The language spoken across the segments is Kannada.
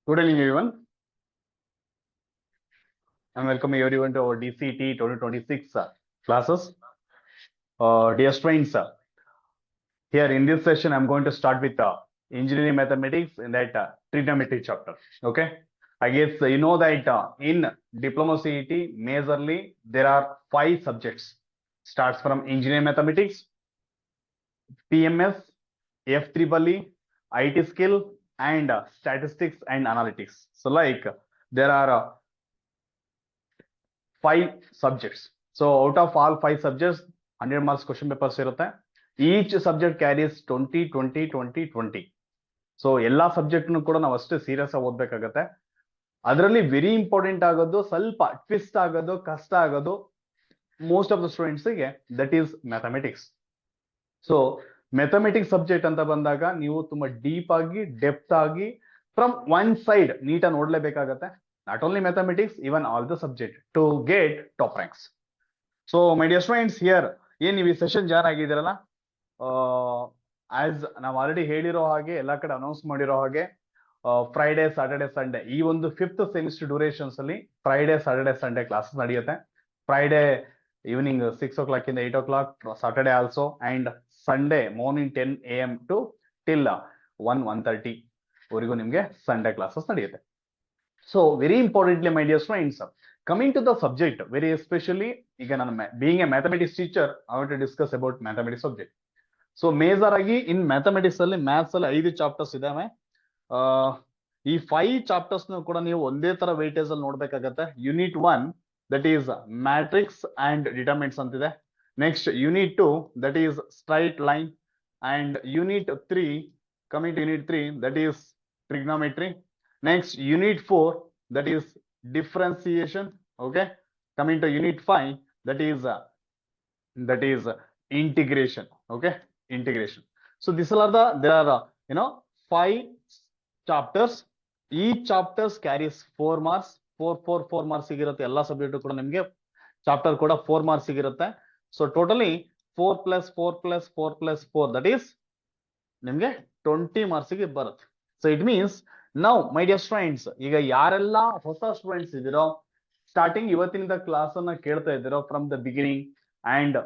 Good evening, everyone, and welcome everyone to our DCT 2026 classes. Dear students, here in this session, I'm going to start with engineering mathematics in that trigonometry chapter. Okay, I guess you know that in diploma CET, majorly there are 5 subjects. Starts from engineering mathematics, PMS, F3E, IT skill, and statistics and analytics. So, like there are 5 subjects. So out of all 5 subjects, 100 marks question papers irutte. Each subject carries 20, 20, 20, 20. So ಎಲ್ಲಾ ಸಬ್ಜೆಕ್ಟ್ ಕೂಡ ನಾವು ಅಷ್ಟೇ ಸೀರಿಯಸ್ ಆಗಿ ಓದ್ಬೇಕಾಗತ್ತೆ. ಅದರಲ್ಲಿ ವೆರಿ ಇಂಪಾರ್ಟೆಂಟ್ ಆಗೋದು, ಸ್ವಲ್ಪ ಟ್ವಿಸ್ಟ್ ಆಗೋದು, ಕಷ್ಟ ಆಗೋದು ಮೋಸ್ಟ್ ಆಫ್ ದ ಸ್ಟೂಡೆಂಟ್ಸ್ ಗೆ that is mathematics. So mathematics subject ಅಂತ ಬಂದಾಗ ನೀವು ತುಂಬಾ ಡೀಪ್ ಆಗಿ, ಡೆಪ್ತ್ ಆಗಿ, ಫ್ರಮ್ ಒನ್ ಸೈಡ್ ನೀಟಾಗಿ ನೋಡ್ಲೇಬೇಕಾಗತ್ತೆ. Not only mathematics, even all the subject to get top ranks. So my dear students, here ಏನ್ ನೀವು ಈ ಸೆಷನ್ ಜಾಯ್ನ್ ಆಗಿದ್ದೀರಲ್ಲ, ಆಸ್ ನಾವು ಆಲ್ರೆಡಿ ಹೇಳಿರೋ ಹಾಗೆ, ಎಲ್ಲಾ ಕಡೆ ಅನೌನ್ಸ್ ಮಾಡಿರೋ ಹಾಗೆ, ಫ್ರೈಡೆ, ಸಾಟರ್ಡೆ, ಸಂಡೇ ಈ ಒಂದು 5th ಸೆಮಿಸ್ಟರ್ ಡ್ಯೂರೇಷನ್ಸ್ ಅಲ್ಲಿ ಫ್ರೈಡೆ, ಸಾಟರ್ಡೆ, ಸಂಡೇ ಕ್ಲಾಸಸ್ ನಡೆಯುತ್ತೆ. ಫ್ರೈಡೆ ಈವ್ನಿಂಗ್ 6 o'clock ಇಂದ 8 o'clock, Saturday also, and Sunday morning 10 AM to till 1:30 ವರೆಗೂ ನಿಮ್ಗೆ ಸಂಡೇ ಕ್ಲಾಸಸ್ ನಡೆಯುತ್ತೆ. So very importantly, my dear students, coming to the subject, very especially, again, being a mathematics teacher, I want to discuss about mathematics subject. So major agi in mathematics alli, maths alli 5 chapters idave. ಈ 5 chapters ನು ಕೂಡ ನೀವು ಒಂದೇ ತರ weightage ಅಲ್ಲಿ ನೋಡ್ಬೇಕಾಗತ್ತೆ. Unit 1, that is matrix and determinants ಅಂತಿದೆ. Next Unit 2, that is straight line, and Unit 3, coming to Unit 3, that is trigonometry. Next Unit 4, that is differentiation. Okay, coming to Unit 5, that is integration. Okay, integration. So these are there are 5 chapters. Each chapters carries 4 marks. 4 marks sigirutte. Ella subject kuda nimge chapter kuda 4 marks sigirutte. So totally 4 plus 4 plus 4 plus 4, that is nimge 20 marks ಗೆ ಬರುತ್ತೆ. So it means now, my dear students, ಈಗ ಯಾರೆಲ್ಲ ಹೊಸ ಸ್ಟೂಡೆಂಟ್ಸ್ ಇದ್ದೀರೋ, ಸ್ಟಾರ್ಟಿಂಗ್ ಇವತ್ತಿನಿಂದ ಕ್ಲಾಸ್ ಅನ್ನ ಕೇಳ್ತಾ ಇದ್ದೀರೋ from the beginning, and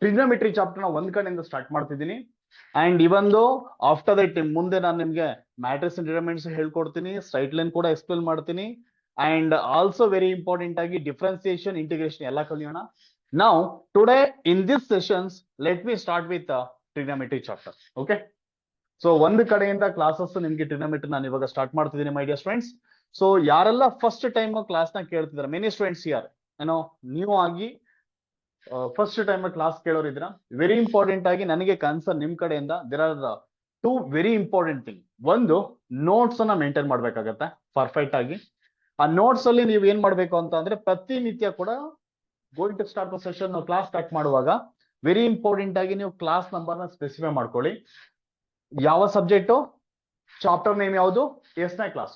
trigonometry chapter ನ ಒಂದ್ ಕಡೆಯಿಂದ ಸ್ಟಾರ್ಟ್ ಮಾಡ್ತಿದ್ದೀನಿ. ಅಂಡ್ ಇವೊಂದು ಆಫ್ಟರ್ ದಟ್ ಮುಂದೆ ನಾನು ನಿಮ್ಗೆ ಮ್ಯಾಟ್ರಿಕ್ಸ್ ಅಂಡ್ ಡಿಟರ್ಮಿನೆಂಟ್ಸ್ ಹೇಳ್ಕೊಡ್ತೀನಿ, ಸ್ಟ್ರೈಟ್ ಲೈನ್ ಕೂಡ ಎಕ್ಸ್ಪ್ಲೇನ್ ಮಾಡ್ತೀನಿ, ಅಂಡ್ ಆಲ್ಸೋ ವೆರಿ ಇಂಪಾರ್ಟೆಂಟ್ ಆಗಿ ಡಿಫ್ರೆನ್ಸಿಯೇಷನ್, ಇಂಟಿಗ್ರೇಷನ್ ಎಲ್ಲ ಕಲಿಯೋಣ. Now today in this sessions let me start with trigonometry chapter. Okay, so ಒಂದು ಕಡೆಯಿಂದ ಕ್ಲಾಸಸ್ ನಿಮ್ಗೆ ಟ್ರಿಗ್ನೋಮೆಟ್ರಿ ನಾನು ಇವಾಗ ಸ್ಟಾರ್ಟ್ ಮಾಡ್ತಿದ್ದೀನಿ, ಮೈ ಡಿಯರ್ ಸ್ಟೂಡೆಂಟ್ಸ್. ಸೊ ಯಾರೆಲ್ಲ ಫಸ್ಟ್ ಟೈಮ್ ಕ್ಲಾಸ್ ನ ಕೇಳ್ತಿದ್ದಾರೆ, ಮೆನಿ ಸ್ಟೂಡೆಂಟ್ಸ್ ಯಾರು ನ್ಯೂ ಆಗಿ ಫಸ್ಟ್ ಟೈಮ್ ಕ್ಲಾಸ್ ಕೇಳೋರಿದ್ರ, ವೆರಿ ಇಂಪಾರ್ಟೆಂಟ್ ಆಗಿ ನನಗೆ ಕನ್ಸರ್ನ್ ನಿಮ್ ಕಡೆಯಿಂದ there are 2 very important thing. ಒಂದು, ನೋಟ್ಸ್ ಅನ್ನ ಮೇಂಟೈನ್ ಮಾಡ್ಬೇಕಾಗತ್ತೆ ಪರ್ಫೆಕ್ಟ್ ಆಗಿ. ಆ ನೋಟ್ಸ್ ಅಲ್ಲಿ ನೀವು ಏನ್ ಮಾಡ್ಬೇಕು ಅಂತ ಅಂದ್ರೆ, ಪ್ರತಿನಿತ್ಯ ಕೂಡ going to start session class start ಮಾಡುವಾಗ ವೆರಿ ಇಂಪಾರ್ಟೆಂಟ್ ಆಗಿ ನೀವು ಕ್ಲಾಸ್ ನಂಬರ್ ನ ಸ್ಪೆಸಿಫೈ ಮಾಡ್ಕೊಳ್ಳಿ. ಯಾವ ಸಬ್ಜೆಕ್ಟ್, ಚಾಪ್ಟರ್ ನೇಮ್ ಯಾವುದು, ಎಷ್ಟನೇ class,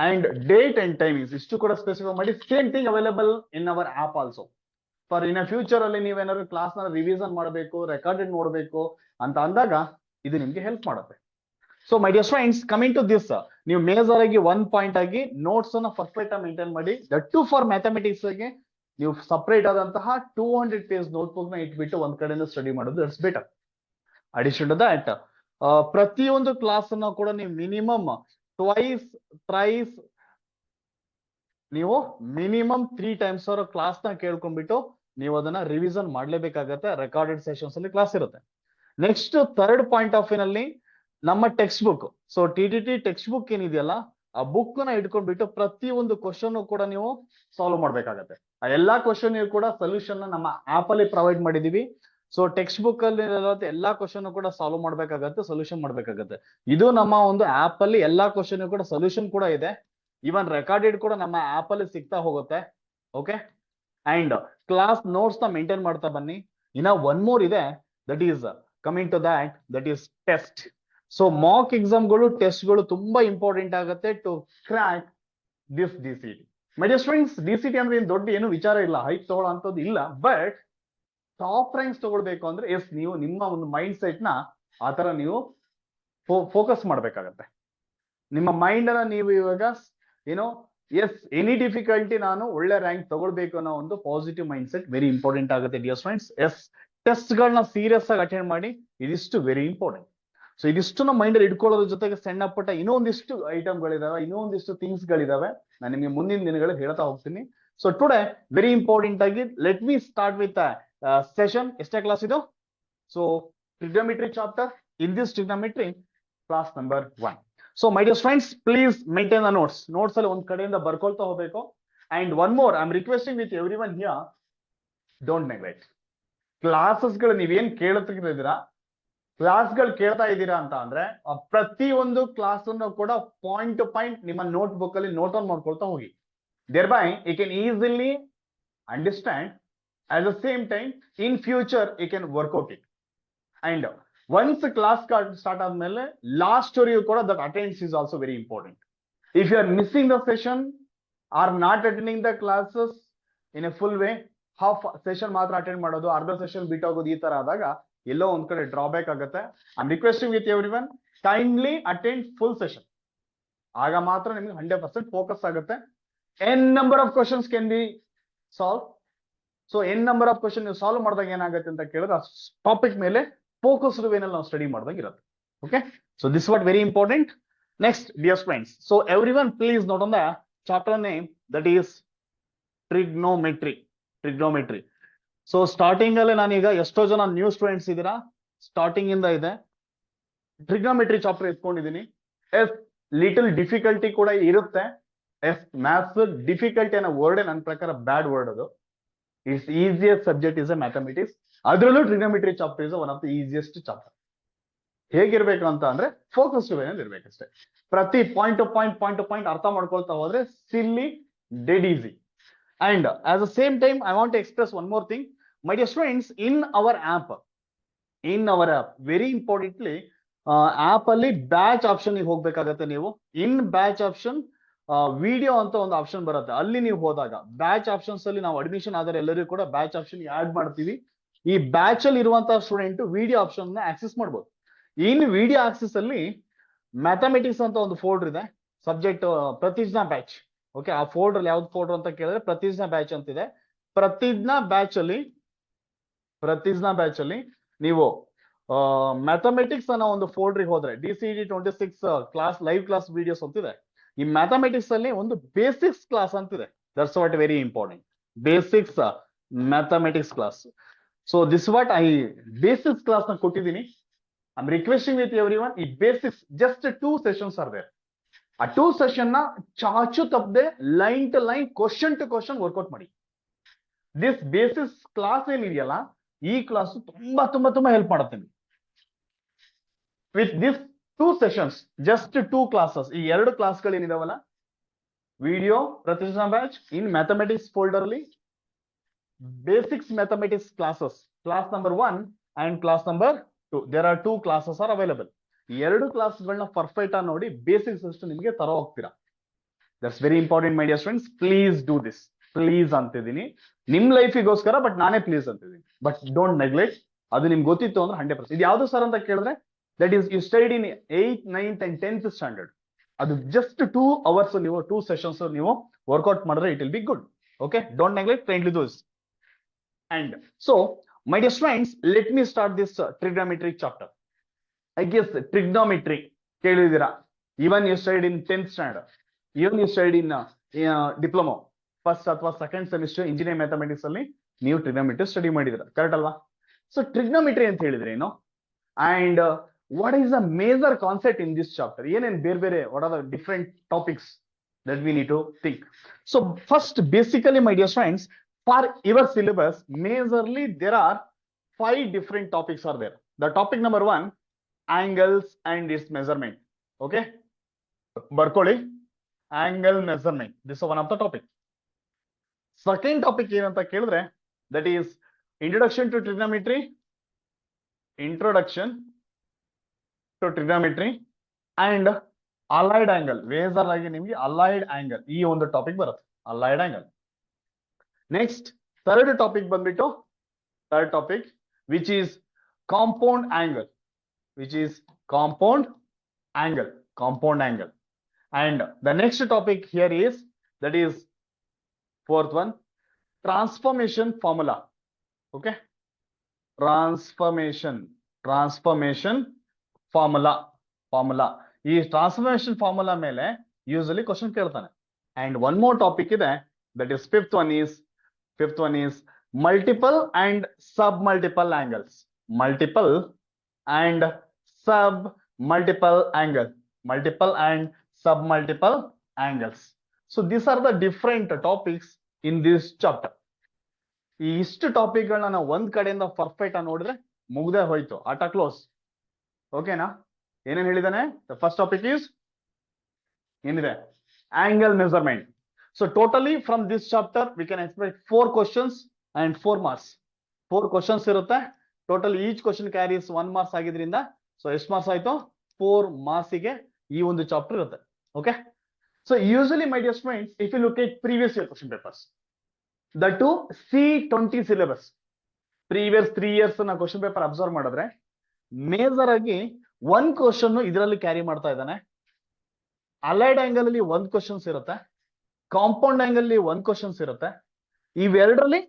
and date and timings ಇಷ್ಟು ಕೂಡ ಸ್ಪೆಸಿಫೈ ಮಾಡಿ. Same thing available in our app also. For in future ಅಲ್ಲಿ ನೀವೇನಾದ್ರು ಕ್ಲಾಸ್ ನ ರಿವಿಷನ್ ಮಾಡಬೇಕು, ರೆಕಾರ್ಡೆಡ್ ನೋಡಬೇಕು ಅಂತ ಅಂದಾಗ ಇದು ನಿಮ್ಗೆ ಹೆಲ್ಪ್ ಮಾಡುತ್ತೆ. So my dear students, coming to this, ನೀವು ಮೇಜರ್ ಆಗಿ 1 ಪಾಯಿಂಟ್ ಆಗಿ ನೋಟ್ಸ್ ಅನ್ನ ಪರ್ಫೆಕ್ಟ್ ಆಗಿ ಮೇಂಟೈನ್ ಮಾಡಿ. ದಟ್ ಟು ಫಾರ್ ಮ್ಯಾಥಮೆಟಿಕ್ಸ್ ಗೆ ನೀವು ಸಪರೇಟ್ ಆದಂತಹ 200 ಪೇಜ್ ನೋಟ್ಬುಕ್ ನ ಇಟ್ಬಿಟ್ಟು ಒಂದ್ ಕಡೆಯಿಂದ ಸ್ಟಡಿ ಮಾಡೋದು that's better. Addition to that, ಪ್ರತಿಯೊಂದು ಕ್ಲಾಸ್ ಅನ್ನ ಕೂಡ ನೀವು ಮಿನಿಮಮ್ ಟ್ವೈಸ್, ಥ್ರೈಸ್, ನೀವು ಮಿನಿಮಮ್ 3 times ಅವರ ಕ್ಲಾಸ್ ನ ಕೇಳ್ಕೊಂಡ್ಬಿಟ್ಟು ನೀವು ಅದನ್ನ ರಿವಿಷನ್ ಮಾಡ್ಲೇಬೇಕಾಗತ್ತೆ. ರೆಕಾರ್ಡೆಡ್ ಸೆಷನ್ಸ್ ಅಲ್ಲಿ ಕ್ಲಾಸ್ ಇರುತ್ತೆ. Next third point of view ನಲ್ಲಿ ನಮ್ಮ text book, so TTT text book ಏನಿದೆಯಲ್ಲ, ಆ ಬುಕ್ ನ ಇಟ್ಕೊಂಡ್ಬಿಟ್ಟು ಪ್ರತಿಯೊಂದು ಕ್ವಶನ್ ಕೂಡ ನೀವು ಸಾಲ್ವ್ ಮಾಡ್ಬೇಕಾಗತ್ತೆ. ಆ ಎಲ್ಲಾ ಕ್ವಶನ್ ಕೂಡ ಸೊಲ್ಯೂಷನ್ ನಮ್ಮ ಆಪ್ ಅಲ್ಲಿ ಪ್ರೊವೈಡ್ ಮಾಡಿದೀವಿ. ಸೊ ಟೆಕ್ಸ್ಟ್ ಬುಕ್ ಅಲ್ಲಿ ಎಲ್ಲಾ ಕ್ವಶನ್ ಕೂಡ ಸಾಲ್ವ್ ಮಾಡ್ಬೇಕಾಗತ್ತೆ, ಸೊಲ್ಯೂಷನ್ ಮಾಡ್ಬೇಕಾಗತ್ತೆ. ಇದು ನಮ್ಮ ಒಂದು ಆಪ್ ಅಲ್ಲಿ ಎಲ್ಲಾ ಕ್ವಶನ್ ಕೂಡ ಸೊಲ್ಯೂಷನ್ ಕೂಡ ಇದೆ. ಇವನ್ ರೆಕಾರ್ಡೆಡ್ ಕೂಡ ನಮ್ಮ ಆಪ್ ಅಲ್ಲಿ ಸಿಗ್ತಾ ಹೋಗುತ್ತೆ. ಓಕೆ, ಅಂಡ್ ಕ್ಲಾಸ್ ನೋಟ್ಸ್ ನ ಮೇಂಟೈನ್ ಮಾಡ್ತಾ ಬನ್ನಿ. ಇನ್ನ ಒನ್ ಮೋರ್ ಇದೆ, that is coming to that is test. So mock ಎಕ್ಸಾಮ್ಗಳು, ಟೆಸ್ಟ್ಗಳು ತುಂಬಾ ಇಂಪಾರ್ಟೆಂಟ್ ಆಗುತ್ತೆ to crack this DCT. My dear students, DCT ಅಂದ್ರೆ ದೊಡ್ಡ ಏನು ವಿಚಾರ ಇಲ್ಲ, ಹೈಟ್ ತಗೊಳ್ಳೋ ಅಂತದ್ದು ಇಲ್ಲ. ಬಟ್ ಟಾಪ್ ರ್ಯಾಂಕ್ಸ್ ತಗೊಳ್ಬೇಕು ಅಂದ್ರೆ ಎಸ್, ನೀವು ನಿಮ್ಮ ಒಂದು ಮೈಂಡ್ ಸೆಟ್ ನ ಆತರ ನೀವು ಫೋಕಸ್ ಮಾಡ್ಬೇಕಾಗತ್ತೆ. ನಿಮ್ಮ ಮೈಂಡ್ ಅನ್ನ ನೀವು ಇವಾಗ ಏನೋ ಎಸ್ ಎನಿ ಡಿಫಿಕಲ್ಟಿ ನಾನು ಒಳ್ಳೆ ರ್ಯಾಂಕ್ ತಗೊಳ್ಬೇಕು ಅನ್ನೋ ಒಂದು positive mind set very important ಆಗುತ್ತೆ ಡಿಯರ್ ಫ್ರೆಂಡ್ಸ್. ಎಸ್ ಟೆಸ್ಟ್ ಗಳನ್ನ ಸೀರಿಯಸ್ ಆಗಿ ಅಟೆಂಡ್ ಮಾಡಿ, ಇದಿಷ್ಟು ವೆರಿ ಇಂಪಾರ್ಟೆಂಟ್. ಸೊ ಇದಿಷ್ಟು ನಮ್ಮ ಮೈಂಡ್ ಅಲ್ಲಿ ಇಟ್ಕೊಳ್ಳೋದ್ರ ಜೊತೆಗೆ ಸಣ್ಣ ಪುಟ್ಟ ಇನ್ನೊಂದಿಷ್ಟು ಐಟಮ್ಗಳಿದಾವೆ, ಇನ್ನೊಂದಿಷ್ಟು ಥಿಂಗ್ಸ್ ಗಳಿದಾವೆ, ನಾನು ನಿಮಗೆ ಮುಂದಿನ ದಿನಗಳು ಹೇಳ್ತಾ ಹೋಗ್ತೀನಿ. ಸೊ ಟುಡೇ ವೆರಿ ಇಂಪಾರ್ಟೆಂಟ್ ಆಗಿ let me start with session. ಎಷ್ಟೇ ಕ್ಲಾಸ್ ಇದು? So trigonometry chapter. In this trigonometry class number 1. So my dear friends, please maintain the notes. Notes ಅಲ್ಲಿ ಒಂದ್ ಕಡೆಯಿಂದ ಬರ್ಕೊಳ್ತಾ ಹೋಗ್ಬೇಕು. And one more, I am requesting with every one here, don't neglect ಕ್ಲಾಸಸ್ಗಳು. ನೀವೇನ್ ಕೇಳ್ತಿದ್ದೀರಾ, ಕ್ಲಾಸ್ಗಳು ಕೇಳ್ತಾ ಇದ್ದೀರಾ ಅಂತ ಅಂದ್ರೆ ಪ್ರತಿ ಒಂದು ಕ್ಲಾಸ್ ಅನ್ನು ಕೂಡ ಪಾಯಿಂಟ್ ಟು ಪಾಯಿಂಟ್ ನಿಮ್ಮ ನೋಟ್ ಬುಕ್ ಅಲ್ಲಿ ನೋಟ್ ಆನ್ ಮಾಡ್ಕೊಳ್ತಾ ಹೋಗಿ. Thereby you can easily understand. at the same time in future you can work out it. And once class start ಆದ್ಮೇಲೆ last ವರೆಗೂ ಕೂಡ that attendance is also very important. If you are missing the session or not attending the classes in a full way, half session ಮಾತ್ರ ಅಟೆಂಡ್ ಮಾಡೋದು, ಅರ್ಧ ಸೆಷನ್ ಬಿಟ್ಟು ಹೋಗೋದು, ಈ ತರ ಆದಾಗ ಎಲ್ಲೋ ಒಂದ್ ಕಡೆ ಡ್ರಾಬ್ಯಾಕ್ ಆಗುತ್ತೆ. I am requesting with everyone, kindly attend full session. ಆಗ ಮಾತ್ರ ನಿಮ್ಗೆ 100% ಫೋಕಸ್ ಆಗುತ್ತೆ. n number of questions can be solved. So n number of question ನೀವು ಸಾಲ್ವ್ ಮಾಡಿದಾಗ ಏನಾಗುತ್ತೆ ಅಂತ ಕೇಳಿದ್ರೆ ಆ ಟಾಪಿಕ್ ಮೇಲೆ ಫೋಕಸ್ಡ್ ವೇನಲ್ಲಿ ನಾವು ಸ್ಟಡಿ ಮಾಡಿದಾಗ ಇರುತ್ತೆ. Okay, so this what very important. Next dear friends, so every one please note on the chapter name, that is trigonometry. Trigonometry. So starting ಅಲ್ಲಿ ನಾನೀಗ ಎಷ್ಟೋ ಜನ ನ್ಯೂ ಸ್ಟೂಡೆಂಟ್ಸ್ ಇದ್ದೀರಾ, ಸ್ಟಾರ್ಟಿಂಗ್ ಇಂದ ಇದೆ ಟ್ರಿಗ್ನೋಮೆಟ್ರಿ ಚಾಪ್ಟರ್ ಎತ್ಕೊಂಡಿದ್ದೀನಿ. ಎಸ್ ಲಿಟಲ್ ಡಿಫಿಕಲ್ಟಿ ಕೂಡ ಇರುತ್ತೆ. ಎಸ್ ಮ್ಯಾಥ್ಸ್ ಡಿಫಿಕಲ್ಟಿ ಅನ್ನೋ ವರ್ಡ್ ನನ್ನ ಪ್ರಕಾರ ಬ್ಯಾಡ್ ವರ್ಡ್ ಅದು. Its easiest subject is a mathematics. ಅದರಲ್ಲೂ trigonometry chapter is one of the easiest chapter. ಹೇಗಿರ್ಬೇಕು ಅಂತ ಅಂದ್ರೆ ಫೋಕಸ್ಡ್ ವೇನಲ್ಲಿ ಇರ್ಬೇಕಷ್ಟೇ. ಪ್ರತಿ ಪಾಯಿಂಟ್ ಟು ಪಾಯಿಂಟ್ ಅರ್ಥ ಮಾಡ್ಕೊಳ್ತಾ ಹೋದ್ರೆ silly dead easy. And at the same time I want to express one more thing, my dear students, in our app very importantly app ಅಲ್ಲಿ ಬ್ಯಾಚ್ ಆಪ್ಷನ್ ಹೋಗ್ಬೇಕಾಗತ್ತೆ. ನೀವು ಇನ್ ಬ್ಯಾಚ್ ಆಪ್ಷನ್ ವಿಡಿಯೋ ಅಂತ ಒಂದು ಆಪ್ಷನ್ ಬರುತ್ತೆ. ಅಲ್ಲಿ ನೀವು ಹೋದಾಗ ಬ್ಯಾಚ್ ಆಪ್ಷನ್ಸ್ ಅಲ್ಲಿ ನಾವು ಅಡ್ಮಿಷನ್ ಆದರೆ ಎಲ್ಲರಿಗೂ ಕೂಡ ಬ್ಯಾಚ್ ಆಪ್ಷನ್ ಆಡ್ ಮಾಡ್ತೀವಿ. ಈ ಬ್ಯಾಚ್ ಅಲ್ಲಿ ಇರುವಂತಹ ಸ್ಟೂಡೆಂಟ್ ವಿಡಿಯೋ ಆಪ್ಷನ್ ನ ಆಕ್ಸೆಸ್ ಮಾಡಬಹುದು. ಇನ್ ವಿಡಿಯೋ ಆಕ್ಸೆಸ್ ಅಲ್ಲಿ ಮ್ಯಾಥಮೆಟಿಕ್ಸ್ ಅಂತ ಒಂದು ಫೋಲ್ಡರ್ ಇದೆ, ಸಬ್ಜೆಕ್ಟ್ ಪ್ರತಿಜ್ಞಾ ಬ್ಯಾಚ್. ಓಕೆ, ಆ ಫೋಲ್ಡರ್ ಯಾವ್ದು ಫೋಲ್ಡರ್ ಅಂತ ಕೇಳಿದ್ರೆ ಪ್ರತಿಜ್ಞಾ ಬ್ಯಾಚ್ ಅಂತಿದೆ. ಪ್ರತಿಜ್ಞಾ ಬ್ಯಾಚ್ ಅಲ್ಲಿ ನೀವು ಮ್ಯಾಥಮೆಟಿಕ್ಸ್ ಅನ್ನೋ ಒಂದು ಫೋಲ್ಡರ್ಗೆ ಹೋದ್ರೆ DCET 26 class live class videos ಅಂತಿದೆ. ಈ ಮ್ಯಾಥಮೆಟಿಕ್ಸ್ ಅಲ್ಲಿ ಒಂದು ಬೇಸಿಕ್ಸ್ ಕ್ಲಾಸ್ ಅಂತಿದೆ. That's what very important, basics mathematics class. So this what I basics class ನ ಕೊಟ್ಟಿದ್ದೀನಿ. I am requesting with every one, ಈ basics just 2 sessions are there. ಆ 2 ಸೆಷನ್ ನ ಚಾಚು ತಪ್ಪದೆ line to line question to question work out ಮಾಡಿ. ದಿಸ್ ಬೇಸಿಕ್ಸ್ ಕ್ಲಾಸ್ ಏನಿದೆಯಲ್ಲ, ಈ ಕ್ಲಾಸ್ ತುಂಬಾ ತುಂಬಾ ತುಂಬಾ ಹೆಲ್ಪ್ ಮಾಡುತ್ತೆ. With this 2 sessions, just 2 classes, ಈ 2 ಕ್ಲಾಸ್ಗಳು ಏನಿದಾವಲ್ಲ, video Pratijna batch in mathematics folder ಅಲ್ಲಿ basics mathematics classes, class number 1 and class number 2. There are 2 classes are available. ಈ 2 ಕ್ಲಾಸ್ಗಳನ್ನ ಪರ್ಫೆಕ್ಟ್ ಆಗಿ ನೋಡಿ ಬೇಸಿಕ್ಸ್ ಅಷ್ಟು ನಿಮಗೆ ತರ ಹೋಗ್ತೀರಾ. That's very important my dear friends. Please do this. Please ಅಂತಿದ್ದೀನಿ ನಿಮ್ ಲೈಫಿಗೋಸ್ಕರ, ಬಟ್ ನಾನೇ ಪ್ಲೀಸ್ ಅಂತಿದ್ದೀನಿ. But don't neglect. ಅದು ನಿಮ್ಗೆ ಗೊತ್ತಿತ್ತು ಅಂದ್ರೆ 100%. ಇದು ಯಾವ್ದು ಸರ್ ಅಂತ ಕೇಳಿದ್ರೆ, that is you studied in 8th, 9th and 10th standard. ಅದು ಜಸ್ಟ್ 2 hours ನೀವು 2 ಸೆಷನ್ಸ್ ನೀವು ವರ್ಕೌಟ್ ಮಾಡಿದ್ರೆ it will be good. Okay, don't neglect, kindly do this. And so my dear friends, let me start this trigonometry chapter. I guess trigonometry ಕೇಳಿದಿರಾ. Even you studied in 10th standard, even you studied in diploma first ಅಥವಾ ಸೆಕೆಂಡ್ ಸೆಮಿಸ್ಟರ್ ಇಂಜಿನಿಯರಿಂಗ್ ಮ್ಯಾಥಮೆಟಿಕ್ಸ್ ಅಲ್ಲಿ ನೀವು ಟ್ರಿಗ್ನೋಮೆಟ್ರಿ ಸ್ಟಡಿ ಮಾಡಿದಿರ, ಕರೆಕ್ಟ್ ಅಲ್ವಾ? ಸೊ ಟ್ರಿಗ್ನೋಮೆಟ್ರಿ ಅಂತ ಹೇಳಿದ್ರೆ ಏನು, and what is the major concept in this chapter? ಏನೇನ್ ಬೇರೆ what are the different topics that we need to think? So first, basically my dear friends, for your syllabus majorly there are 5 different topics are there. The topic number 1, angles and its measurement. Okay, ಬರ್ಕೊಳ್ಳಿ, angle measurement, this is one of the topic. Second topic ಏನಂತ ಕೇಳಿದ್ರೆ, that is introduction to trigonometry and allied angle. ವೇಸರ್ ಆಗಿ ನಿಮಗೆ allied angle ಈ ಒಂದು ಟಾಪಿಕ್ ಬರುತ್ತೆ, allied angle. Next third topic ಬಂದ್ಬಿಟ್ಟು, third topic which is compound angle. And the next topic here is, that is fourth one, transformation formula. Okay, transformation formula. ಈ ಟ್ರಾನ್ಸ್ಫಾರ್ಮೇಶನ್ ಫಾರ್ಮುಲಾ ಮೇಲೆ ಯೂಸಲಿ ಕ್ವಶನ್ ಕೇಳ್ತಾನೆ. ಅಂಡ್ ಒನ್ ಮೋರ್ ಟಾಪಿಕ್ ಇದೆ, that is fifth one is multiple and sub multiple angles. Multiple and sub multiple angles. So these are the different topics in this chapter. ಈ ಇಷ್ಟು ಟಾಪಿಕ್ ಗಳನ್ನ ನಾವು ಒಂದ್ ಕಡೆಯಿಂದ ಪರ್ಫೆಕ್ಟ್ ಆಗಿ ನೋಡಿದ್ರೆ ಮುಗ್ದೇ ಹೋಯ್ತು, ಆಟ ಕ್ಲೋಸ್. ಓಕೆನಾ? ಏನೇನ್ ಹೇಳಿದಾನೆ? ದ ಫಸ್ಟ್ ಟಾಪಿಕ್ ಈಸ್ ಏನಿದೆ? Angle measurement. So totally from this chapter we can expect 4 questions and 4 marks. 4 questions ಇರುತ್ತೆ. Total each question carries 1 marks ಆಗಿದ್ರಿಂದ, ಸೊ ಎಷ್ಟು ಮಾರ್ಕ್ಸ್ ಆಯ್ತು? 4 marks ಗೆ ಈ ಒಂದು ಚಾಪ್ಟರ್ ಇರುತ್ತೆ. Okay, so usually my dear students, if you look at previous year question papers, the to C20 syllabus, previous 3 years na question paper observe ಮಾಡಿದ್ರೆ ಮೇಜರ್ ಆಗಿ 1 ಕ್ವಶನ್ ಇದರಲ್ಲಿ ಕ್ಯಾರಿ ಮಾಡ್ತಾ ಇದ್ದಾನೆ. ಅಲೈಡ್ ಆಂಗಲ್ ಅಲ್ಲಿ 1 ಕ್ವಶನ್ಸ್ ಇರುತ್ತೆ, ಕಾಂಪೌಂಡ್ ಆಂಗಲ್ ಅಲ್ಲಿ 1 ಕ್ವಶನ್ಸ್ ಇರುತ್ತೆ. ಇವೆರಡರಲ್ಲಿ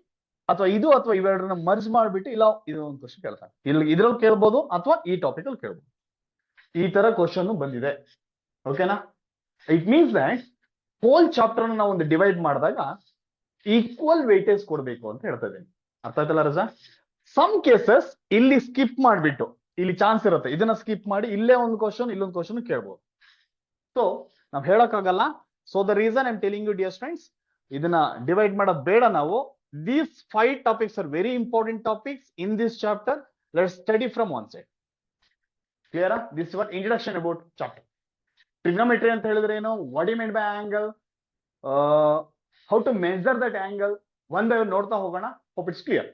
ಅಥವಾ ಇವೆರಡನ್ನ ಮರ್ಜ್ ಮಾಡಿಬಿಟ್ಟು ಇಲ್ಲ ಇದು ಒಂದು ಕ್ವಶನ್ ಕೇಳ್ತಾನೆ. ಇಲ್ಲಿ ಇದ್ರಲ್ಲಿ ಕೇಳ್ಬೋದು ಅಥವಾ ಈ ಟಾಪಿಕ್ ಅಲ್ಲಿ ಕೇಳ್ಬೋದು. ಈ ತರ ಕ್ವಶನ್ ಬಂದಿದೆ. ಓಕೆನಾ? It means that hole chapter ನಾವು ಒಂದು ಡಿವೈಡ್ ಮಾಡಿದಾಗ ಈಕ್ವಲ್ ವೇಟೇಜ್ ಕೊಡ್ಬೇಕು ಅಂತ ಹೇಳ್ತಾ ಇದ್ದೀನಿ. ಅರ್ಥ ಆಯ್ತಲ್ಲ ರಜಾ? ಸಮ್ ಕೇಸಸ್ ಇಲ್ಲಿ ಸ್ಕಿಪ್ ಮಾಡ್ಬಿಟ್ಟು, ಇಲ್ಲಿ ಚಾನ್ಸ್ ಇರುತ್ತೆ, ಇದನ್ನ ಸ್ಕಿಪ್ ಮಾಡಿ ಇಲ್ಲೇ ಒಂದು ಕ್ವಶನ್ ಇಲ್ಲೊಂದು ಕ್ವಶನ್ ಕೇಳ್ಬೋದು. ಸೊ ನಾವ್ ಹೇಳಕ್ಕಾಗಲ್ಲ. So the reason I am telling you dear friends, ಇದನ್ನ ಡಿವೈಡ್ ಮಾಡೋದು ಬೇಡ ನಾವು. These 5 topics are very important topics in this chapter. Let's study from one side. Clear? This is what introduction about chapter. Trigonometry ಅಂತ ಹೇಳಿದ್ರೆ ಏನು? What do you mean by angle? How to measure that angle? ಒಂದ್ ನೋಡ್ತಾ ಹೋಗೋಣ. Hope it's clear.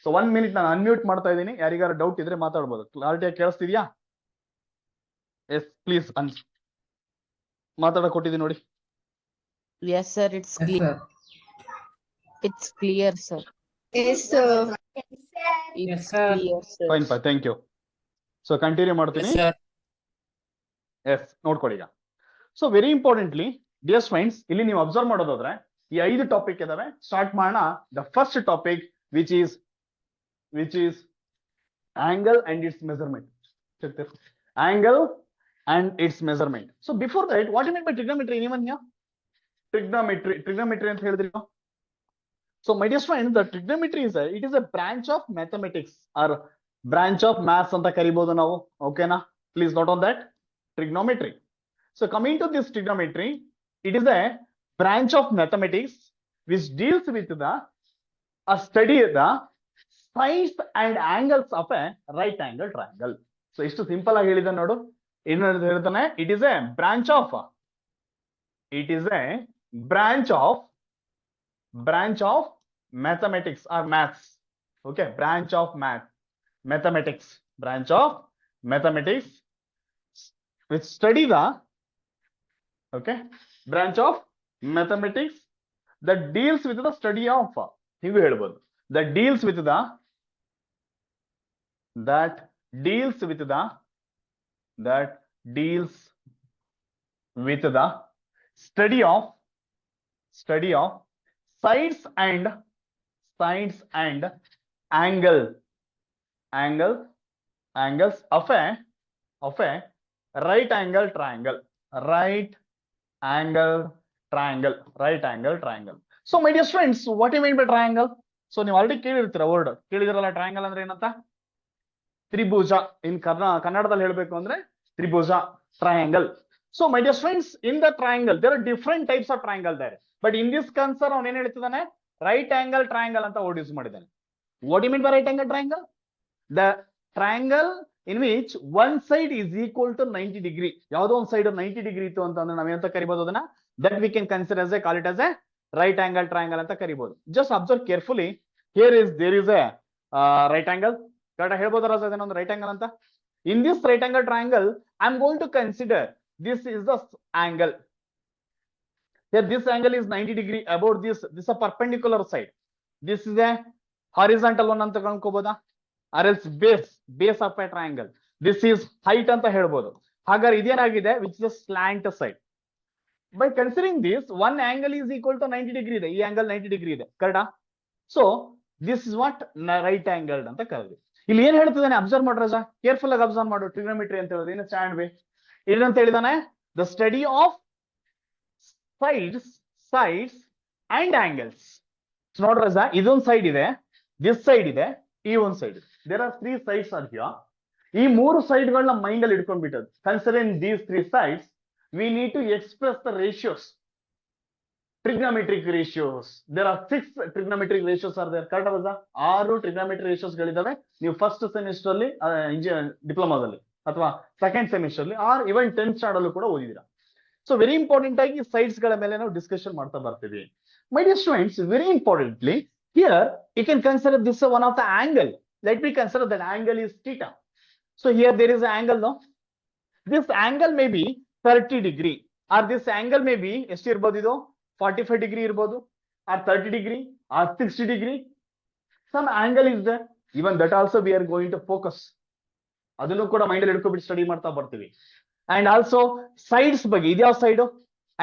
So 1 minute ನಾನು ಅನ್ಮ್ಯೂಟ್ ಮಾಡ್ತಾ ಇದ್ದೀನಿ. ಯಾರಿಗಾರ ಡೌಟ್ ಇದ್ರೆ ಮಾತಾಡ್ಬೋದು. ಕ್ಲಾರಿಟಿಯಾಗಿ ಕೇಳಿಸ್ತಿದ್ಯಾ? ಎಸ್ ಪ್ಲೀಸ್ ಮಾತಾಡಕ್ ಕೊಟ್ಟಿದ್ದೀನಿ ನೋಡಿ. Yes, sir. It's clear. It's clear, sir. Yes, sir. It's Yes, sir. clear, sir. Fine fine, thank you. So continue ಮಾಡ್ತೀನಿ. Yes, sir. ಎಸ್, ನೋಡ್ಕೊಳ್ಳಿ ಈಗ. So very importantly dear friends, ಇಲ್ಲಿ ನೀವು ಅಬ್ಸರ್ವ್ ಮಾಡೋದಾದ್ರೆ ಈ 5 ಟಾಪಿಕ್ ಇದಾವೆ. ಸ್ಟಾರ್ಟ್ ಮಾಡೋಣ. The first topic which is angle and its measurement. Angle and its measurement. So before that, what you mean by trigonometry? anyone here? Trigonometry ಅಂತ ಹೇಳಿದ್ರಿ. So my dear friends, the trigonometry it is a branch of mathematics or branch of maths ಅಂತ ಕರಿಬಹುದು ನಾವು. ಓಕೆನಾ? Please note on that. Trigonometry. So coming to this trigonometry, it is a branch of mathematics which deals with a study the sides and angles of a right angle triangle. So istu simple agi helida nodu. Enu ಹೇಳ್ತಾನೆ? It is a branch of mathematics or maths. Okay, branch of mathematics which study the branch of mathematics that deals with the study of hingu helbodu, that deals with the study of sides and angles of a right angle triangle. So my dear friends, what do you mean by triangle? So ನೀವು ಆಲ್ರೆಡಿ ಕೇಳಿರ್ತೀರ, ವರ್ಡ್ ಕೇಳಿದಿರಲ್ಲ. ಟ್ರಯಾಂಗಲ್ ಅಂದ್ರೆ ಏನಂತ? ತ್ರಿಭುಜ. ಇನ್ ಕನ್ನಡದಲ್ಲಿ ಹೇಳ್ಬೇಕು ಅಂದ್ರೆ ತ್ರಿಭುಜ, triangle. So my dear friends, in the triangle there are different types of triangle there, but in this concern ಅವನು ಏನ್ ಹೇಳ್ತಿದ್ದಾನೆ? ರೈಟ್ ಆಂಗಲ್ ಟ್ರಯಾಂಗಲ್ ಅಂತ ವರ್ಡ್ ಯೂಸ್ ಮಾಡಿದ್ದಾನೆ. What you mean by right angle triangle? The triangle in which one side is equal to 90 degree. ಯಾವುದೋ ಒಂದು ಸೈಡ್ 90 ಡಿಗ್ರಿ ಇತ್ತು ಅಂತಂದ್ರೆ ನಾವೇನಂತ ಕರಿಬಹುದು ಅದನ್ನ? that we can consider as a call it as a right angle triangle ಅಂತ ಕರಿಬಹುದು. just observe carefully. there is a right angle. Correct ಹೇಳ್ಬೋದಾ ರಾಜ ಅದನ್ನೊಂದು ರೈಟ್ ಆಂಗಲ್ ಅಂತ? in this right angle triangle I am going to consider this is the angle. here this angle is 90 degree about this is a perpendicular side. this is a horizontal one ಅಂತ ಕನ್ಕೋಬೋದಾ? or else base of a triangle. This is height ಅಂತ ಹೇಳ್ಬೋದು. ಹಾಗಾದ್ರೆ ಇದೇನಾಗಿದೆ? which is a slant side. by considering this, one angle is equal to 90 degree ಇದೆ, ಈ angle 90 degree ಇದೆ, ಕರೆಕ್ಟಾ? So this is what right angled ಅಂತ ಕರೆದ್ವಿ. ಇಲ್ಲಿ ಏನ್ ಹೇಳ್ತಿದ್ದಾನೆ ಅಬ್ಸರ್ವ್ ಮಾಡ್ರ, ಕೇರ್ಫುಲ್ ಆಗಿ ಅಬ್ಸರ್ವ್ ಮಾಡು. ಟ್ರಿಗ್ನೋಮೆಟ್ರಿ ಅಂತ ಹೇಳಿದ್ರೆ ಏನು ಸ್ಟ್ಯಾಂಡ್ ವೇ ಏನಂತ ಹೇಳಿದಾನೆ? The study of sides and angles. ನೋಡ್ರ, ಇದೊಂದು ಸೈಡ್ ಇದೆ, ದಿಸ್ ಸೈಡ್ ಇದೆ, ಈ ಒಂದು ಸೈಡ್ ಇದೆ. There are 3 sides are here. ಈ 3 ಸೈಡ್ಗಳನ್ನ ಮೈಂಡ್ ಅಲ್ಲಿ ಇಟ್ಕೊಂಡ್ಬಿಟ್ಟದ್ದು. Considering these 3 sides, we need to express the ratios, trigonometric ratios. There are 6 trigonometric ratios are there. Correct ಅಲ್ಲ? 6 trigonometric ratios ಗಳಿದಾವೆ. ನೀವು ಫಸ್ಟ್ ಸೆಮಿಸ್ಟರ್ ಅಲ್ಲಿ ಡಿಪ್ಲೊಮಾದಲ್ಲಿ ಅಥವಾ ಸೆಕೆಂಡ್ ಸೆಮಿಸ್ಟರ್ ಅಲ್ಲಿ ಆರ್ ಇವನ್ 10th ಸ್ಟ್ಯಾಂಡರ್ಡ್ ಅಲ್ಲೂ ಕೂಡ ಓದಿದ್ದೀರಾ. ಸೊ ವೆರಿ ಇಂಪಾರ್ಟೆಂಟ್ ಆಗಿ ಸೈಡ್ಸ್ ಗಳ ಮೇಲೆ ನಾವು ಡಿಸ್ಕಷನ್ ಮಾಡ್ತಾ ಬರ್ತೀವಿ. My dear students, very importantly here you can consider this one of the angle. Let me consider that angle is theta. So here there is angle, no? This angle may be 30 degree, or this angle may be ಎಷ್ಟು ಇರ್ಬೋದು? ಇದು 45 degree ಇರ್ಬೋದು, R 30 degree, or 60 degree. Some angle is there. Even that also we are going to focus. ಅದನ್ನು ಕೂಡ ಮೈಂಡ್ ಅಲ್ಲಿ ಇಟ್ಕೊಬಿಟ್ಟು ಸ್ಟಡಿ ಮಾಡ್ತಾ ಬರ್ತೀವಿ. ಅಂಡ್ ಆಲ್ಸೋ ಸೈಡ್ಸ್ ಬಗ್ಗೆ, ಇದ್ಯಾವ ಸೈಡು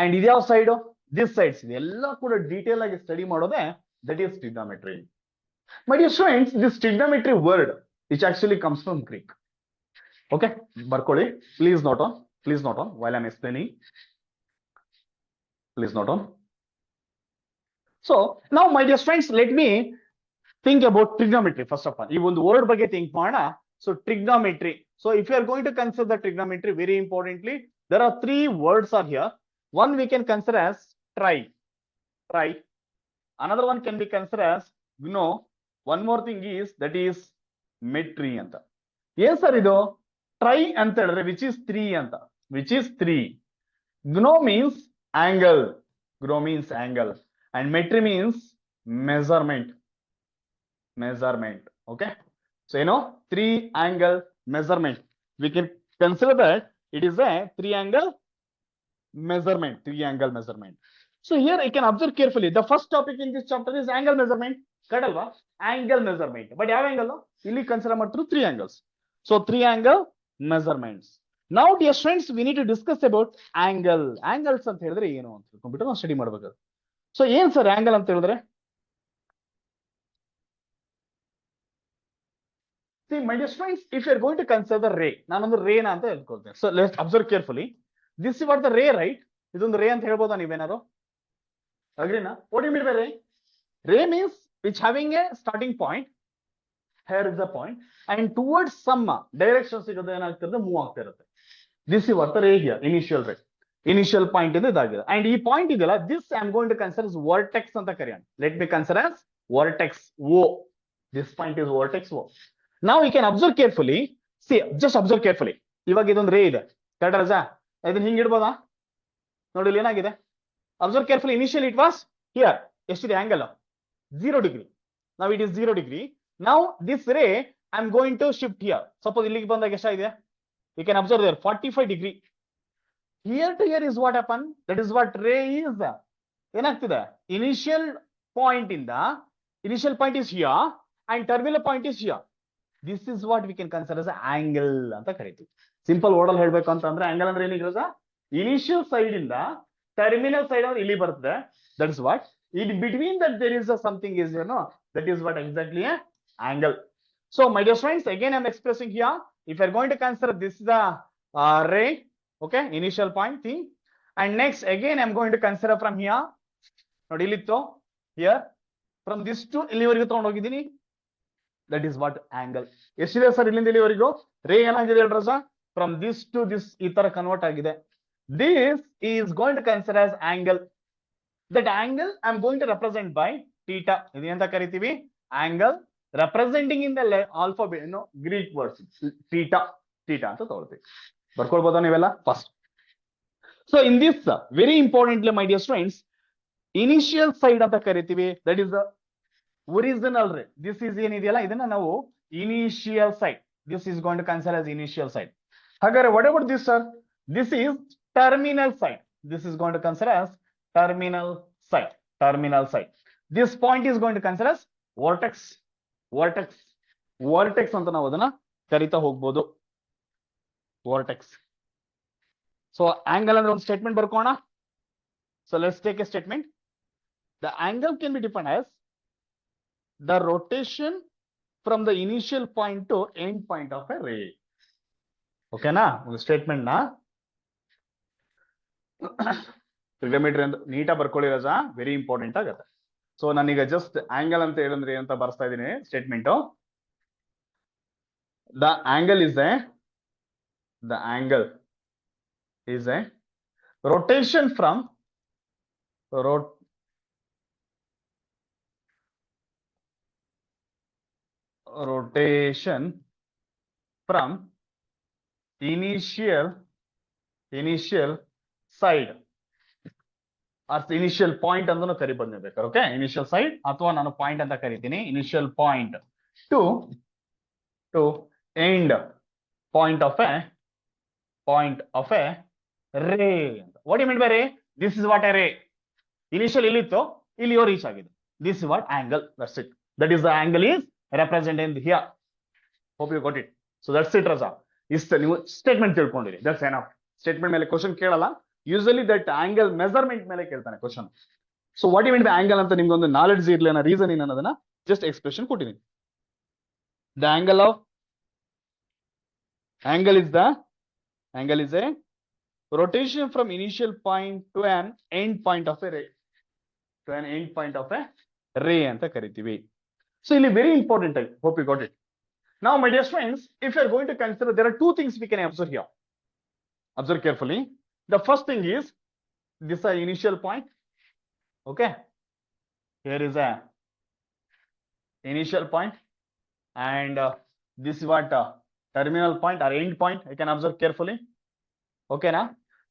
ಅಂಡ್ ಇದ್ಯಾವ ಸೈಡು, ದಿಸ್ ಸೈಡ್ಸ್, ಇದೆಲ್ಲ ಕೂಡ ಡೀಟೇಲ್ ಆಗಿ ಸ್ಟಡಿ ಮಾಡೋದೇ that is trigonometry. My dear students, this trigonometry word which actually comes from Greek. Okay, ಬರ್ಕೊಳ್ಳಿ. Please note on while I'm explaining. Please note on. So now my dear friends, let me think about trigonometry first of all. ಈ ಒಂದು ವರ್ಡ್ ಬಗ್ಗೆ ಥಿಂಕ್ ಮಾಡೋಣ. So trigonometry. So if you are going to consider the trigonometry, very importantly, there are 3 words are here. One we can consider as tri. Another one can be considered as gno. One more thing is that is metry ಅಂತ. ಏನ್ ಸರ್ ಇದು ಟ್ರೈ ಅಂತ ಹೇಳಿದ್ರೆ which is 3 ಅಂತ, which is 3. Gno means angle, and metry means measurement. Okay, so you know 3 angle measurement, we can consider that it is a 3 angle measurement. So here you can observe carefully, the first topic in this chapter is angle measurement. Correct alva? Angle measurement, but ಯಾವ angle ಇಲ್ಲಿ ಕನ್ಸಿಡರ್ ಮಾಡ್ತಿರೋ 3 angles. So 3 angle measurements. Now dear friends, we need to discuss about angles ಅಂತ ಹೇಳಿದ್ರೆ ಏನು ಅಂತ ತಿಳ್ಕೊಂಡ್ಬಿಟ್ಟು ನಾವು ಸ್ಟಡಿ ಮಾಡಬೇಕು. ಸೊ ಏನ್ ಸರ್ ಆಂಗಲ್ ಅಂತ ಹೇಳಿದ್ರೆ? See my dear friends, if you are going to consider the ray, ನಾನೊಂದು ರೇನ ಅಂತ ಹೇಳ್ಕೊಳ್ತೇನೆ. So let's observe carefully. This is what the ray, right? ಇದೊಂದು ray ಅಂತ ಹೇಳ್ಬೋದಾ ನೀವೇನಾದ್ರು? ಅಗ್ರಿನಾ? What do you mean by ray? Ray means which having a starting point. Here is the point, and towards some direction ಸಿಗೋದು ಏನಾಗ್ತಿರುತ್ತೆ, ಮೂವ್ ಆಗ್ತಾ ಇರುತ್ತೆ. This is what the ray here, initial point ಇದೆ ಇದಾಗಿದೆ. And ಈ ಪಾಯಿಂಟ್ ಇದೆಯಲ್ಲ, this I am going to consider as vertex ಅಂತ ಕರೆಯೋಣ. Let me consider as vertex O. This point is vertex O. Now you can observe carefully. See, just observe carefully. ಇವಾಗ ಇದೊಂದು ರೇ ಇದೆ, ಕರೆಕ್ಟ್ ಅಲ್ವಾ? ಇದನ್ನ ಹಿಂಗೆ ಇಡ್ಬೋದಾ? ನೋಡಿ ಇಲ್ಲಿ ಏನಾಗಿದೆ, observe carefully. Initial it was here, ಎಷ್ಟಿದೆ angle? 0 degree. Now it is 0 degree. Now this ray I am going to shift here. Suppose ಇಲ್ಲಿಗೆ ಬಂದಾಗ ಎಷ್ಟಾಗಿದೆ? You can observe there 45 degree. Here to here is what happened. That is what ray is. ಏನಾಗ್ತಿದೆ? Initial point is here and terminal point is here. This is what we can consider as angle ಅಂತ ಕರೀತೀವಿ. ಸಿಂಪಲ್ ವರ್ಡ್ ಅಲ್ಲಿ ಹೇಳ್ಬೇಕು ಅಂತಂದ್ರೆ ಆಂಗಲ್ ಅಂದ್ರೆ ಏನಿರೋದ? ಇನಿಷಿಯಲ್ ಸೈಡ್ ಇಂದ ಟರ್ಮಿನಲ್ ಸೈಡ್ ಅಂದ್ರೆ ಇಲ್ಲಿ ಬರ್ತದೆ. That is what. In between that there is a something is, you know, that is what exactly a angle. So my dear friends, again I am expressing here, if you are going to consider this is the ray, okay, initial point thing, and next again I am going to consider from here, ನೋಡಿ ಇಲ್ಲಿತ್ತು, here from this to ಇಲ್ಲಿವರೆಗೂ ತಗೊಂಡು ಹೋಗಿದ್ದೀನಿ. That is what angle. ಎಷ್ಟಿದೆ ಸರ್ ಇಲ್ಲಿಂದ ಇಲ್ಲಿವರೆಗೂ? ರೇ ಏನಾಗಿದೆ ಹೇಳ್ರಸ? From this to this ಈ ತರ ಕನ್ವರ್ಟ್ ಆಗಿದೆ. This is going to consider as angle. That angle I am going to represent by theta. ಇದು ಎಂತ ಕರಿತೀವಿ? Angle representing in the alphabet, you know, Greek words. Theta ಅಂತ ತಗೊಳ್ತೀವಿ. ಬರ್ಕೊಳ್ಬೋದಾ ನೀವೆಲ್ಲ? First. So in this, very importantly my dear friends, initial side ಅಂತ ಕರಿತೀವಿ. That is the original ray. This is ಏನಿದೆಯಲ್ಲ, ಇದನ್ನ ನಾವು initial side. This is going to consider as initial side. ಹಾಗಾದ್ರೆ what about this sir? This is terminal side. This is going to consider as terminal side. This point is going to consider as vertex ಅಂತ ನಾವು ಅದನ್ನ ಕರಿತಾ ಹೋಗ್ಬೋದು. ವರ್ಟೆಕ್ಸ್. ಸೊ ಆಂಗಲ್ ಅಂದ್ರೆ ಒಂದು statement ಬರ್ಕೋಣ. So let's take a statement. The angle can be defined as the rotation from the initial point to end point of a ray. Okay na? ಒಂದು ಸ್ಟೇಟ್ಮೆಂಟ್ ನ ಟ್ರಿಗೊಮೆಟ್ರಿ ಅಂತ ನೀಟಾಗಿ ಬರ್ಕೊಳ್ಳಿ ರಜಾ, ವೆರಿ ಇಂಪಾರ್ಟೆಂಟ್ ಆಗುತ್ತೆ. ಸೊ ನಾನೀಗ ಜಸ್ಟ್ ಆಂಗಲ್ ಅಂತ ಹೇಳಿದ್ರೆ ಅಂತ ಬರ್ಸ್ತಾ ಇದ್ದೀನಿ statement. The angle is A rotation from rotation from initial side or initial point ಅಂತಾನು ಕರಿಬಹುದು ನೀವು ಬೇಕಾದ್ರೆ. ಓಕೆ, ಇನಿಷಿಯಲ್ ಸೈಡ್ ಅಥವಾ ನಾನು ಪಾಯಿಂಟ್ ಅಂತ ಕರಿತೀನಿ. Initial point to end point of A ray. What do you mean by ray? This is what a ray. Initial illiತ್ತು, ಇಲ್ಲಿಯೋ ರೀಚ್ ಆಗಿದೆ. This is what angle. That's it. That is the angle is represented here. Hope you got it. So that's it, Raza. ಇಷ್ಟ ನೀವು ಸ್ಟೇಟ್ಮೆಂಟ್ ತಿಳ್ಕೊಂಡಿರಿ. That's enough. ಸ್ಟೇಟ್ಮೆಂಟ್ ಮೇಲೆ ಕ್ವಶನ್ ಕೇಳಲ್ಲ. ಯೂಶಲಿ ದಟ್ ಆಂಗಲ್ ಮೆಜರ್ಮೆಂಟ್ ಮೇಲೆ ಕೇಳ್ತಾನೆ question. So what you mean by angle ಅಂತ ನಿಮ್ಗೆ ಒಂದು ನಾಲೆಡ್ಜ್ ಇರ್ಲಿ ಅನ್ನೋ ರೀಸನ್ ಏನು ಅನ್ನೋದನ್ನ ಜಸ್ಟ್ ಎಕ್ಸ್ಪ್ರೆಷನ್ ಕೊಟ್ಟಿದ್ದೀನಿ. The angle is a rotation from initial point to an end point of a ray ಅಂತ ಕರಿತೀವಿ. So ಇಲ್ಲಿ very important. I hope you got it. Now my dear friends, if you are going to consider, there are two things we can observe here. Observe carefully. The first thing is this is initial point. Okay, here is a initial point and this is what terminal point or end point. I can observe carefully. Okay, now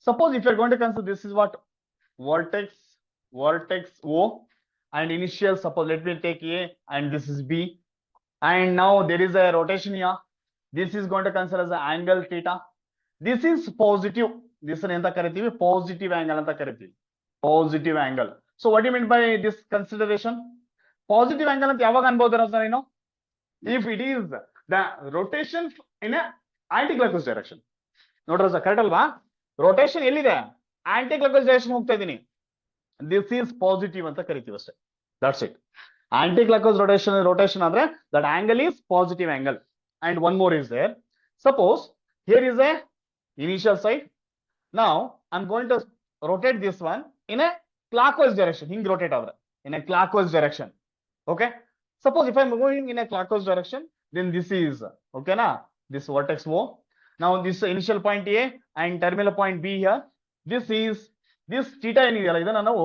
suppose if you are going to consider this is what vertex O and initial, suppose let me take A and this is B, and now there is a rotation here. This is going to consider as an angle theta. This is positive. This is enta karitivi positive angle anta karitivi. Positive angle. So what do you mean by this consideration? Positive angle anta yavaga anbodu rasa nenu? If it is the rotation in a anti-clockwise direction. ನೋಡ್ರಿ ಸರ್, ಕರೆಕ್ಟ್ ಅಲ್ವಾ? ರೋಟೇಷನ್ ಎಲ್ಲಿದೆ? ಆಂಟಿ ಕ್ಲಾಕ್ವೈಸ್ ಡೈರೆಕ್ಷನ್ ಹೋಗ್ತಾ ಇದ್ದೀನಿ. ದಿಸ್ ಈಸ್ ಪಾಸಿಟಿವ್ ಅಂತ ಕರಿತೀವಿ ಅಷ್ಟೇ. That's it. Anti clockwise rotation ಅಂದ್ರೆ that angle is positive angle. And one more is there. Suppose here is a initial side. Now I am going to rotate this one in a clockwise direction. ಹಿಂಗ್ rotate ಆದ್ರೆ in a clockwise direction. Okay, suppose if I am going in a clockwise direction, then this is okay na, this vertex O. Now this initial point A and terminal point B here. This theta ಏನಿದೆಯಲ್ಲ ಇದನ್ನ ನಾವು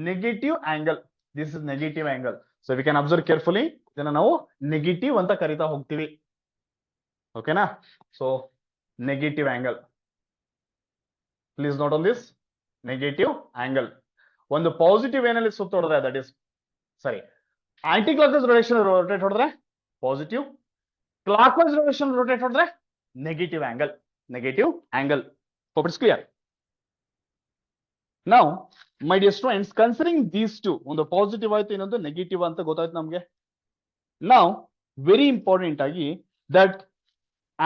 negative angle. This is negative angle. So we can observe carefully. ಇದನ್ನ ನಾವು ನೆಗೆಟಿವ್ ಅಂತ ಕರಿತಾ ಹೋಗ್ತೀವಿ. ಓಕೆನಾ? So negative angle. Please note on this. Negative angle. ಒಂದು ಪಾಸಿಟಿವ್ ಏನಲ್ಲಿ ಸುತ್ತ ಹೊಡೆದ್ರೆ that is sorry anti clockwise rotation rotate ಹೊಡೆದ್ರೆ ಪಾಸಿಟಿವ್, ಕ್ಲಾಕ್ವೈಸ್ ರೊಟೇಷನ್ ರೋಟೇಟ್ ಹೊಡೆದ್ರೆ negative angle. Hope it's clear. Now my dear students, considering these two, ಒಂದು ಪಾಸಿಟಿವ್ ಆಯ್ತು ಇನ್ನೊಂದು ನೆಗೆಟಿವ್ ಅಂತ ಗೊತ್ತಾಯ್ತು ನಮ್ಗೆ. Now very important ಆಗಿ ದಟ್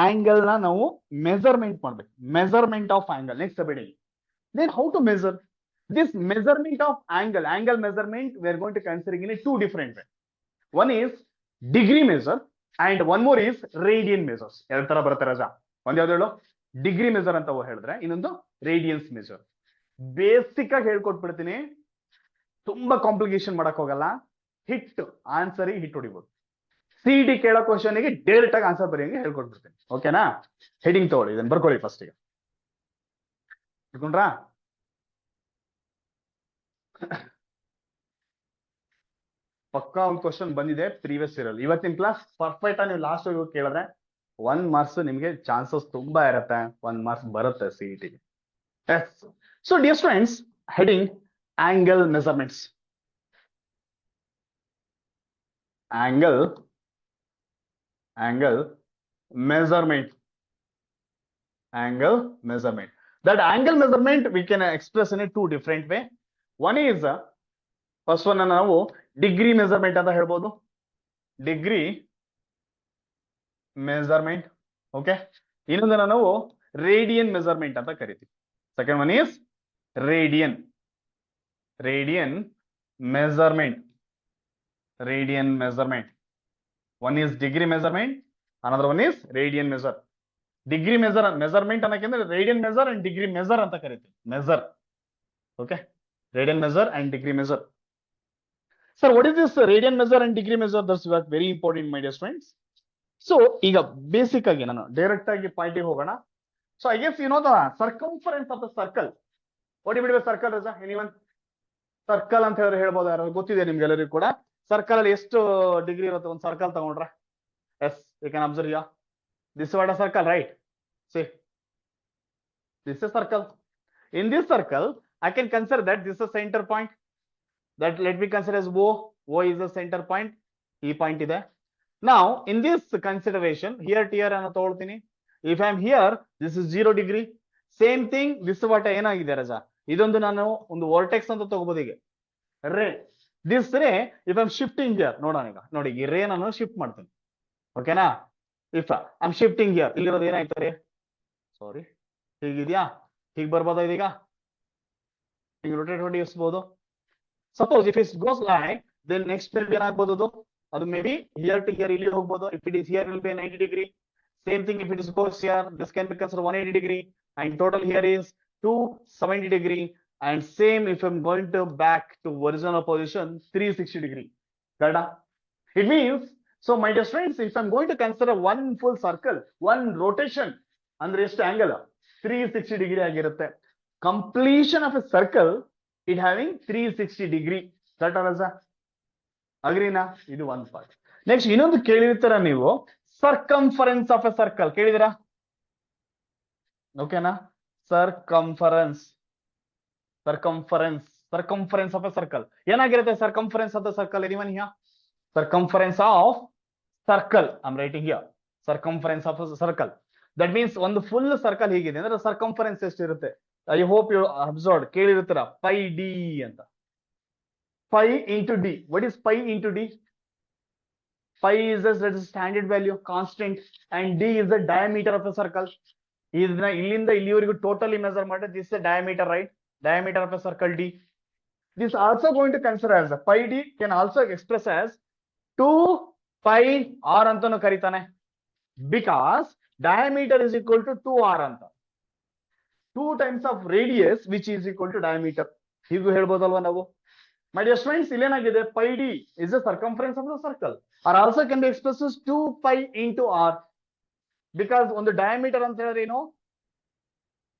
ಆಂಗಲ್ ನ ನಾವು ಮೆಜರ್ಮೆಂಟ್ ಮಾಡ್ಬೇಕು. ಮೆಜರ್ಮೆಂಟ್ ಆಫ್ ಆಂಗಲ್ ನೆಕ್ಸ್ಟ್ ಬಿಡಿ. Then how to measure this measurement of angle measurement? We are going to considering in a two different way. One is degree measure and one more is radian measures. ಎರಡು ತರ ಬರುತ್ತೆ ರಾಜಾ. ಒಂದ್ ಯಾವ್ದು ಹೇಳು? ಡಿಗ್ರಿ ಮೆಜರ್ ಅಂತ ಹೇಳಿದ್ರೆ ಇನ್ನೊಂದು ರೇಡಿಯನ್ಸ್ ಮೆಜರ್. ಬೇಸಿಕ್ ಆಗಿ ಹೇಳ್ಕೊಟ್ಬಿಡ್ತೀನಿ, ತುಂಬಾ ಕಾಂಪ್ಲಿಕೇಶನ್ ಮಾಡಕ್ ಹೋಗಲ್ಲ. ಹಿಟ್ ಆನ್ಸರ್ ಹಿಟ್ ಹೊಡಿಬಹುದು. CET ಕೇಳೋ ಕ್ವಶನ್ ಗೆ ಡೈರೆಕ್ಟ್ ಆಗಿ ಆನ್ಸರ್ ಬರೆಯಂಗೆ ಹೇಳ್ಕೊಟ್ಬಿಡ್ತೀನಿ. ಓಕೆನಾ? ಹೆಡಿಂಗ್ ತಗೊಳ್ಳಿ, ಇದನ್ನ ಬರ್ಕೊಳ್ಳಿ ಫಸ್ಟ್ ಗೆ. ಇಟ್ಕೊಂಡ್ರಾ? ಪಕ್ಕಾ ಒಂದು ಕ್ವಶನ್ ಬಂದಿದೆ ಪ್ರೀವಿಯಸ್ ಇಯರ್ ಅಲ್ಲಿ. ಇವತ್ತಿನ ಕ್ಲಾಸ್ ಪರ್ಫೆಕ್ಟ್ ಆಗಿ ನೀವು ಲಾಸ್ಟ್ ಕೇಳಿದ್ರೆ 1 ಮಾರ್ಕ್ಸ್ ನಿಮ್ಗೆ ಚಾನ್ಸಸ್ ತುಂಬಾ ಇರುತ್ತೆ. 1 ಮಾರ್ಕ್ಸ್ ಬರುತ್ತೆ CET ಗೆ. So dear students, heading angle measurements. Angle measurement. That angle measurement we can express in a two different way. One is first one ನಾವು ಡಿಗ್ರಿ ಮೆಜರ್ಮೆಂಟ್ ಅಂತ ಹೇಳ್ಬೋದು. Degree measurement. ಓಕೆ, ಇನ್ನೊಂದನ್ನ ನಾವು ರೇಡಿಯನ್ ಮೆಜರ್ಮೆಂಟ್ ಅಂತ ಕರಿತೀವಿ. Second one is radian. radian measurement. Radian measurement. One is degree measurement, another one is radian measure. Degree measurement ಅನ್ನೋಕೆ radian measure and degree measure ಅಂತ ಕರೀತೀವಿ. Measure. Okay. Radian measure and degree measure. Sir, what is this radian measure and degree measure? That's very important, my dear friends. So, ಈಗ ಬೇಸಿಕ್ ಆಗಿ ನಾನು ಡೈರೆಕ್ಟ್ ಆಗಿ ಪಾಯಿಂಟ್ ಗೆ ಹೋಗೋಣ. So, I guess you know the circumference of the circle. What do you mean by circle, Raja? Anyone? Circle ಅಂತ ಹೇಳಿದ್ರೆ ಹೇಳ್ಬೋದು, ಯಾರು ಗೊತ್ತಿದೆ ನಿಮ್ಗೆಲ್ಲರಿಗೂ ಕೂಡ. ಸರ್ಕಲ್ ಅಲ್ಲಿ ಎಷ್ಟು ಡಿಗ್ರಿ ಇರುತ್ತೆ ಒಂದು ಸರ್ಕಲ್ ತಗೊಂಡ್ರೆ? Yes, you can observe here. This is what a circle, right? See, this is a circle. In this circle, I can consider that this is a center point. That let me consider as O. O is the center point. E point ಇದೆ. Now, in this consideration, here tier ಅನ್ನು ತಗೊಳ್ತೀನಿ. If I am here, this is 0 degree. Same thing, this is what ಏನಾಗಿದೆ ರಜಾ? ಇದೊಂದು ನಾನು ಒಂದು vortex ಅಂತ ತಗೋಬಹುದು ಈಗ. Ray. This ray, if I am shifting here, ನೋಡೋಣ ಈಗ. ನೋಡಿ ಈ ray ನಾನು ಶಿಫ್ಟ್ ಮಾಡ್ತೀನಿ. ಓಕೆನಾ? If I am shifting here, ಇಲ್ಲಿರೋದು ಏನಾಯ್ತು ರೇ? ಸಾರಿ. ಹೀಗಿದೆಯಾ? ಹೀಗೆ ಬರ್ಬೋದಾ ಇದೀಗ? ಹೀಗೆ rotate ಹೊಡಿಸ್ಬೋದು. Suppose if it goes like, then next period ಏನಾಗಬಹುದು ಅದು? ಅದು may be here to here ಇಲ್ಲಿ ಹೋಗಬಹುದು. If it is here, it will be 90 degree. Same thing if it is goes here, this can be considered 180 degree, and total here is 270 degree. And same if I'm going to back to original position, 360 degree. Correct? It means, so my dear friends, if I'm going to consider one full circle, one rotation, ಅಂದ್ರೆ ಎಷ್ಟು angle? 360 degree ಆಗಿರುತ್ತೆ. Completion of a circle, it having 360 degree. Correct, Raza? Agree na? ಇದು one part. Next, ಇನ್ನೊಂದು ಕೇಳಿರ್ತೀರ ನೀವು, circumference of a circle. ಕೇಳಿದಿರಾ? ಓಕೆನಾ? Circumference of a circle. ಏನಾಗಿರುತ್ತೆ circumference of the circle? Anyone here? Circumference of circle. I'm writing here. Circumference of a circle. That means ಒಂದು full circle ಹೀಗಿದೆ ಅಂದ್ರೆ circumference ಎಷ್ಟಿರುತ್ತೆ? I hope you observed. ಕೇಳಿರ್ತೀರಾ pi d ಅಂತ. Pi into d. What is pi into d? Pi is the standard value, constant, and d is the diameter of a circle. ಇದನ್ನ ಇಲ್ಲಿಂದ ಇಲ್ಲಿವರೆಗೂ totally measure ಮಾಡಿದ್ರೆ this is the diameter, right? Diameter of a circle d. This also going to consider as pi d can also express as 2 pi r ಅಂತಾನು ಕರೀತಾನೆ. Because diameter is equal to 2r ಅಂತ. 2 times of radius which is equal to diameter. ಹೀಗೂ ಹೇಳ್ಬೋದಲ್ವಾ ನಾವು? My dear friends, ಇಲ್ಲೇನಾಗಿದೆ? Pi d is the circumference of the circle, or also can be expressed as 2 pi into r. Because ಒಂದು diameter ಅಂತ ಹೇಳಿದ್ರೆ ಏನು?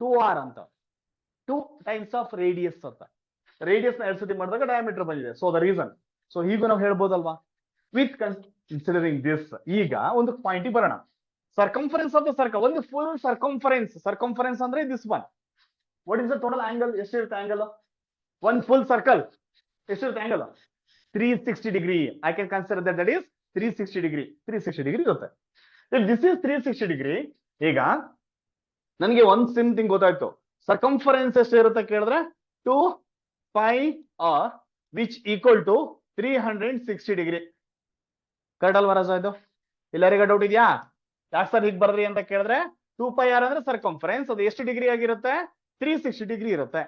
2r ಅಂತ. 2 times of radius ಅಂತ. Radius ನ 2 ಸತಿ ಮಾಡಿದಾಗ diameter ಬಂದಿದೆ. So the reason. So ಹೀಗೂ ನಾವು ಹೇಳ್ಬೋದಲ್ವಾ? With considering this, ಈಗ ಒಂದು ಪಾಯಿಂಟ್ ಬರೋಣ. Circumference of the circle, ಒಂದು full circumference. Circumference ಅಂದ್ರೆ this one. What is the total angle? ಎಷ್ಟಿರುತ್ತೆ angle? One full circle. ಎಷ್ಟಿರುತ್ತೆ angle? 360 degree. I can consider that is 360 degree. 360 degree ಇರುತ್ತೆ. If this is 360 degree, ಈಗ ನನಗೆ ಒಂದು ಸಿಮ್ ಥಿಂಗ್ ಗೊತ್ತಾಯ್ತು. Circumference ಎಷ್ಟಿರುತ್ತೆ ಕೇಳಿದ್ರೆ 2 pi r which equal to 360 degree. Correct ಅಲ್ವಾ ರಾಜ ಇದು? ಎಲ್ಲರಿಗೂ ಡೌಟ್ ಇದೆಯಾ? ಯಾಕೆ ಸರ್ ಹೀಗೆ ಬರ್ರಿ ಅಂತ ಕೇಳಿದ್ರೆ 2 pi r ಅಂದ್ರೆ ಸರ್ಕಂಫರೆನ್ಸ್, ಅದು ಎಷ್ಟು ಡಿಗ್ರಿ ಆಗಿರುತ್ತೆ? 360 ಡಿಗ್ರಿ ಇರುತ್ತೆ.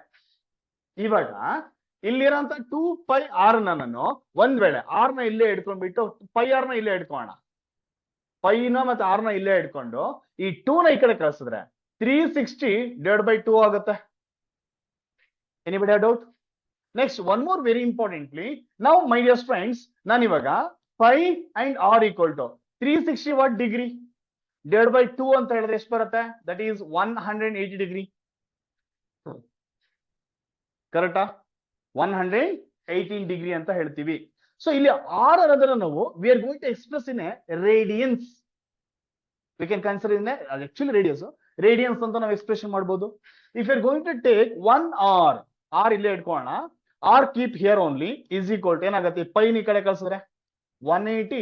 ಇವಾಗ ಇಲ್ಲಿರೋಂತ 2 pi r ನಾನು ಒಂದ್ ವೇಳೆ r ನ ಇಲ್ಲೇ ಇಟ್ಕೊಂಡ್ಬಿಟ್ಟು pi r ನ ಇಲ್ಲೇ ಇಟ್ಕೋಣ. pi ನ ಮತ್ತೆ r ನ ಇಲ್ಲೇ ಇಟ್ಕೊಂಡು ಈ 2 ನ ಈ ಕಡೆ ಕಳಿಸಿದ್ರೆ 360 divided by 2 ಆಗುತ್ತೆ. Anybody have doubt? Next, one more very importantly, now my dear friends, ನಾನು ಇವಾಗ pi and r equal to 360 what degree divided by 2 ಅಂತ ಹೇಳಿದ್ರೆ ಎಷ್ಟು ಬರುತ್ತೆ? That is 180 degree. ಕರೆಕ್ಟಾ? 118 degree ಅಂತ ಹೇಳ್ತೀವಿ. ಸೊ ಇಲ್ಲಿ r ಅನ್ನೋದನ್ನ ನಾವು we are going to express in a radians. We can consider in a actually radians ಅಂತ ನಾವು ಎಕ್ಸ್ಪ್ರೆಷನ್ ಮಾಡಬಹುದು. If you are going to take 1 r ಇಲ್ಲೇ ಇಟ್ಕೊಳ್ಳೋಣ, r keep here only is equal to ಏನಾಗುತ್ತೆ? pi ನ ಈ ಕಡೆ ಕಳಿಸಿದ್ರೆ 180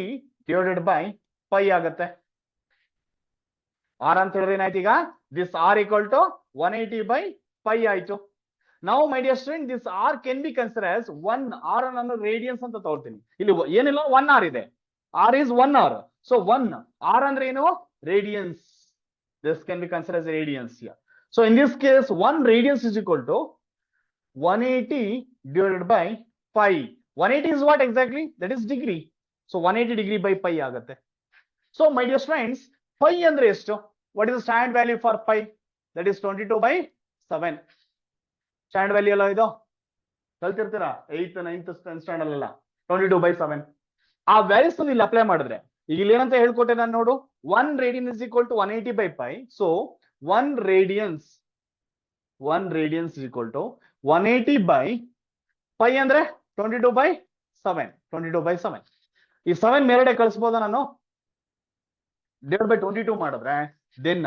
divided by pi ಆಗುತ್ತೆ. r ಅಂತ ಹೇಳಿದ್ರೆ ಏನಾಯ್ತು ಈಗ? This r equal to 180 by pi ಆಯ್ತು. Now my dear student, this r can be considered as 1 r ಅನ್ನು radians ಅಂತ ತಗೊಳ್ತೀನಿ. ಇಲ್ಲಿ ಏನಿಲ್ಲ 1 r ಇದೆ. r is 1 r. So 1 r ಅಂದ್ರೆ ಏನು? Radians. This can be considered as radians here. So in this case, 1 radians is equal to 180 divided by pi. 180 is what exactly? That is degree. So 180 degree by pi ಆಗುತ್ತೆ. So my dear friends, pi ಅಂದ್ರೆ ಎಷ್ಟು? What is the standard value for pi? That is 22 by 7. Standard value ಎಲ್ಲ ಇದು ಕಲ್ತಿರ್ತೀರಾ 8th 9th ಸ್ಟ್ಯಾಂಡರ್ಡ್ ಅಲ್ಲ 22 by 7. ಆ ವ್ಯಾಲ್ಯೂಸ್ ಇಲ್ಲಿ ಅಪ್ಲೈ ಮಾಡಿದ್ರೆ ಈಗ ಇಲ್ಲಿ ಏನಂತ ಹೇಳ್ಕೊಟ್ಟೆ ನಾನು ನೋಡು 1 radian is equal to 180 by pi. So 1 radians is equal to 180 by pi ಅಂದ್ರೆ 22 by 7. 22 by 7. ಈ 7 ಮೇಲ್ಗಡೆ ಕಳಿಸಬಹುದಾ ನಾನು? divided by 22 ಮಾಡಿದ್ರೆ then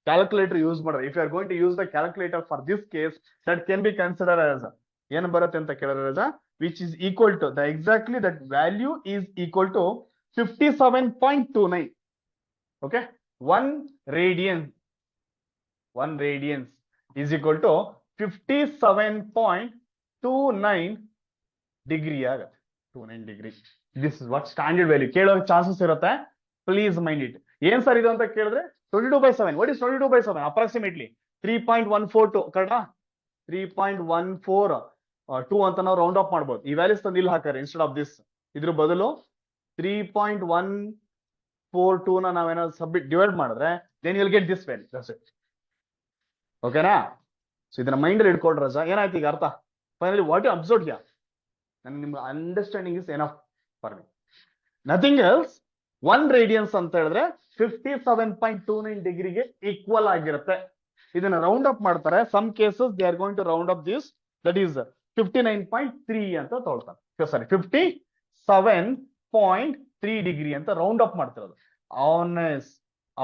calculator use ಮಾಡಿದ್ರೆ if you are going to use the calculator for this case that can be considered as ಏನು ಬರುತ್ತೆ ಅಂತ ಕೇಳಿದ್ರೆ which is equal to the exactly that value is equal to 57.29. okay, 1 radian is equal to 57.29 degree ಆಗುತ್ತೆ 29 degree. This is what standard value ಕೇಳೋ ಚಾನ್ಸಸ್ ಇರುತ್ತೆ. Please mind it. ಏನ್ ಸರ್ ಇದು ಅಂತ ಕೇಳಿದ್ರೆ 22 by 7. What is 22 by 7? Approximately 3.142 ಕರೆಕ್ಟಾ? 3.142 ಅಂತ ನಾವು ರೌಂಡ್ ಅಪ್ ಮಾಡ್ಬೋದು. ಈ ವ್ಯಾಲ್ಯೂಸ್ ತಂದು ಇಲ್ಲಿ ಹಾಕಾರೆ ಇನ್ಸ್ಟೆಡ್ ಆಫ್ ದಿಸ್. ಇದ್ರ ಬದಲು 3.142 ನ ನಾವೇನಾದ್ರು ಸಬ್ಮಿಟ್ ಡಿವೈಡ್ ಮಾಡಿದ್ರೆ then you will get this value. That's it. ಓಕೆನಾ? ಸೊ ಇದನ್ನ ಮೈಂಡ್ ಅಲ್ಲಿ ಇಟ್ಕೊಂಡ್ರೆ ರಜಾ ಏನಾಯ್ತು ಈಗ ಅರ್ಥ? Finally what you observe here, ನಿಮ್ಗೆ understanding is enough for me. Nothing else. 1 radians ಅಂತ ಹೇಳಿದ್ರೆ 57.29 ಡಿಗ್ರಿಗೆ ಈಕ್ವಲ್ ಆಗಿರುತ್ತೆ. ಇದನ್ನ ರೌಂಡ್ ಅಪ್ ಮಾಡ್ತಾರೆ. Some cases they are going to round up this, that is 59.3 ಅಂತ ತಗೊಳ್ತಾರೆ. ಸಾರಿ 57.3 ಡಿಗ್ರಿ ಅಂತ ರೌಂಡ್ ಅಪ್ ಮಾಡ್ತಿರೋದು. ಆನ್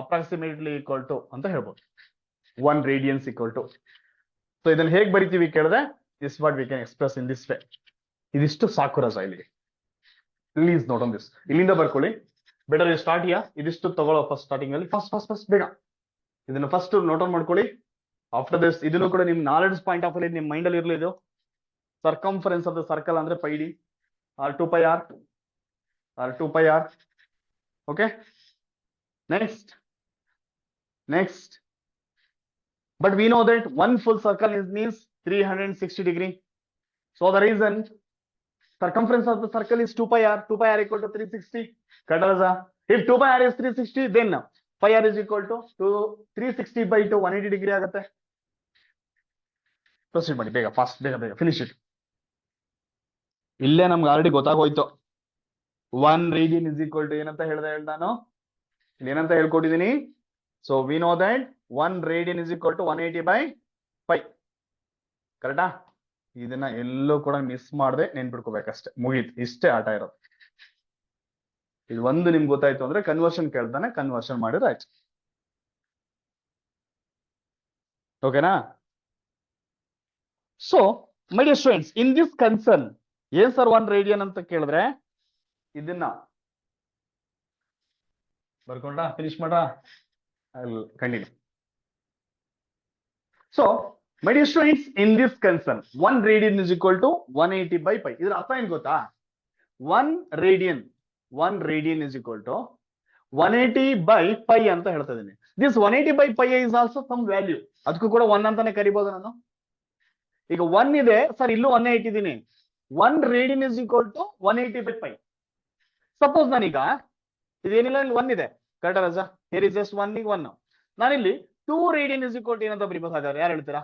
ಅಪ್ರಾಕ್ಸಿಮೇಟ್ಲಿ ಈಕ್ವಲ್ ಟು ಅಂತ ಹೇಳ್ಬೋದು. 1 ರೇಡಿಯನ್ಸ್ ಈಕ್ವಲ್ ಟು. ಸೊ ಇದನ್ನ ಹೇಗೆ ಬರಿತೀವಿ ಕೇಳಿದ್ರೆ this what we can express in this way. ಇದಿಷ್ಟು ಸಾಕು ರಜಾ ಇಲ್ಲಿಗೆ. Please note on this. ಇಲ್ಲಿಂದ ಬರ್ಕೊಳ್ಳಿ. ಬೆಟರ್ ಸ್ಟಾರ್ಟ್ ಯಾ. ಇದಿಷ್ಟು ತಗೊಳ್ಳೋ ಫಸ್ಟ್ ಸ್ಟಾರ್ಟಿಂಗ್ ಅಲ್ಲಿ ಫಸ್ಟ್ ಬೇಗ ಇದನ್ನ ಫಸ್ಟ್ ನೋಟ್ ಆನ್ ಮಾಡ್ಕೊಳ್ಳಿ. ಆಫ್ಟರ್ ದಿಸ್ ಇದನ್ನು ಕೂಡ ನಿಮ್ ನಾಲೆಡ್ಜ್ ಪಾಯಿಂಟ್ ಆಫ್ ಅಲ್ಲಿ ನಿಮ್ ಮೈಂಡ್ ಅಲ್ಲಿ ಇರಲಿ. ಇದು ಸರ್ಕಂಫರೆನ್ಸ್ ಆಫ್ ದ ಸರ್ಕಲ್ ಅಂದ್ರೆ pi D or 2 pi r or 2 pi r. Okay, next but we know that one full circle means 360 degree. So the reason circumference of the circle is 2 pi r. 2 pi r equal to 360. Kadalaza. If 2 pi r is 360, then pi r is equal to 360 by 2, 180 degree ಆಗುತ್ತೆ. ಪ್ರೊಸೀಡ್ ಮಾಡಿ ಬೇಗ, ಫಾಸ್ಟ್, ಬೇಗ ಫಿನಿಶ್ ಇಟ್. ಇಲ್ಲೇ ನಮ್ಗೆ ಆಲ್ರೆಡಿ ಗೊತ್ತಾಗೋಯ್ತು. 1 ರೇಡಿಯನ್ ಇಸ್ ಈಕ್ವಲ್ ಟು ಏನಂತ ಹೇಳ್ದೆ ನಾನು ಇಲ್ಲಿ ಏನಂತ ಹೇಳ್ಕೊಟ್ಟಿದ್ದೀನಿ. So we know that 1 radian is equal to 180 by pi. ಕರೆಕ್ಟಾ? ಇದನ್ನ ಎಲ್ಲೂ ಕೂಡ ಮಿಸ್ ಮಾಡದೆ ನೆನ್ಪಿಡ್ಕೋಬೇಕಷ್ಟೇ. ಮುಗೀತು. ಇಷ್ಟೇ ಆಟ ಇರೋದು. ಇದು ಒಂದು ನಿಮ್ಗೆ ಗೊತ್ತಾಯ್ತು ಅಂದ್ರೆ ಕನ್ವರ್ಷನ್ ಕೇಳ್ತಾನೆ, ಕನ್ವರ್ಷನ್ ಮಾಡಿದ್ರೆ ಆಯ್ತು. ಓಕೆನಾ? So my dear students, in this concern ಏನ್ ಸರ್ 1 ರೇಡಿಯನ್ ಅಂತ ಕೇಳಿದ್ರೆ ಇದನ್ನ ಬರ್ಕೊಂಡ ಫಿನಿಶ್ ಮಾಡ್ರ continue. So my dear students, in this concern 1 radian is equal to 180 by pi. ಇದರ ಅರ್ಥ ಏನ್ ಗೊತ್ತಾ? 1 radian is equal to 180 by pi ಅಂತ ಹೇಳ್ತಾ ಇದೀನಿ. This 180 by pi is also some value. ಅದಕ್ಕೂ ಕೂಡ 1 ಅಂತಾನೆ ಕರಿಬಹುದು ನಾನು. ಈಗ 1 ಇದೆ ಸರ್, ಇಲ್ಲೂ 1 ಇಟ್ಟಿದ್ದೀನಿ. 1 radian is equal to 180 by pi. Suppose ನಾನೀಗ ಇದೇನಿಲ್ಲ, ಇಲ್ಲಿ 1 ಇದೆ. Correct Raja? here is just 1 ಗೆ 1. ನಾನಿಲ್ಲಿ 2 radian is equal to ಏನಂತ ಬರೀಬೇಕಾದ್ರೆ ಯಾರು ಹೇಳ್ತೀರಾ?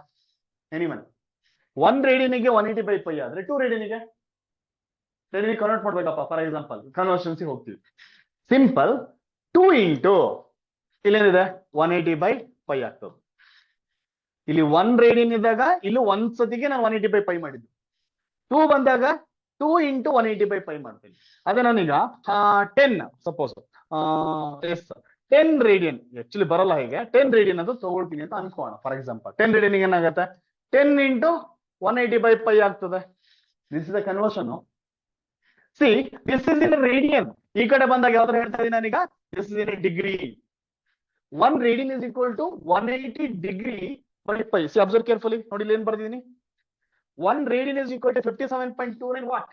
ಎನಿವನ್. 1 ರೇಡಿಯನ್ಗೆ 180 by pi ಆದ್ರೆ 2 ರೇಡಿಯನ್ಗೆ ಕನ್ವರ್ಟ್ ಮಾಡ್ಬೇಕಪ್ಪ. ಫಾರ್ ಎಕ್ಸಾಂಪಲ್ ಕನ್ವರ್ಷನ್ಸ್ ಹೋಗ್ತೀವಿ. ಸಿಂಪಲ್ 2 ಇಂಟು ಇಲ್ಲೇನಿದೆ 180 by pi ಆಗ್ತದೆ. ಇಲ್ಲಿ 1 ರೇಡಿಯನ್ ಇದ್ದಾಗ ಇಲ್ಲಿ ಒಂದ್ ಸತಿಗೆ ನಾನು 180 by pi ಮಾಡಿದ್ದು. 2 ಬಂದಾಗ 2 ಇಂಟು 180 by pi ಮಾಡ್ತೀನಿ. ಅದೇ ನಾನೀಗ 10 ಸಪೋಸ್ 10 ರೇಡಿಯನ್ ಆಕ್ಚುಲಿ ಬರಲ್ಲ, ಹೀಗೆ 10 ರೇಡಿಯನ್ ಅಂತ ತಗೊಳ್ತೀನಿ ಅಂತ ಅನ್ಕೋಣ. ಫಾರ್ ಎಕ್ಸಾಂಪಲ್ 10 ರೇಡಿಯನ್ ಏನಾಗುತ್ತೆ? 10 ಇಂಟು 180 by pi ಆಗ್ತದೆ. This is the conversion. See this is in radian. ಈ ಕಡೆ ಬಂದಾಗ ಯಾವ್ದಾರು ಹೇಳ್ತಾ ಇದೀನಿ ನಾನೀಗ, this is in degree. 1 radian is equal to 180 degree by pi. See observe carefully. ನೋಡಿ ಇಲ್ಲಿ ಏನ್ ಬರ್ದಿದ್ದೀನಿ. 1 radian is equal to 57.29 what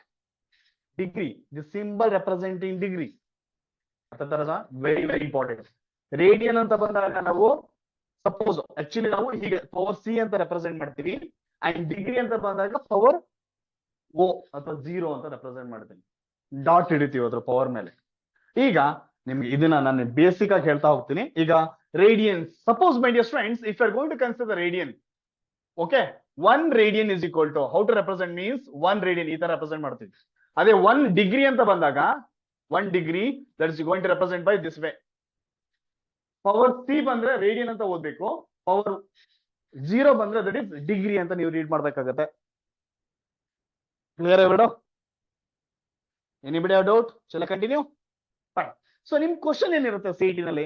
degree. The symbol representing degree. Very very important. Radian ಅಂತ ಬಂದಾಗ ನಾವು ಸಪೋಸ್ ಆಕ್ಚುಲಿ ನಾವು ಹೀಗೆ ಪವರ್ ಸಿ ಅಂತ ರೆಪ್ರೆಸೆಂಟ್ ಮಾಡ್ತೀವಿ. ಅಂಡ್ ಡಿಗ್ರಿ ಅಂತ ಬಂದಾಗ ಪವರ್ ಓ ಅಥವಾ 0 ಅಂತ ರೆಪ್ರೆಸೆಂಟ್ ಮಾಡ್ತೀನಿ. ಡಾಟ್ ಹಿಡಿತೀವಿ ಅದ್ರ ಪವರ್ ಮೇಲೆ. ಈಗ ನಿಮ್ಗೆ ಇದನ್ನ ನಾನು ಬೇಸಿಕ್ ಆಗಿ ಹೇಳ್ತಾ ಹೋಗ್ತೀನಿ. ಈಗ radians, suppose my dear students, if you are going to consider radian, okay, 1 radian is equal to, how to represent means 1 radian ಈ ತರ ರೆಪ್ರೆಸೆಂಟ್ ಮಾಡ್ತೀವಿ. ಅದೇ 1 ಡಿಗ್ರಿ ಅಂತ ಬಂದಾಗ 1 degree that is going to represent by this way. Power C ಬಂದ್ರೆ ರೇಡಿಯನ್ ಅಂತ ಓದ್ಬೇಕು, ಪವರ್ 0 ಬಂದ್ರೆ ದಟ್ ಇಸ್ ಡಿಗ್ರಿ ಅಂತ ನೀವು ರೀಡ್ ಮಾಡ್ಬೇಕಾಗತ್ತೆ. Clear everybody? Anybody have doubt? Shall I continue? Fine. So ನಿಮ್ ಕ್ವಶನ್ ಏನಿರುತ್ತೆ ಸಿಇಟಿ ನಲ್ಲಿ,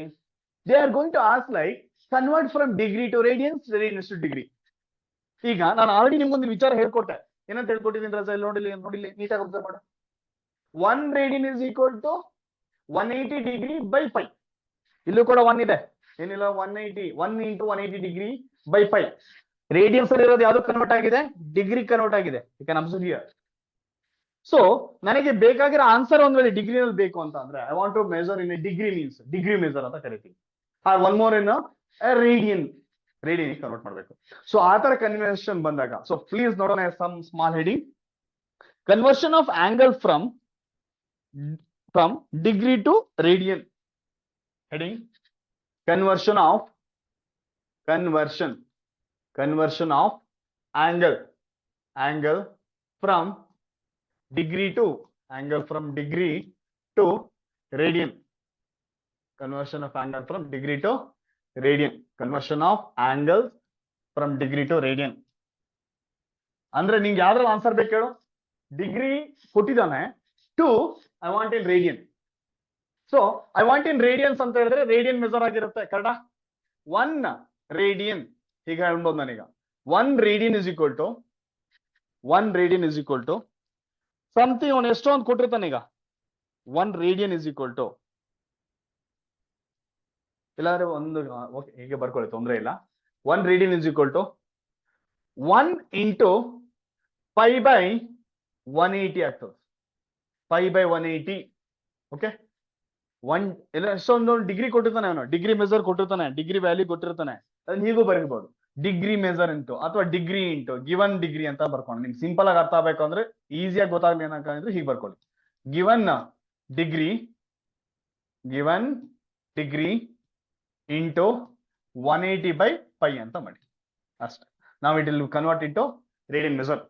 they are going to ask like convert from degree to radians, radians to degree. ಈಗ ನಾನು ಆಲ್ರೆಡಿ ನಿಮ್ಗೊಂದು ವಿಚಾರ ಹೇಳ್ಕೊಟ್ಟೆ. ಏನಂತ ಹೇಳ್ಕೊಟ್ಟಿದ್ದೀನಿ ರಜಾ? ನೋಡಿಲಿ ನೀಟಾಗಿ ಅಬ್ಸರ್ವ್ ಮಾಡು. 1 radian is equal to 180 degree by pi. ಇಲ್ಲೂ ಕೂಡ 1 ಇದೆ, ಏನಿಲ್ಲ, 180, 1 into 180 degree by pi. Radians ಅಲ್ಲಿ ಇರೋದು ಯಾವ್ದು ಕನ್ವರ್ಟ್ ಆಗಿದೆ? ಡಿಗ್ರಿ ಕನ್ವರ್ಟ್ ಆಗಿದೆ. You can observe here. So ನನಗೆ ಬೇಕಾಗಿರೋ ಆನ್ಸರ್ ಒಂದ್ ವೇಳೆ ಡಿಗ್ರಿ ನಲ್ಲಿ ಬೇಕು ಅಂತ ಅಂದ್ರೆ, I want to measure in a degree means degree measure ಅಂತ ಕರಿತೀವಿ. One more in radian, radian convert ಮಾಡಬೇಕು. ಸೊ ಆ ತರ ಕನ್ವರ್ಷನ್ ಬಂದಾಗ, ಸೊ ಪ್ಲೀಸ್ ನೋಡೋಣ some small heading. Conversion of angle from degree to radian. Heading conversion of angle from degree to radian. Conversion of angle from degree to radian. Conversion of angles from degree to radian. ಅಂದ್ರೆ ನಿಂಗೆ ಯಾವ್ದ್ರಲ್ಲಿ ಆನ್ಸರ್ ಬೇಕು ಹೇಳು? ಡಿಗ್ರಿ ಕೊಟ್ಟಿದ್ದಾನೆ, 2 I want in radian. So I want in radiance ಅಂತ ಹೇಳಿದ್ರೆ ರೇಡಿಯನ್ ಮೆಜರ್ ಆಗಿರುತ್ತೆ, ಕರೆಕ್ಟಾ? 1 ರೇಡಿಯನ್, ಈಗ ಹೇಳ್ಬೋದು ನಾನೀಗ 1 radian is equal to something. ಅವನು ಎಷ್ಟೋ ಅಂತ ಕೊಟ್ಟಿರ್ತಾನೆ. ಈಗ 1 ರೇಡಿಯನ್ ಇಸ್ ಈಕ್ವಲ್ ಟು, ಇಲ್ಲಾಂದ್ರೆ ಒಂದು ಓಕೆ ಹೀಗೆ ಬರ್ಕೊಳ್ಳಿ, ತೊಂದರೆ ಇಲ್ಲ. 1 radian is equal to 1 into pi by 180 ಆಗ್ತದೆ. Pi by 180. ಓಕೆ, 1 ಇಲ್ಲ ಎಷ್ಟೊಂದು ಡಿಗ್ರಿ ಕೊಟ್ಟಿರ್ತಾನೆ ಅವನು, ಡಿಗ್ರಿ ಮೆಜರ್ ಕೊಟ್ಟಿರ್ತಾನೆ, ಡಿಗ್ರಿ ವ್ಯಾಲ್ಯೂ ಕೊಟ್ಟಿರ್ತಾನೆ. ಅದನ್ನ ಹೀಗೂ ಬರೀಬಹುದು, ಡಿಗ್ರಿ ಮೆಜರ್ ಇಂಟು ಅಥವಾ ಡಿಗ್ರಿ ಇಂಟು ಗಿವನ್ ಡಿಗ್ರಿ ಅಂತ ಬರ್ಕೊಂಡು. ನಿಮ್ಗೆ ಸಿಂಪಲ್ ಆಗಿ ಅರ್ಥ ಆಗ್ಬೇಕು ಅಂದ್ರೆ, ಈಸಿಯಾಗಿ ಗೊತ್ತಾಗ್ಲಿ ಏನಂದ್ರೆ ಹೀಗೆ ಬರ್ಕೊಳ್ಳಿ. Given degree into 180 by pi ಅಂತ ಮಾಡಿ ಅಷ್ಟೇ. ನಾವು it will convert into radian measure.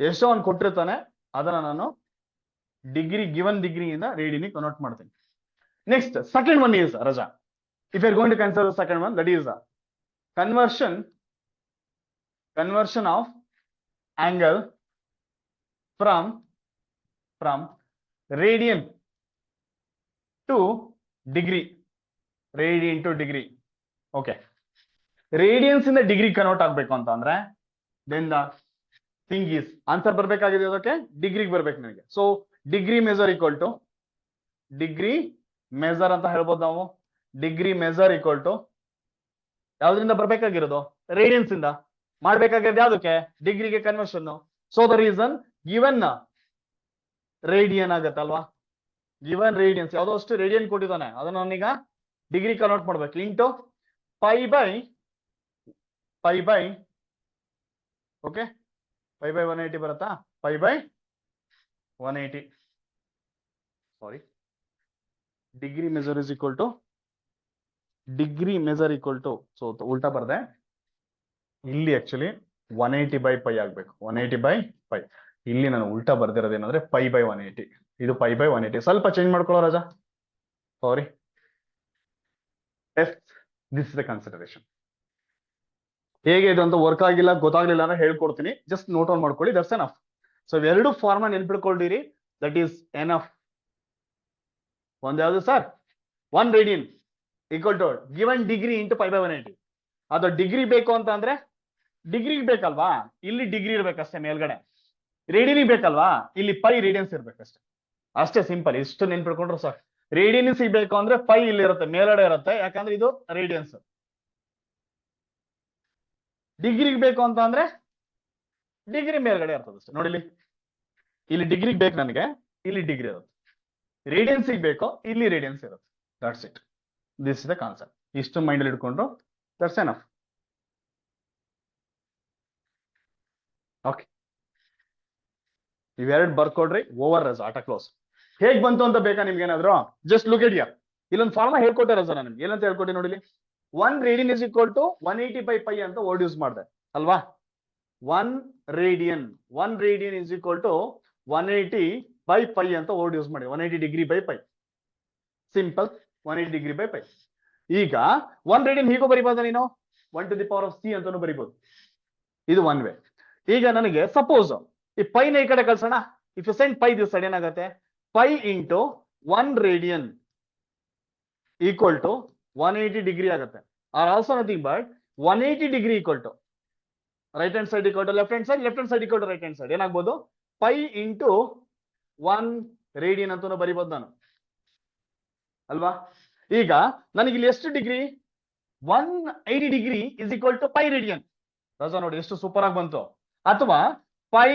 ಎಷ್ಟೋ ಅವ್ನು ಕೊಟ್ಟಿರ್ತಾನೆ, ಅದನ್ನ ನಾನು ಡಿಗ್ರಿ, ಗಿವನ್ ಡಿಗ್ರಿಯಿಂದ ರೇಡಿಯನ್ ಕನ್ವರ್ಟ್ ಮಾಡ್ತೀನಿ. ನೆಕ್ಸ್ಟ್ ಸೆಕೆಂಡ್ ಒನ್ ಈಸ್ ರಜಾ. If you are going to consider second one, that is conversion of angle from radian to degree. Okay, radians ಇಂದ ಡಿಗ್ರಿ ಕನ್ವರ್ಟ್ ಆಗ್ಬೇಕು ಅಂತ ಅಂದ್ರೆ then the thing is, answer ಬರ್ಬೇಕಾಗಿದೆ ಅದಕ್ಕೆ ಡಿಗ್ರಿಗೆ ಬರ್ಬೇಕು ನನಗೆ. So degree measure equal to degree measure ಅಂತ ಹೇಳ್ಬೋದು ನಾವು. ಡಿಗ್ರಿ ಮೆಜರ್ ಈಕ್ವಲ್ ಟು ಯಾವ್ದ್ರಿಂದ ಬರ್ಬೇಕಾಗಿರೋದು? ರೇಡಿಯನ್ಸ್ ಇಂದ. ಮಾಡ್ಬೇಕಾಗಿರೋದು ಯಾವ್ದಕ್ಕೆ? ಡಿಗ್ರಿಗೆ conversion. So the reason given radian ಆಗತ್ತಲ್ವಾ? ಗಿವನ್ ರೇಡಿಯನ್ಸ್ ಯಾವ್ದೋ ಅಷ್ಟು ರೇಡಿಯನ್ ಕೊಟ್ಟಿದ್ದಾನೆ, ಅದನ್ನ ನಾನೀಗ ಡಿಗ್ರಿ ಕನ್ವರ್ಟ್ ಮಾಡ್ಬೇಕು. Into pi by okay, pi by 180 ಬರುತ್ತಾ? Pi by 180, sorry, degree measure is equal to so ಉಲ್ಟಾ ಬರ್ದೆ ಇಲ್ಲಿ. ಆಕ್ಚುಲಿ 180 ಬೈ ಪೈ ಆಗ್ಬೇಕು, 180 ಬೈ ಪೈ. ಇಲ್ಲಿ ನಾನು ಉಲ್ಟಾ ಬರ್ದಿರೋದೇನಂದ್ರೆ ಪೈ ಬೈ 180, ಇದು ಪೈ ಬೈ 180. ಸ್ವಲ್ಪ ಚೇಂಜ್ ಮಾಡ್ಕೊಳ್ಳೋ ರಾಜಾ, sorry. This is the consideration. ಹೇಗೆ ಇದು ಅಂತ ವರ್ಕ್ ಆಗಿಲ್ಲ, ಗೊತ್ತಾಗ್ಲಿಲ್ಲ ಅಂದ್ರೆ ಹೇಳ್ಕೊಡ್ತೀನಿ, ಜಸ್ಟ್ ನೋಟ್ ಆನ್ ಮಾಡ್ಕೊಳ್ಳಿ, ದಟ್ಸ್ ಎನಫ್. ಸೊ ಎರಡು ಫಾರ್ಮ್ ನೆನ್ಪಿಡ್ಕೊಳ್ತೀರಿ, ದಟ್ ಈಸ್ ಎನಫ್. ಒಂದ್ ಯಾವ್ದು sir? 1 radian equal to given degree into pi by 180. ಅದು ಡಿಗ್ರಿ ಬೇಕು ಅಂತ ಅಂದ್ರೆ ಡಿಗ್ರಿಗೆ ಬೇಕಲ್ವಾ, ಇಲ್ಲಿ ಡಿಗ್ರಿ ಇರ್ಬೇಕಷ್ಟೇ ಮೇಲ್ಗಡೆ. ರೇಡಿಯನ್ ಬೇಕಲ್ವಾ, ಇಲ್ಲಿ ಪೈ ರೇಡಿಯನ್ಸ್ ಇರ್ಬೇಕಷ್ಟೇ, ಅಷ್ಟೇ ಸಿಂಪಲ್. ಇಷ್ಟು ನೆನ್ಪಿಡ್ಕೊಂಡ್ರು ಸಾಕು. ರೇಡಿಯನ್ ಸಿಗ್ಬೇಕು ಅಂದ್ರೆ ಪೈ ಇಲ್ಲಿ ಇರುತ್ತೆ, ಮೇಲ್ಗಡೆ ಇರುತ್ತೆ, ಯಾಕಂದ್ರೆ ಇದು ರೇಡಿಯನ್ಸ್. ಡಿಗ್ರಿಗೆ ಬೇಕು ಅಂತ ಅಂದ್ರೆ ಡಿಗ್ರಿ ಮೇಲ್ಗಡೆ ಇರ್ತದೆ ಅಷ್ಟೇ. ನೋಡಿಲಿ, ಇಲ್ಲಿ ಡಿಗ್ರಿಗೆ ಬೇಕು ನನಗೆ, ಇಲ್ಲಿ ಡಿಗ್ರಿ ಇರುತ್ತೆ. ರೇಡಿಯನ್ಸ್ ಬೇಕು, ಇಲ್ಲಿ ರೇಡಿಯನ್ಸ್ ಇರುತ್ತೆ. That's it, this is the concept. ಇಷ್ಟು ಮೈಂಡ್ ಅಲ್ಲಿ ಇಟ್ಕೊಂಡ್ರು ದಟ್ಸ್ ಎನಫ್. ಓಕೆ, ಇವೆರಡು ಬರ್ಕೊಡ್ರಿ, ಓವರ್ ರಜಾ, ಆಟ ಕ್ಲೋಸ್. ಹೇಗ್ ಬಂತು ಅಂತ ಬೇಕಾ ನಿಮ್ಗೆ ಏನಾದ್ರು? Just look at here. ಇಲ್ಲೊಂದು ಫಾರ್ಮಾ ಹೇಳ್ಕೊಟ್ಟೆ ರಜಾ ನಾನು ನಿಮ್ಗೆ. ಏನಂತ ಹೇಳ್ಕೊಟ್ಟಿ ನೋಡಿಲಿ, 1 ರೇಡಿಯನ್ ಇಸ್ ಈಕ್ವಲ್ ಟು 180/π ಅಂತ ವರ್ಡ್ ಯೂಸ್ ಮಾಡಿದೆ ಅಲ್ವಾ? 1 ರೇಡಿಯನ್ ಇಸ್ ಈಕ್ವಲ್ ಟು 180/π ಅಂತ ವರ್ಡ್ ಯೂಸ್ ಮಾಡಿ, 180 degree by pi. Simple, 180 degree by pi. ಈಗ 1 ರೇಡಿಯನ್ ಹೀಗೂ ಬರಿಬಹುದಾ ನೀನು? 1 to the power of c ಅಂತಾನು ಬರಿಬಹುದು. ಇದು ಒನ್ ವೇ. ಈಗ ನನಗೆ ಸಪೋಸ್ ಈ ಪೈನ ಈ ಕಡೆ ಕಳ್ಸೋಣ. If you send pi this side ಏನಾಗುತ್ತೆ? Pi into 1 radian equal to 180 degree ಆಗುತ್ತೆ. Or also nothing but 180 degree equal to right hand side equal to left hand side, left hand side equal to right hand side. ಏನಾಗ್ಬೋದು? ಪೈ ಇಂಟು 1 ರೇಡಿಯನ್ ಅಂತಾನು ಬರಿಬಹುದು ನಾನು ಅಲ್ವಾ? ಈಗ ನನಗೆ ಇಲ್ಲಿ ಎಷ್ಟು degree? 180 degree is equal to pi radian. ರಜಾ ನೋಡಿ ಎಷ್ಟು ಸೂಪರ್ ಆಗಿ ಬಂತು. ಅಥವಾ ಪೈ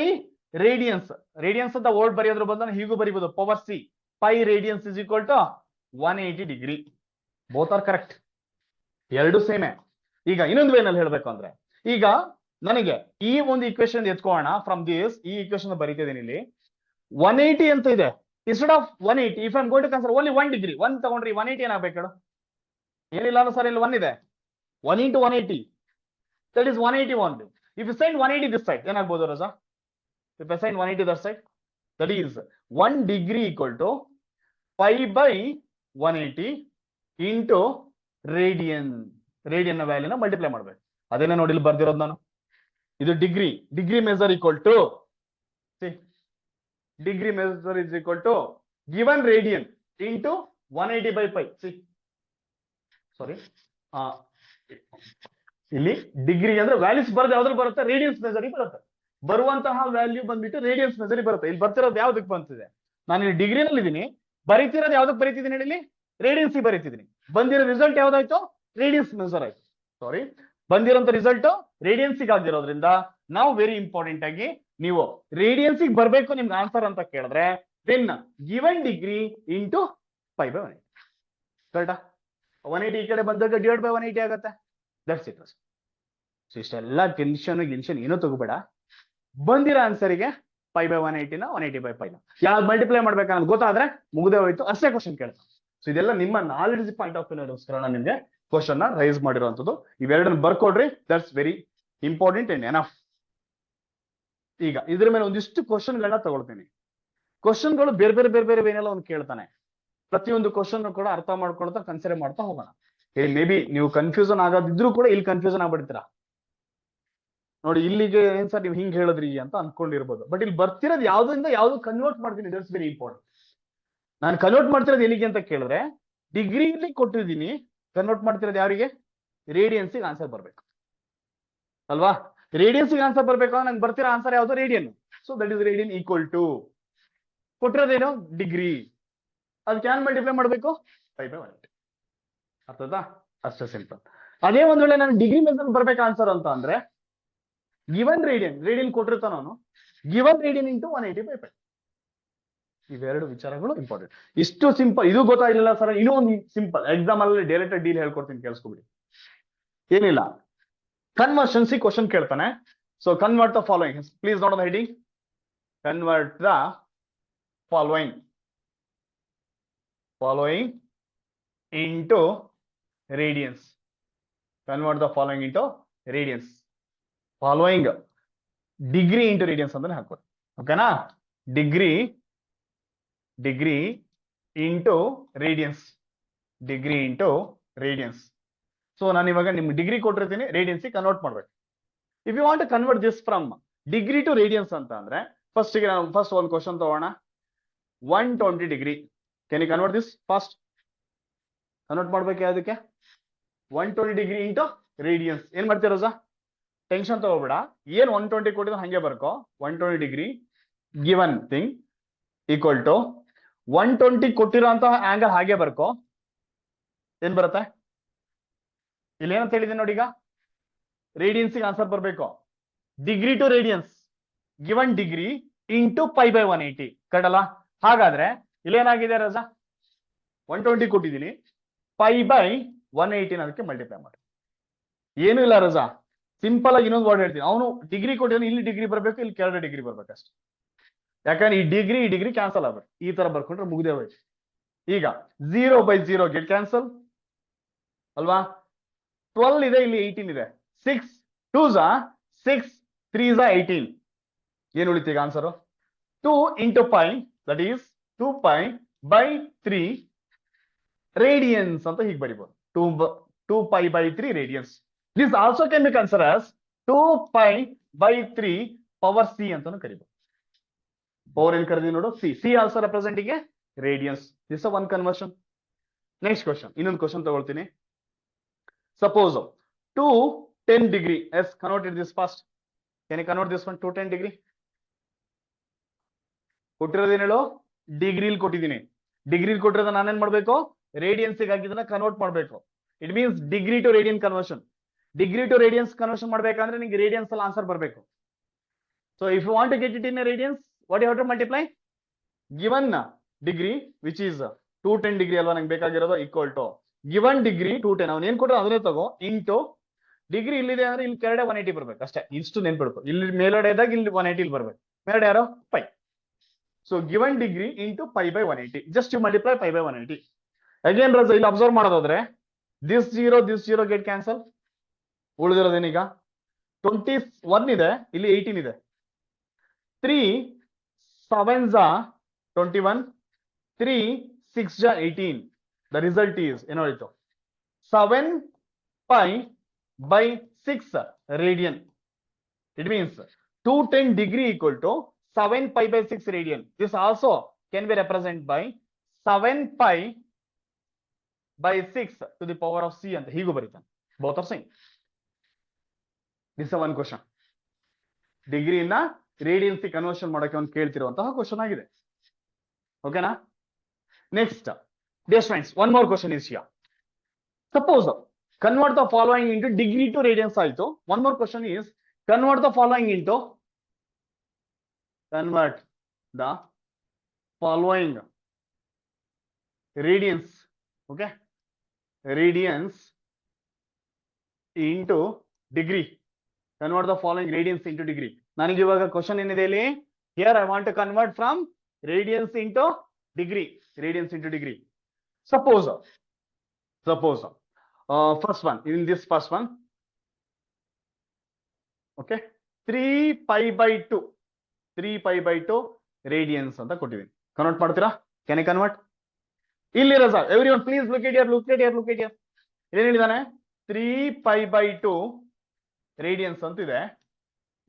ರೇಡಿಯನ್ಸ್, ರೇಡಿಯನ್ಸ್ ಅಂತ ವರ್ಡ್ ಬರೆಯೋದ್ರ ಬಂದ ಹೀಗೂ ಬರಿಬಹುದು, power c. Pi radians is equal to 180 degree. Both are correct, ಎರಡು ಸೇಮೆ. ಈಗ ಇನ್ನೊಂದು ವೇನಲ್ಲಿ ಹೇಳ್ಬೇಕು ಅಂದ್ರೆ, ಈಗ ನನಗೆ ಈ ಒಂದು ಇಕ್ವೇಶನ್ ಎತ್ಕೋಣ ಫ್ರಮ್ ದಿಸ್. ಈ ಇಕ್ವೇಶನ್ ಬರೀತಿದ್ದೀನಿ ಇಲ್ಲಿ. 180 ಅಂತ ಇದೆ. Instead of 180, if I am going to consider only 1 degree, 1 ತಗೊಂಡ್ರಿ 180 ಏನಾಗಬೇಕು ಹೇಳು? ಏನಿಲ್ಲ ಸರ್, ಇಲ್ಲಿ 1 ಇದೆ. 1 into 180, that is 180 only. If you send 180 this side, ಏನಾಗಬಹುದು ರಜಾ? If I send 180 that side, that is 1 degree equal to pi by 180 into radian. Radian ನ ವ್ಯಾಲ್ಯೂನ ಮಲ್ಟಿಪ್ಲೈ ಮಾಡ್ಬೇಕು. ಅದೇನೇ ನೋಡಿ ಇಲ್ಲಿ ಬರ್ದಿರೋದು ನಾನು. ಇದು degree. Degree measure equal to degree measure is equal to given radian into 180/π. Sorry, ಇಲ್ಲಿ ಡಿಗ್ರಿ ಅಂದ್ರೆ ವ್ಯಾಲ್ಯೂಸ್ ಬರೋದು ಯಾವ್ದ್ರಲ್ಲಿ ಬರುತ್ತೆ? ರೇಡಿಯನ್ಸ್ ಮೆಜರ್ ಬರುತ್ತೆ. ಬರುವಂತಹ ವ್ಯಾಲ್ಯೂ ಬಂದ್ಬಿಟ್ಟು ರೇಡಿಯನ್ಸ್ ಮೆಜರ್ ಬರುತ್ತೆ. ಇಲ್ಲಿ ಬರ್ತಿರೋದು ಯಾವ್ದಕ್ಕೆ ಬಂತಿದೆ? ನಾನು ಇಲ್ಲಿ ಡಿಗ್ರಿನಲ್ಲಿ ಇದೀನಿ, ಬರೀತಿರೋದು ಯಾವ್ದಕ್ಕೆ ಬರೀತಿದ್ದೀನಿ ಹೇಳಿ? ರೇಡಿಯನ್ಸ್ ಬರೀತಿದ್ದೀನಿ. ಬಂದಿರೋ ರಿಸಲ್ಟ್ ಯಾವ್ದಾಯ್ತು? ರೇಡಿಯನ್ಸ್ ಮೆಜರ್ ಆಯ್ತು. ಸಾರಿ, ಬಂದಿರೋಂಥ ರಿಸಲ್ಟ್ ರೇಡಿಯನ್ಸಿಗೆ ಆಗಿರೋದ್ರಿಂದ ನಾವು ವೆರಿ ಇಂಪಾರ್ಟೆಂಟ್ ಆಗಿ ನೀವು ರೇಡಿಯನ್ಸಿಗೆ ಬರಬೇಕು ನಿಮ್ಗೆ ಆನ್ಸರ್ ಅಂತ ಕೇಳಿದ್ರೆ then given degree into pi by 180. ಕರೆಕ್ಟಾ? 180 ಈ ಕಡೆ ಬಂದಾಗ ಡಿವೈಡ್ ಬೈ 180 ಆಗುತ್ತೆ. That's it. ಸೊ ಇಷ್ಟೆಲ್ಲ ಟೆನ್ಷನ್ ಏನೂ ತಗೋಬೇಡ. ಬಂದಿರೋ ಆನ್ಸರಿಗೆ ಪೈ ಬೈ 180ನ 180/π ಯಾವ್ದು ಮಲ್ಟಿಪ್ಲೈ ಮಾಡ್ಬೇಕನ್ನೋದು ಗೊತ್ತಾದ್ರೆ ಮುಗ್ದೇ ಹೋಯ್ತು. ಅಷ್ಟೇ ಕ್ವಶನ್ ಕೇಳ್ತಾರೆ. ಸೊ ಇದೆಲ್ಲ ನಿಮ್ಮ ನಾಲೆಡ್ಜ್ ಪಾಯಿಂಟ್ ಆಫ್ ವ್ಯೂಗೋಸ್ಕರ ನಾನು ನಿಮ್ಗೆ ಕ್ವಶನ್ ನ ರೈಸ್ ಮಾಡಿರುವಂತದ್ದು. ಇವೆರಡನ್ನ ಬರ್ಕೊಡ್ರಿ, that's very important and enough. ಈಗ ಇದ್ರ ಮೇಲೆ ಒಂದಿಷ್ಟು ಕ್ವಶನ್ಗಳನ್ನ ತಗೊಳ್ತೀನಿ. ಕ್ವಶನ್ಗಳು ಬೇರೆ ಬೇರೆ ಬೇರೆ ಬೇರೆ ಏನೆಲ್ಲ ಒಂದು ಕೇಳ್ತಾನೆ. ಪ್ರತಿಯೊಂದು ಕ್ವಶನ್ ಕೂಡ ಅರ್ಥ ಮಾಡ್ಕೊಳ್ತಾ ಕನ್ಸಿಡರ್ ಮಾಡ್ತಾ ಹೋಗೋಣ. ಮೇ ಬಿ ನೀವು ಕನ್ಫ್ಯೂಷನ್ ಆಗೋದಿದ್ರು ಕೂಡ ಇಲ್ಲಿ ಕನ್ಫ್ಯೂಷನ್ ಆಗ್ಬಿಡ್ತೀರಾ. ನೋಡಿ ಇಲ್ಲಿಗೆ ಏನ್ ಸರ್ ನೀವು ಹಿಂಗ್ ಹೇಳಿದ್ರಿ ಅಂತ ಅನ್ಕೊಂಡಿರ್ಬೋದು, ಬಟ್ ಇಲ್ಲಿ ಬರ್ತಿರೋದು ಯಾವ್ದ್ರಿಂದ ಯಾವ್ದು ಕನ್ವರ್ಟ್ ಮಾಡ್ತೀನಿ. That's very important. ನಾನು ಕನ್ವರ್ಟ್ ಮಾಡ್ತಿರೋದು ಎಲ್ಲಿಗೆ ಅಂತ ಕೇಳಿದ್ರೆ ಡಿಗ್ರಿಲಿ ಕೊಟ್ಟಿದ್ದೀನಿ. ಕನ್ವರ್ಟ್ ಮಾಡ್ತಿರೋದು ಯಾರಿಗೆ? ರೇಡಿಯನ್ಸಿಗೆ ಆನ್ಸರ್ ಬರ್ಬೇಕು ಅಲ್ವಾ? ರೇಡಿಯನ್ಸಿಗೆ ಆನ್ಸರ್ ಬರ್ಬೇಕು ಅಂದ್ರೆ ನಂಗೆ ಬರ್ತಿರೋ ಆನ್ಸರ್ ಯಾವ್ದು? Radian. So that is radian equal to ಕೊಟ್ಟಿರೋದೇನು? ಡಿಗ್ರಿ. ಅದಕ್ಕೆ ಏನ್ ಮಲ್ಟಿಪ್ಲೈ ಮಾಡ್ಬೇಕು? Pi by 180. ಅರ್ಥದಾ? ಅಷ್ಟೇ ಸಿಂಪಲ್. ಅದೇ ಒಂದ್ ವೇಳೆ ನಾನು ಡಿಗ್ರಿ ಮೆಥಡ್ ಬರ್ಬೇಕು ಆನ್ಸರ್ ಅಂತ ಅಂದ್ರೆ ಗಿವನ್ ರೇಡಿಯನ್ ಕೊಟ್ಟಿರ್ತಾನ ಅವನು, ಗಿವನ್ ರೇಡಿಯನ್ ಇಂಟು 180/π. ಇವೆರಡು ವಿಚಾರಗಳು ಇಂಪಾರ್ಟೆಂಟ್. ಇಷ್ಟು ಸಿಂಪಲ್. ಇದು ಗೊತ್ತಾಗಿಲ್ಲ ಸರ್, ಇನ್ನೂ ಒಂದು ಸಿಂಪಲ್ ಎಕ್ಸಾಮ್ ಅಲ್ಲಿ ಡೈರೆಕ್ಟ್ ಡೀಲ್ ಹೇಳ್ಕೊಡ್ತೀನಿ, ಕೇಳಿಸ್ಕೊಬಿಡಿ. ಏನಿಲ್ಲ, ಕನ್ವರ್ಷನ್ಸಿ ಕ್ವಶನ್ ಕೇಳ್ತಾನೆ. So convert the following. Please note the heading. Convert the following into radians. Convert the following into radians. Following degree into radians ಅಂದ್ರೆ ಹಾಕೋದು. ಓಕೆನಾ? Degree into radians. Degree into radians. So ನಾನು ಇವಾಗ ನಿಮ್ಗೆ ಡಿಗ್ರಿ ಕೊಟ್ಟಿರ್ತೀನಿ, ರೇಡಿಯನ್ಸ್ ಕನ್ವರ್ಟ್ ಮಾಡ್ಬೇಕು. If you want to convert this from degree to radians ಅಂತ ಅಂದ್ರೆ ಫಸ್ಟ್ ಒಂದು ಕ್ವಶನ್ ತಗೋಣ. 120 degree. Can you convert this fast? Convert ಮಾಡ್ಬೇಕು ಯಾವ್ದಕ್ಕೆ? 120 ಡಿಗ್ರಿ ಇಂಟು ರೇಡಿಯನ್ಸ್. ಏನ್ ಮಾಡ್ತೀರ ಸರ್? ಟೆನ್ಷನ್ ತಗೋಬೇಡ. ಏನ್ 120 ಕೊಟ್ಟಿದ್ರೆ ಹಂಗೆ ಬರ್ಕೋ. 120 degree given thing equal to 120 ಕೊಟ್ಟಿರೋಂತ ಆಂಗಲ್ ಹಾಗೆ ಬರ್ಕೋ. ಏನ್ ಬರುತ್ತೆ? ಇಲ್ಲಿ ಏನಂತ ಹೇಳಿದ್ದೀನಿ ನೋಡಿ, ಈಗ ರೇಡಿಯನ್ಸಿಗೆ ಆನ್ಸರ್ ಬರ್ಬೇಕು. Degree to radians given degree into pi by 180. Correct ಅಲ್ಲ? ಹಾಗಾದ್ರೆ ಇಲ್ಲೇನಾಗಿದೆ ರಜಾ? 120 ಕೊಟ್ಟಿದ್ದೀನಿ, ಪೈ ಬೈ 180 ಅದಕ್ಕೆ ಮಲ್ಟಿಪ್ಲೈ ಮಾಡಿ. ಏನು ಇಲ್ಲ ರಜಾ, ಸಿಂಪಲ್ ಆಗಿ ಇನ್ನೊಂದು ವರ್ಡ್ ಹೇಳ್ತೀನಿ, ಅವನು ಡಿಗ್ರಿ ಕೊಟ್ಟಿದ್ದಾನೆ, ಇಲ್ಲಿ ಡಿಗ್ರಿ ಬರ್ಬೇಕು, ಇಲ್ಲಿ ಕೆಳಗಡೆ ಡಿಗ್ರಿ ಬರ್ಬೇಕಷ್ಟೇ. ಯಾಕಂದ್ರೆ ಈ ಡಿಗ್ರಿ ಕ್ಯಾನ್ಸಲ್ ಆಗ್ಬೇಕು, ಈ ತರ ಬರ್ಕೊಂಡ್ರೆ ಮುಗ್ದೇ ಹೋಯ್ತು. ಈಗ 0/0 ಗೆಟ್ ಕ್ಯಾನ್ಸಲ್ ಅಲ್ವಾ. 12 ಇದೆ, ಇಲ್ಲಿ 18 ಇದೆ. 6 2s 6 3s 18. ಏನ್ ಉಳಿತು ಈಗ answer? 2 into pi, that is 2 pi/3 radiance ಅಂತ ಹೀಗೆ ಬರಿಬಹುದು. 2 pi/3 radiance. This also can be consider as 2 pi/3 power C ಅಂತಾನು ಕರಿಬಹುದು. ಪವರ್ ಏನ್ ಕರೆದಿ ನೋಡು, C also representing A radiance. This one conversion. Next question, ಇನ್ನೊಂದು ಕ್ವಶನ್ ತಗೊಳ್ತೀನಿ. Suppose 2 10 degree, yes, converted this first. Can you convert this one to 10 degree? ಕೊಟ್ಟಿರೋದೇನು ಹೇಳು, ಡಿಗ್ರಿಲ್ ಕೊಟ್ಟಿದ್ದೀನಿ. ಡಿಗ್ರಿಲ್ ಕೊಟ್ಟಿರೋದ ನಾನೇನ್ ಮಾಡ್ಬೇಕು, ರೇಡಿಯನ್ಸ್ ಹಾಕಿದ್ದನ್ನ ಕನ್ವರ್ಟ್ ಮಾಡ್ಬೇಕು. It means degree to radian conversion. Degree to radians conversion ಮಾಡ್ಬೇಕಂದ್ರೆ ನಿಂಗೆ ರೇಡಿಯನ್ಸ್ ಅಲ್ಲಿ ಆನ್ಸರ್ ಬರಬೇಕು. So if you want to get it in radians, what you have to multiply given degree which is 210 degree ಅಲ್ವಾ ನಂಗೆ ಬೇಕಾಗಿರೋದು, ಈಕ್ವಲ್ ಟು ಗಿವನ್ ಡಿಗ್ರಿ 210, ಅವ್ನು ಏನ್ ಕೊಟ್ಟರು ಅದನ್ನೇ ತಗೋ, ಇಂಟು ಡಿಗ್ರಿ ಇಲ್ಲಿದೆ ಅಂದ್ರೆ ಇಲ್ಲಿ ಕೆಳಗಡೆ 180 ಬರ್ಬೇಕು ಅಷ್ಟೇ. ಇಷ್ಟು ನೆನ್ಪಿಡ್ಕೊ, ಇಲ್ಲಿ ಮೇಲ್ಗಡೆ ಇದ್ದಾಗ ಇಲ್ಲಿ 180 ಬರ್ಬೇಕು, ಮೇಲ್ಗಡೆ ಯಾರೋ pi. So given degree into pi/180, just you multiply pi/180. Again ರಜ ಇಲ್ಲಿ ಅಬ್ಸರ್ವ್ ಮಾಡೋದಾದ್ರೆ ದಿಸ್ 0 ಗೆಟ್ ಕ್ಯಾನ್ಸಲ್. ಉಳಿದಿರೋದೇನೀಗ 21 ಇದೆ, ಇಲ್ಲಿ 18 ಇದೆ. 3 7s 21, 3 6s 18. The result is ಏನಾಯ್ತು, 7 pi/6 radian. It means 210 degree equal to 7 pi/6 radian. This also can be represented by 7 pi/6 to the power of c ಅಂತ ಹೀಗೂ ಬರೀತಾನೆ. both are same. This is one question. ಡಿಗ್ರಿನ ರೇಡಿಯನ್ಸ್ ಕನ್ವರ್ಷನ್ ಮಾಡಕ್ಕೆ ಒಂದು ಕೇಳ್ತಿರುವಂತಹ ಕ್ವಶನ್ ಆಗಿದೆ. ಓಕೆನಾ? Next dear friends, one more question is here. Suppose convert the following into degree to radians ಆಯ್ತು. One more question is convert the following into radians. Okay, radians into degree. Convert the following radians into degree. ನನಗೆ ಇವಾಗ ಕ್ವಶನ್ ಏನಿದೆ ಇಲ್ಲಿ, here I want to convert from radians into degree. Radians into degree. Suppose first one, in this first one, okay, 3 pi/2 radiance ಅಂತ ಕೊಟ್ಟಿದ್ದೀನಿ. ಕನ್ವರ್ಟ್ ಮಾಡ್ತೀರಾ? Can I convert? ಇಲ್ಲಿ ರಜಾ, everyone please look at here. ಏನ್ ಹೇಳಿದಾನೆ, 3 pi/2 ರೇಡಿಯನ್ಸ್ ಅಂತ ಇದೆ.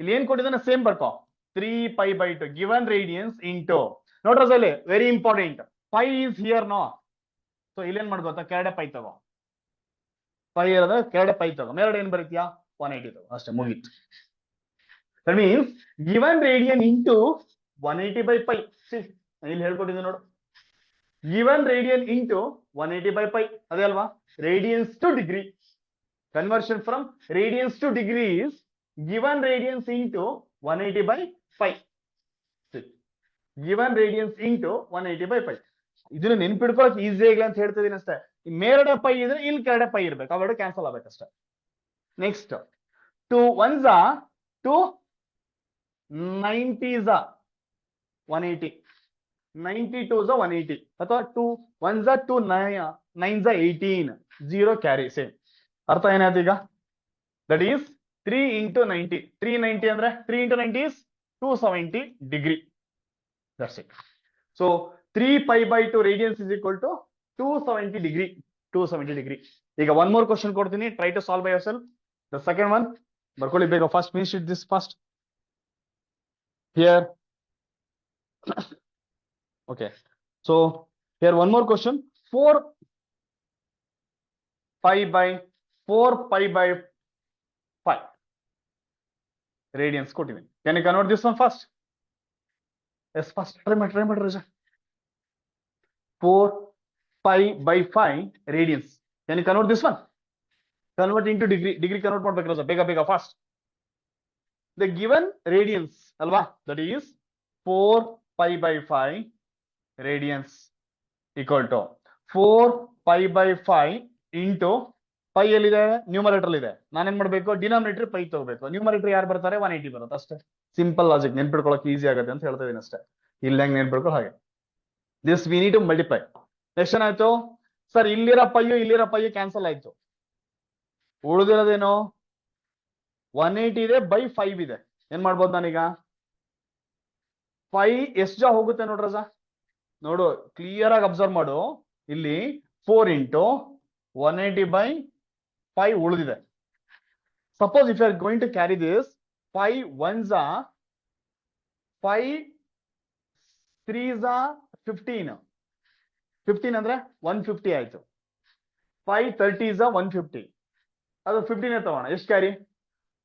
ಇಲ್ಲಿ ಏನ್ ಕೊಟ್ಟಿದ್ದಾನೆ ಸೇಮ್ ಬರ್ಕೋ, 3 pi/2 ಗಿವನ್ ರೇಡಿಯನ್ಸ್ ಇಂಟು. ನೋಡ್ರ ಅಲ್ಲಿ very important, pi is here no. So ಇಲ್ಲೇನ್ ಮಾಡ್ಕೋತಾ, ಕೆಳಗಡೆ ಪೈ ತಗೋ, ಪೈ ಇರೋದ ಕೆಳಗಡೆ ಪೈ ತಗೋ, ಮೇಲ್ಗಡೆ ಏನ್ ಬರೀತೀಯಾ 180 ತಗೋ, ಅಷ್ಟೇ ಮುಗೀತು. That means given radian into 180/pi. See, ಇಲ್ಲಿ ಹೇಳ್ಕೊಟ್ಟಿದ್ದೆ ನೋಡು, given radian into 180/pi ಅದೇ ಅಲ್ವಾ, radians to degree. Conversion from radians to degree is given radians into 180/pi. See, given radians into 180/pi. ಇದನ್ನ ನೆನ್ಪಿಡ್ಕೊಳಕ್ ಈಸಿ ಆಗಿಲ್ಲ ಅಂತ ಹೇಳ್ತಿದ್ದೀನಿ ಅಷ್ಟೇ. ಮೇಲ್ಗಡೆ ಪೈ ಇದ್ರೆ ಇಲ್ಲಿ ಕೆಳಗಡೆ ಪೈ ಇರ್ಬೇಕು, ಅವೆರಡು cancel ಆಗ್ಬೇಕಷ್ಟೇ. Next 2 1s 2 90s 180, 92s 180, ಅಥವಾ 2 1s 2 9s 18, 0 ಕ್ಯಾರಿ ಸೇಮ್. ಅರ್ಥ ಏನಾಯ್ತು ಈಗ? That is 3 into 90. 390 ಅಂದ್ರೆ 3 into 90 is 270 degree. That's it. So 3 pi/2 radians is equal to 270 degree. 270 degree. ಈಗ one more question ಕೊಡ್ತೀನಿ, try to solve by yourself. The second one ಬರ್ಕೊಳ್ಳಿ ಬೇಗ, first finish it this first. Here okay, so here one more question, 4 pi/5 radians ಕೊಟ್ಟಿದ್ದೀನಿ. Can you convert this one first? Yes, first try ಮಾಡಿ ರಜಾ. 4 pi/5 radians. Can you convert this one? Convert into degree convert ಮಾಡ್ಬೇಕು ರಜಾ, ಬೇಗ fast. The given radians alva, that is 4 pi/5 radians equal to 4 pi/5 into pi ಎಲ್ಲಿದೆ, ನ್ಯೂಮರೇಟರ್ ಇದೆ. ನಾನೇನ್ ಮಾಡ್ಬೇಕು, ಡಿನಾಮಿನೇಟರ್ ಪೈ ತಗೋಬೇಕು. ನ್ಯೂಮರೇಟರ್ ಯಾರು ಬರ್ತಾರೆ, 180 ಬರುತ್ತೆ ಅಷ್ಟೇ. ಸಿಂಪಲ್ ಲಾಜಿಕ್, ನೆನ್ಪಿಡ್ಕೊಳಕ್ ಈಸಿ ಆಗುತ್ತೆ ಅಂತ ಹೇಳ್ತಾ ಇದೀನಿ ಅಷ್ಟೇ. ಇಲ್ಲ ಹೆಂಗ್ ನೆನ್ಪಿಡ್ಕೊ ಹಾಗೆ. This we need to multiply. Next ಏನಾಯ್ತು ಸರ್, ಇಲ್ಲಿರೋ ಪೈಯು ಕ್ಯಾನ್ಸಲ್ ಆಯ್ತು. ಉಳಿದಿರೋದೇನು 180 ಇದೆ ಬೈ 5 ಇದೆ. ಏನ್ ಮಾಡ್ಬೋದು ನಾನೀಗ, 5 ಎಷ್ಟು ಜಾ ಹೋಗುತ್ತೆ ನೋಡ್ರಜ, ನೋಡು ಕ್ಲಿಯರ್ ಆಗಿ ಅಬ್ಸರ್ವ್ ಮಾಡು. ಇಲ್ಲಿ 4 into 180 by 5 ಉಳಿದಿದೆ. Suppose if you are going to carry this 5 1s are 5 3s are 15. 15 ಅಂದ್ರೆ 150 ಆಯ್ತು. 5 30s are 150. ಅದು 15 ತಗೋಣ. ಎಷ್ಟು ಕ್ಯಾರಿ,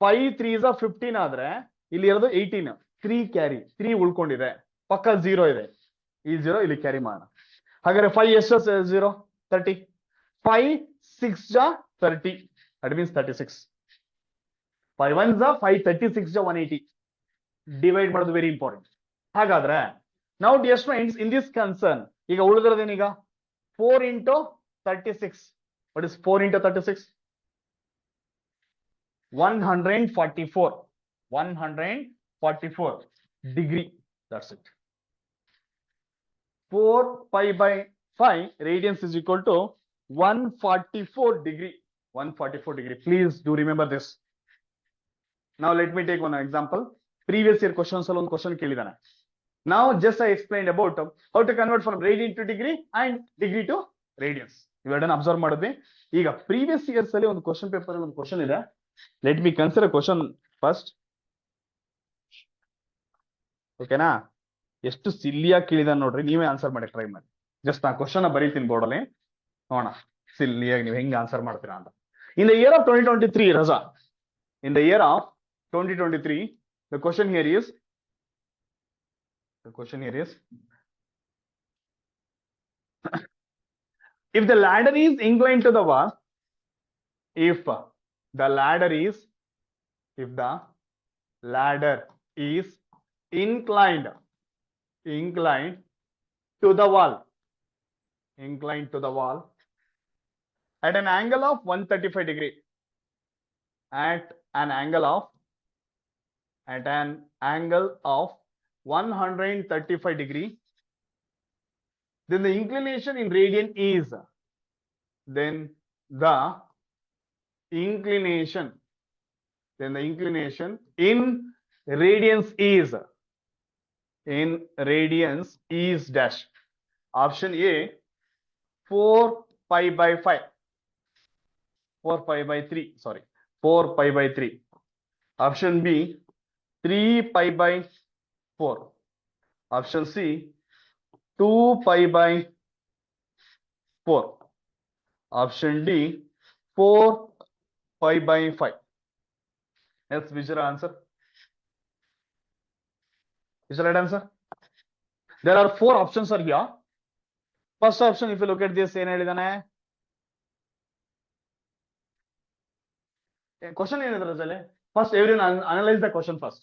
5 3s are 15 ಆದ್ರೆ ಇಲ್ಲಿ ಇರೋದು 18. 3 ಕ್ಯಾರಿ, 3 ಉಳ್ಕೊಂಡಿದೆ, ಪಕ್ಕ 0 ಇದೆ. ಈ 0 ಇಲ್ಲಿ ಕ್ಯಾರಿ ಮಾಡೋಣ. ಹಾಗಾದ್ರೆ 5 ಎಷ್ಟು 0 30. 5 6 ಜಾ 30, that means 36. 5 1s are 5 36 ಜಾ 180. ಡಿವೈಡ್ ಮಾಡೋದು ವೆರಿ ಇಂಪಾರ್ಟೆಂಟ್. ಹಾಗಾದ್ರೆ ನಾವು dear students in this concern ಈಗ ಉಳಿದಿರೋದೇನೀಗ 4 into 36. what is 4 into 36? 144. 144 degree. That's it. 4 pi by 5 radians is equal to 144 degree. 144 degree. Please do remember this. Now let me take one example. Previous year questions alone question kelidana. Now just I explained about how to convert from radian to degree and degree to radians. ಇವೆರಡನ್ನ ಅಬ್ಸರ್ವ್ ಮಾಡಿದ್ವಿ. ಈಗ ಪ್ರೀವಿಯಸ್ ಇಯರ್ಸ್ ಅಲ್ಲಿ ಒಂದು ಕ್ವಶನ್ ಪೇಪರ್ ಅಲ್ಲಿ ಒಂದು ಕ್ವಶನ್ ಇದೆ. Let me consider question first. ಓಕೆನಾ, ಎಷ್ಟು ಸಿಲ್ಲಿಯಾಗಿ ಕೇಳಿದ ನೋಡ್ರಿ, ನೀವೇ ಆನ್ಸರ್ ಮಾಡಿ ಟ್ರೈ ಮಾಡಿ. ಜಸ್ಟ್ ನಾ ಕ್ವಶನ್ ಬರೀತೀನಿ ಬೋರ್ಡ್ ಅಲ್ಲಿ, ನೋಡೋಣ ಸಿಲ್ಲಿಯಾಗಿ ನೀವು ಹೆಂಗ್ ಆನ್ಸರ್ ಮಾಡ್ತೀರಾ ಅಂತ. ಇನ್ ದ ಇಯರ್ ಆಫ್ 2023 ರಜಾ, in the year of 2023 the question here is if the ladder is inclined to the wall, if the ladder is inclined to the wall at an angle of 135 degree, at an angle of 135 degree, then the inclination in radian is, then the inclination in radians is dash. Option A 4 pi by 5, 4 pi by 3, sorry, 4 pi by 3. Option B 3 pi by 4. Option C 2 pi by 4. Option D 4 pi by 5. Yes, which is the answer? Is the right answer? There are 4 options are here. First option, if you look at this, ಏನು ಹೇಳಿದಾನೆ, question ಏನಿದೆ first everyone analyze the question first.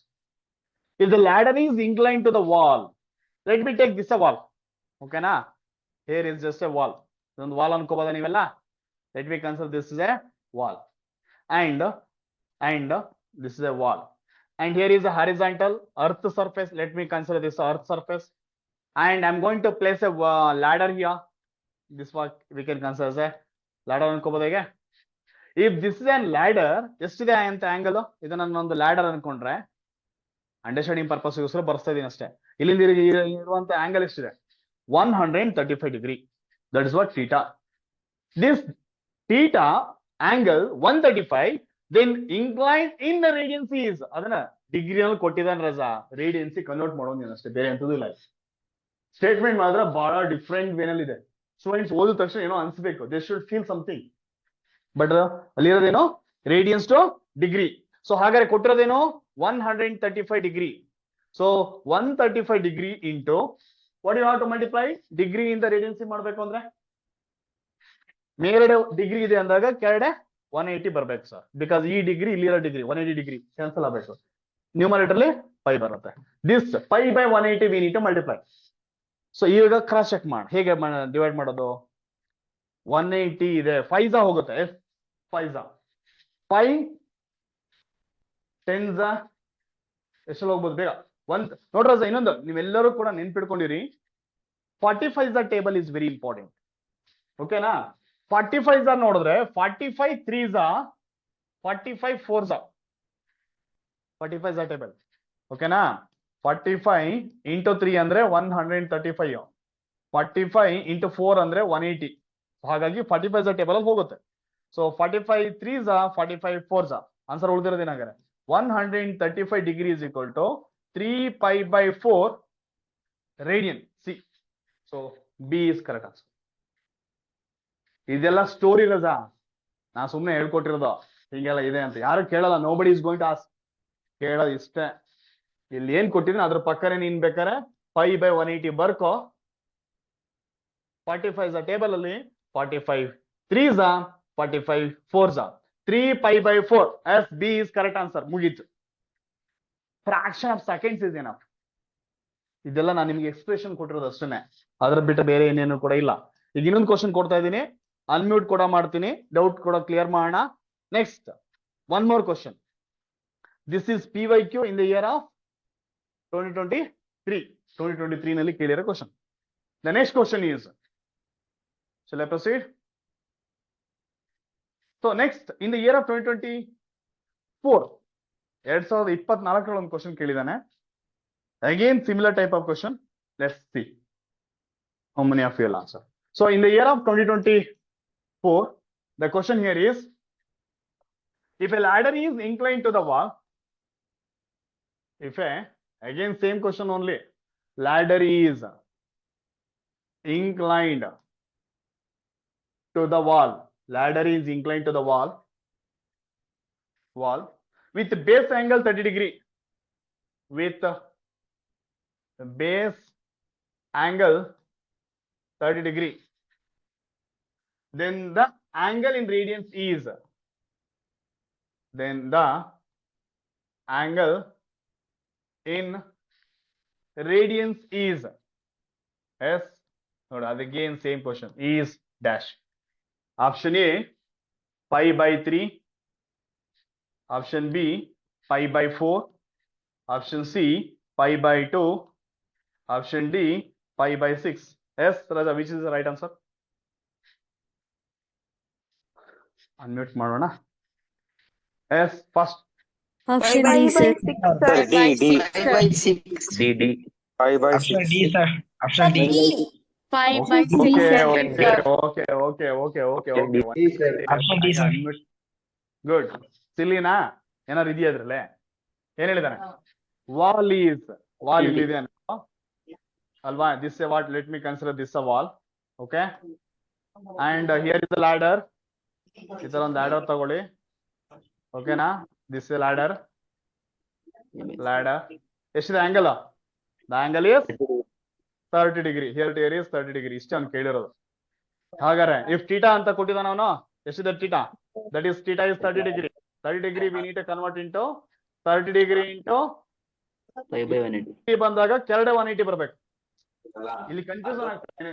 If the ladder is inclined to the wall, let me take this a wall. Okay na, here is just a wall. ಒಂದು wall ಅನ್ಕೋಬೋದಾ ನೀವೆಲ್ಲ? Let me consider this is a wall and this is a wall, and here is a horizontal earth surface. Let me consider this earth surface, and I'm going to place a ladder here. This what we can consider as a ladder ಅನ್ಕೋಬೋದಾ ಈಗ? If this is a ladder, ಎಷ್ಟಿದೆ ಅಂತ ಆಂಗಲ್, ಇದನ್ನ ಒಂದು ಲ್ಯಾಡರ್ ಅನ್ಕೊಂಡ್ರೆ ಅಂಡರ್ಸ್ಟ್ಯಾಂಡಿಂಗ್ ಪರ್ಪಸ್ ಗೋಸ್ಕರ ಬರ್ಸ್ತಾ ಇದೀನಿ ಅಷ್ಟೇ. ಇಲ್ಲಿಂದ ಇರುವಂತ ಆಂಗಲ್ ಎಷ್ಟಿದೆ, 135 degree. That is what theta. This theta angle 135, then inclined in the radians is, ಅದನ್ನ ಡಿಗ್ರಿ ಅಲ್ಲಿ ಕೊಟ್ಟಿದ್ದಾನೆ ರಜಾ, ರೇಡಿಯನ್ಸಿ ಕನ್ವರ್ಟ್ ಮಾಡೋದು ಅಷ್ಟೇ, ಬೇರೆ ಎಂತದೂ ಇಲ್ಲ. ಸ್ಟೇಟ್ಮೆಂಟ್ ಮಾತ್ರ ಬಹಳ ಡಿಫ್ರೆಂಟ್ ವೇನಲ್ಲಿ ಇದೆ. ಸ್ಟೂಡೆಂಟ್ಸ್ ಓದಿದ ತಕ್ಷಣ ಏನೋ ಅನ್ಸ್ಬೇಕು, they should feel something. But ಅಲ್ಲಿರೋದೇನೋ ರೇಡಿಯನ್ಸ್ ಟು ಡಿಗ್ರಿ. ಸೊ ಹಾಗಾದ್ರೆ ಕೊಟ್ಟಿರೋದೇನೋ 135 degree. ಸೊ 135 degree into what you have to multiply, degree ಇಂದ ರೇಡಿಯನ್ಸಿ ಮಾಡ್ಬೇಕು ಅಂದ್ರೆ ಮೇಲ್ಗಡೆ ಡಿಗ್ರಿ ಇದೆ ಅಂದಾಗ ಕೆಳಗಡೆ 180 ಬರ್ಬೇಕು ಸರ್. ಬಿಕಾಸ್ ಈ ಡಿಗ್ರಿ ಇಲ್ಲಿರೋ ಡಿಗ್ರಿ 180 degree ಕ್ಯಾನ್ಸಲ್ ಆಗ್ಬೇಕು. ನ್ಯೂಮರೇಟರ್ ಅಲ್ಲಿ ಪೈ ಬರುತ್ತೆ. This pi by 180 we need to multiply. So ಈಗ ಕ್ರಾಸ್ ಚೆಕ್ ಮಾಡಿ ಹೇಗೆ ಡಿವೈಡ್ ಮಾಡೋದು. 180 ಇದೆ, 5 ಹೋಗುತ್ತೆ. 5 5 10 ಎಷ್ಟಲ್ಲಿ ಹೋಗ್ಬೋದು ಬೇಗ ಒಂದ್ ನೋಡ್ರ ಇನ್ನೊಂದು ನೀವೆಲ್ಲರೂ ಕೂಡ ನೆನ್ಪಿಡ್ಕೊಂಡಿರಿ 45 ಟೇಬಲ್ ಇಸ್ ವೆರಿ ಇಂಪಾರ್ಟೆಂಟ್ ಓಕೆನಾ 45 ನೋಡಿದ್ರೆ 45 3 45 4 45 ಟೇಬಲ್ ಓಕೆನಾ 45 ಇಂಟು 3 ಅಂದ್ರೆ 135 45 ಇಂಟು 4 ಅಂದ್ರೆ 180 ಹಾಗಾಗಿ 45 ಟೇಬಲ್ ಅಲ್ಲಿ ಹೋಗುತ್ತೆ ಸೊ 45 3 45 4 ಆನ್ಸರ್ ಉಳಿದಿರೋದೇನಾಗಾರೆ 135 degree is equal to 3 pi by 4 radian c so B is correct answer ಇದೆಲ್ಲ ಸ್ಟೋರಿ ರಜಾ ನಾ ಸುಮ್ಮನೆ ಹೇಳ್ಕೊಟ್ಟಿರೋದು ಹೀಗೆಲ್ಲ ಇದೆ ಅಂತ ಯಾರು ಕೇಳಲ್ಲ ನೋ ಬಡಿ ಇಸ್ ಗೋಯಿಂಗ್ ಟು ಆಸ್ಕ್ ಕೇಳೋದು ಇಷ್ಟೇ ಇಲ್ಲಿ ಏನ್ ಕೊಟ್ಟಿದ್ದೀನಿ ಅದ್ರ ಪಕ್ಕನೇ ನೀನ್ ಬೇಕಾರೆ 5 by 180 ಬರ್ಕೋ 45 ಟೇಬಲ್ ಅಲ್ಲಿ 45 3 45 4 3 pi by 4 yes B is correct answer ಮುಗೀತು fraction of seconds is enough ಇದೆಲ್ಲ ನಾನು ನಿಮ್ಗೆ ಎಕ್ಸ್ಪ್ರೆಷನ್ ಕೊಟ್ಟಿರೋದು ಅಷ್ಟೇನೆ ಅದ್ರ ಬಿಟ್ಟು ಬೇರೆ ಏನೇನು ಕೂಡ ಇಲ್ಲ ಈಗ ಇನ್ನೊಂದು ಕ್ವಶನ್ ಕೊಡ್ತಾ ಇದ್ದೀನಿ ಅನ್ಮ್ಯೂಟ್ ಕೂಡ ಮಾಡ್ತೀನಿ ಡೌಟ್ ಕೂಡ ಕ್ಲಿಯರ್ ಮಾಡೋಣ next one more question this is PYQ in the year of 2023 ನಲ್ಲಿ ಕೇಳಿರೋ question the next question is shall I proceed? So next in the year of 2024 2024 ಒಂದು question ಕೇಳಿದಾನೆ again similar type of question let's see how many of you will answer so in the year of 2024 the question here is if a ladder is inclined to the wall if a again same question only ladder is inclined to the wall ladder is inclined to the wall with base angle 30 degree with base angle 30 degree then the angle in radians is then the angle in radians is yes no again same question is dash option A pi by 3 option B pi by 4 option C pi by 2 option D pi by 6 yes Raja which is the right answer unmute ಮಾಡೋಣ yes first Option D, sir. D. 5 by Option 6. D, sir. Option D. 5 by 6. Okay. Option D, sir. Good ಸಿಲ್ಲಿನಾ ಏನಾರು ಇದೆಯಾ ಅದ್ರಲ್ಲೇ ಏನ್ ಹೇಳಿದಾನೆ ವಾಲ್ ಇಲ್ಲಿದೆ ಅಲ್ವಾ this what let me consider this a wall okay and here is the ladder ಈ ತರ ಒಂದು ಲ್ಯಾಡರ್ ತಗೊಳ್ಳಿ ಓಕೆನಾ ದಿಸ್ ಲ್ಯಾಡರ್ ಎಷ್ಟಿದೆ angle the angle is 30 degree here to here is 30 degree ಇಷ್ಟೇ ಅವ್ನು ಕೇಳಿರೋದು ಹಾಗಾದ್ರೆ ಇಫ್ ಟೀಟಾ ಅಂತ ಕೊಟ್ಟಿದ್ದಾನ ಅವನು ಎಷ್ಟಿದೆ theta that is theta is 30 degree we need to convert into 30 degree into 5 by 180. ಬಂದಾಗ ಕೆಳಗಡೆ 180 ಬರ್ಬೇಕು ಇಲ್ಲಿ ಕನ್ಫ್ಯೂಷನ್ ಆಗ್ತಾನೆ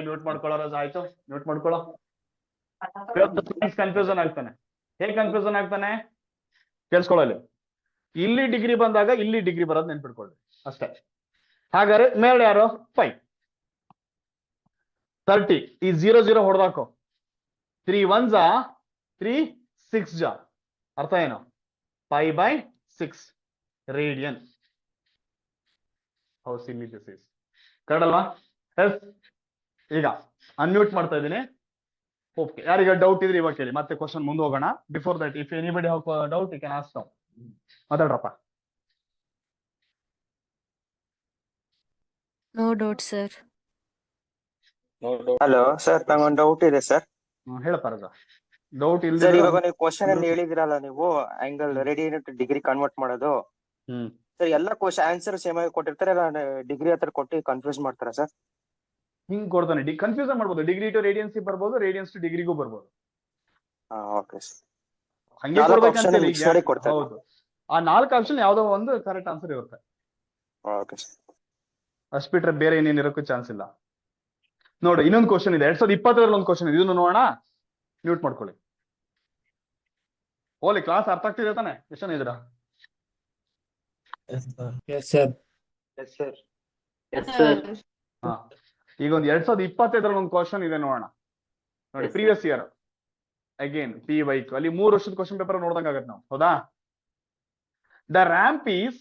ನೋಟ್ ಮಾಡ್ಕೊಳ್ಳೋ ಆಯ್ತು ನೋಟ್ ಮಾಡ್ಕೊಳ್ಳೋ ಕನ್ಫ್ಯೂಷನ್ ಆಗ್ತಾನೆ ಹೇಗೆ ಕನ್ಫ್ಯೂಷನ್ ಆಗ್ತಾನೆ ಕೇಳಿಸ್ಕೊಳ್ಳಲಿ ಇಲ್ಲಿ ಡಿಗ್ರಿ ಬಂದಾಗ ಇಲ್ಲಿ ಡಿಗ್ರಿ ಬರೋದು ನೆನ್ಪಿಟ್ಕೊಳ್ಳಿ ಅಷ್ಟೇ ಹಾಗಾದ್ರೆ ಮೇಲೆ ಯಾರು 5 30 ಈ 0 ಹೊಡೆದಾಕೋ 3 1s 3 6 ಅರ್ಥ ಏನು 5 by 6 radian how silly this is correct ಅಲ್ವಾ ಎಸ್ ಈಗ ಅನ್ಮ್ಯೂಟ್ ಮಾಡ್ತಾ ಇದ್ದೀನಿ ಓಕೆ ಯಾರಿಗ ಡೌಟ್ ಇದ್ರೆ ಇವಾಗ ಕೇಳಿ ಮತ್ತೆ ಕ್ವಶನ್ ಮುಂದೆ ಹೋಗೋಣ before that if anybody have doubt you can ask now ಮಾತಾಡ್ರಪ್ಪ No doubt, sir. Hello sir ನಂಗೊಂದು ಡೌಟ್ ಇದೆ ಸರ್. ಹೇಳಪ್ಪ ರಾಜ ಡೌಟ್ ಇಲ್ಲ ಸರ್ ಇವಾಗ ನೀವು ಕ್ವಶನ್ ಅಲ್ಲಿ ಹೇಳಿದಿರಲ್ಲ ನೀವು angle radian to degree convert ಮಾಡೋದು ಸರ್ ಎಲ್ಲ ಕ್ವಶನ್ ಆನ್ಸರ್ ಸೇಮ್ ಆಗಿ ಕೊಟ್ಟಿರ್ತಾರೆ ಡಿಗ್ರಿ ಹತ್ರ ಕೊಟ್ಟು ಕನ್ಫ್ಯೂಸ್ ಮಾಡ್ತಾರ ಸರ್ ಹಿಂಗ್ ಕೊಡ್ತಾನೆ ಕನ್ಫ್ಯೂಷನ್ ಮಾಡ್ಬೋದು ಡಿಗ್ರಿ ಟು ರೇಡಿಯನ್ಸಿ ಬರ್ಬೋದು ರೇಡಿಯನ್ಸ್ ಟು ಡಿಗ್ರಿಗೂ ಬರ್ಬೋದು ಓಕೆ ಹಂಗೆ ಕೊಡ್ಬೇಕಂತ ಹೌದು ಆ 4 ಆಪ್ಷನ್ ಯಾವ್ದೋ ಒಂದು ಕರೆಕ್ಟ್ ಆನ್ಸರ್ ಇರುತ್ತೆ ಓಕೆ ಅಷ್ಟ್ ಬಿಟ್ರೆ ಬೇರೆ ಏನೇನ್ ಇರೋಕ್ಕೂ ಚಾನ್ಸ್ ಇಲ್ಲ ನೋಡಿ ಇನ್ನೊಂದು ಕ್ವಶನ್ ಇದೆ 2020 ಒಂದು ಕ್ವಶನ್ ಇದೆ ಇದನ್ನು ನೋಡೋಣ ಮ್ಯೂಟ್ ಮಾಡ್ಕೊಳ್ಳಿ ಓಲಿ ಕ್ಲಾಸ್ ಅರ್ಥ ಆಗ್ತಿದೆ ತಾನೆ? ಎಷ್ಟು ಜನ ಇದ್ದೀರಾ? Yes sir. ಹಾ, ಈಗ ಒಂದು 2025 ಒಂದು ಕ್ವಶನ್ ಇದೆ ನೋಡೋಣ. ನೋಡಿ, Yes, sir. Previous year again P/Q ಅಲ್ಲಿ 3 ವರ್ಷದ ಕ್ವಶನ್ ಪೇಪರ್ ನೋಡ್ದಂಗ ಆಗತ್ತೆ ನಾವು, ಹೌದಾ? The ramp is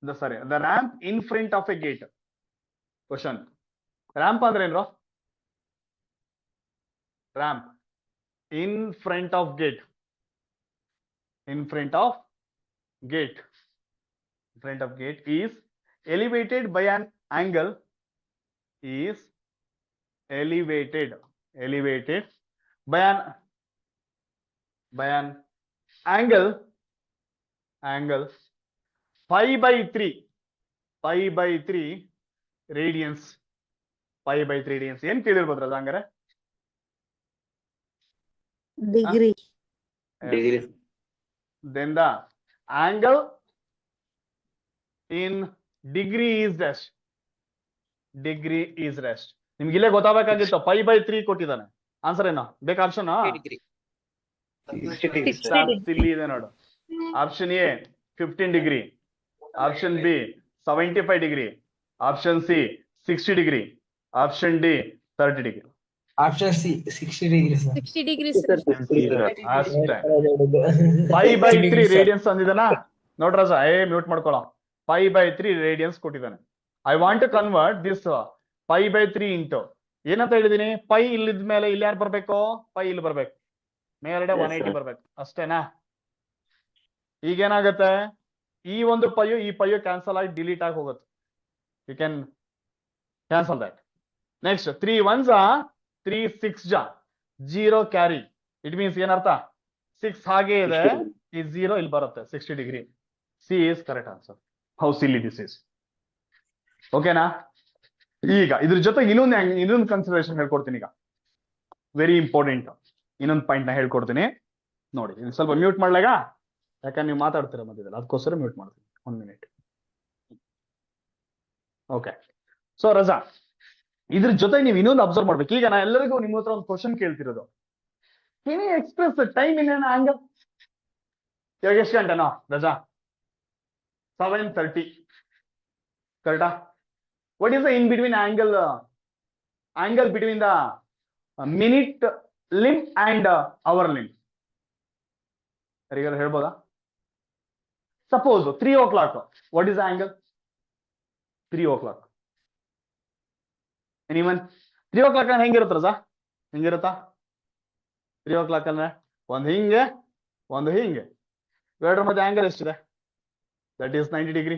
the ramp in front of A gate. Question, ramp ಅಂದ್ರೆ ಏನು? Ramp in front of gate, in front of gate is elevated by an angle, is elevated by an angle 5/3 radians. 5/3 radians ಏನ್ ಕೇಳಿರ್ಬೋದ್ರ ಅದು ಹಂಗಾರೆ? Degree. Degree. Then the angle in degree is dash. ನಿಮ್ಗೆ ಇಲ್ಲೇ ಗೊತ್ತಾಗಬೇಕಾಗಿತ್ತು. 5/3 ಕೊಟ್ಟಿದ್ದಾನೆ. ಆನ್ಸರ್ ಏನೋ ಬೇಕಾ? ಆಪ್ಷನ್ ಇಲ್ಲಿ ಇದೆ ನೋಡು. Option A 15 degree, option B 75 degree, option C 60 degree, option D 30 degree. Option C 60 degree sir. 60 degrees, sir. ಅಷ್ಟೇ. 5/3 ರೇಡಿಯನ್ಸ್ ಅಂದಿದ್ದಾನ ನೋಡ್ರಸ. ಮ್ಯೂಟ್ ಮಾಡ್ಕೊಳ್ಳೋ. 5/3 ರೇಡಿಯನ್ಸ್ ಕೊಟ್ಟಿದ್ದಾನೆ. I want to convert this 5/3 into ಏನಂತ ಹೇಳಿದೀನಿ? ಪೈ ಇಲ್ಲಿದ ಮೇಲೆ ಇಲ್ಲಿ ಯಾರು ಬರ್ಬೇಕು? ಪೈ ಇಲ್ಲಿ ಬರ್ಬೇಕು, ಮೇಲ್ಗಡೆ 180 ಬರ್ಬೇಕು. ಅಷ್ಟೇನಾ? ಈಗೇನಾಗತ್ತೆ? ಈ ಒಂದು ಪೈಯು ಈ ಪೈಯು ಕ್ಯಾನ್ಸಲ್ ಆಗಿ ಡಿಲೀಟ್ ಆಗಿ ಹೋಗುತ್ತೆ. You can cancel that. Next 3 1s 3 6 0 carry. It means ಏನರ್ಥ? 6 ಹಾಗೆ ಇದೆ, ಈ 0 ಇಲ್ಲಿ ಬರುತ್ತೆ. 60 degree. C is correct answer. How silly this is. ಓಕೆನಾ? ಈಗ ಇದ್ರ ಜೊತೆ ಇನ್ನೊಂದು ಕನ್ಸಿಡರೇಷನ್ ಹೇಳ್ಕೊಡ್ತೀನಿ. ಈಗ ವೆರಿ ಇಂಪಾರ್ಟೆಂಟ್ ಇನ್ನೊಂದು ಪಾಯಿಂಟ್ ನ ಹೇಳ್ಕೊಡ್ತೀನಿ ನೋಡಿ. ಸ್ವಲ್ಪ ಮ್ಯೂಟ್ ಮಾಡ್ಲಾಗ, ಯಾಕಂದ್ರೆ ನೀವು ಮಾತಾಡ್ತೀರ ಮಧ್ಯದಲ್ಲಿ, ಅದಕ್ಕೋಸ್ಕರ ಮ್ಯೂಟ್ ಮಾಡ್ತೀನಿ. 1 minute. ಓಕೆ. ಸೊ ರಜಾ, ಇದ್ರ ಜೊತೆ ನೀವು ಇನ್ನೊಂದು ಅಬ್ಸರ್ವ್ ಮಾಡ್ಬೇಕು. ಈಗ ನಾ ಎಲ್ಲರಿಗೂ ನಿಮ್ಮ ಹತ್ರ ಒಂದು ಕ್ವಶನ್ ಕೇಳ್ತಿರೋದು, can you express time in an angle? ಇವಾಗ ಎಷ್ಟು ಗಂಟೆನೋ ರಜಾ? 7:30 ಕರೆಕ್ಟಾ? What is the in between angle between the minute limb and hour limb? ಯಾರಿಗಾರು ಹೇಳ್ಬೋದಾ? Suppose 3 o'clock, what is the angle? 3 o'clock. Anyone? 3 o'clock ಹೆಂಗಿರುತ್ತೆ ರಜಾ? ಹೆಂಗಿರುತ್ತಾ 3 o'clock ಅಂದ್ರೆ? ಒಂದು ಹಿಂಗೆ, ಒಂದು ಹಿಂಗೆ. ಇವೆರಡರ ಮಧ್ಯೆ ಆಂಗಲ್ ಎಷ್ಟಿದೆ? That is 90 degree.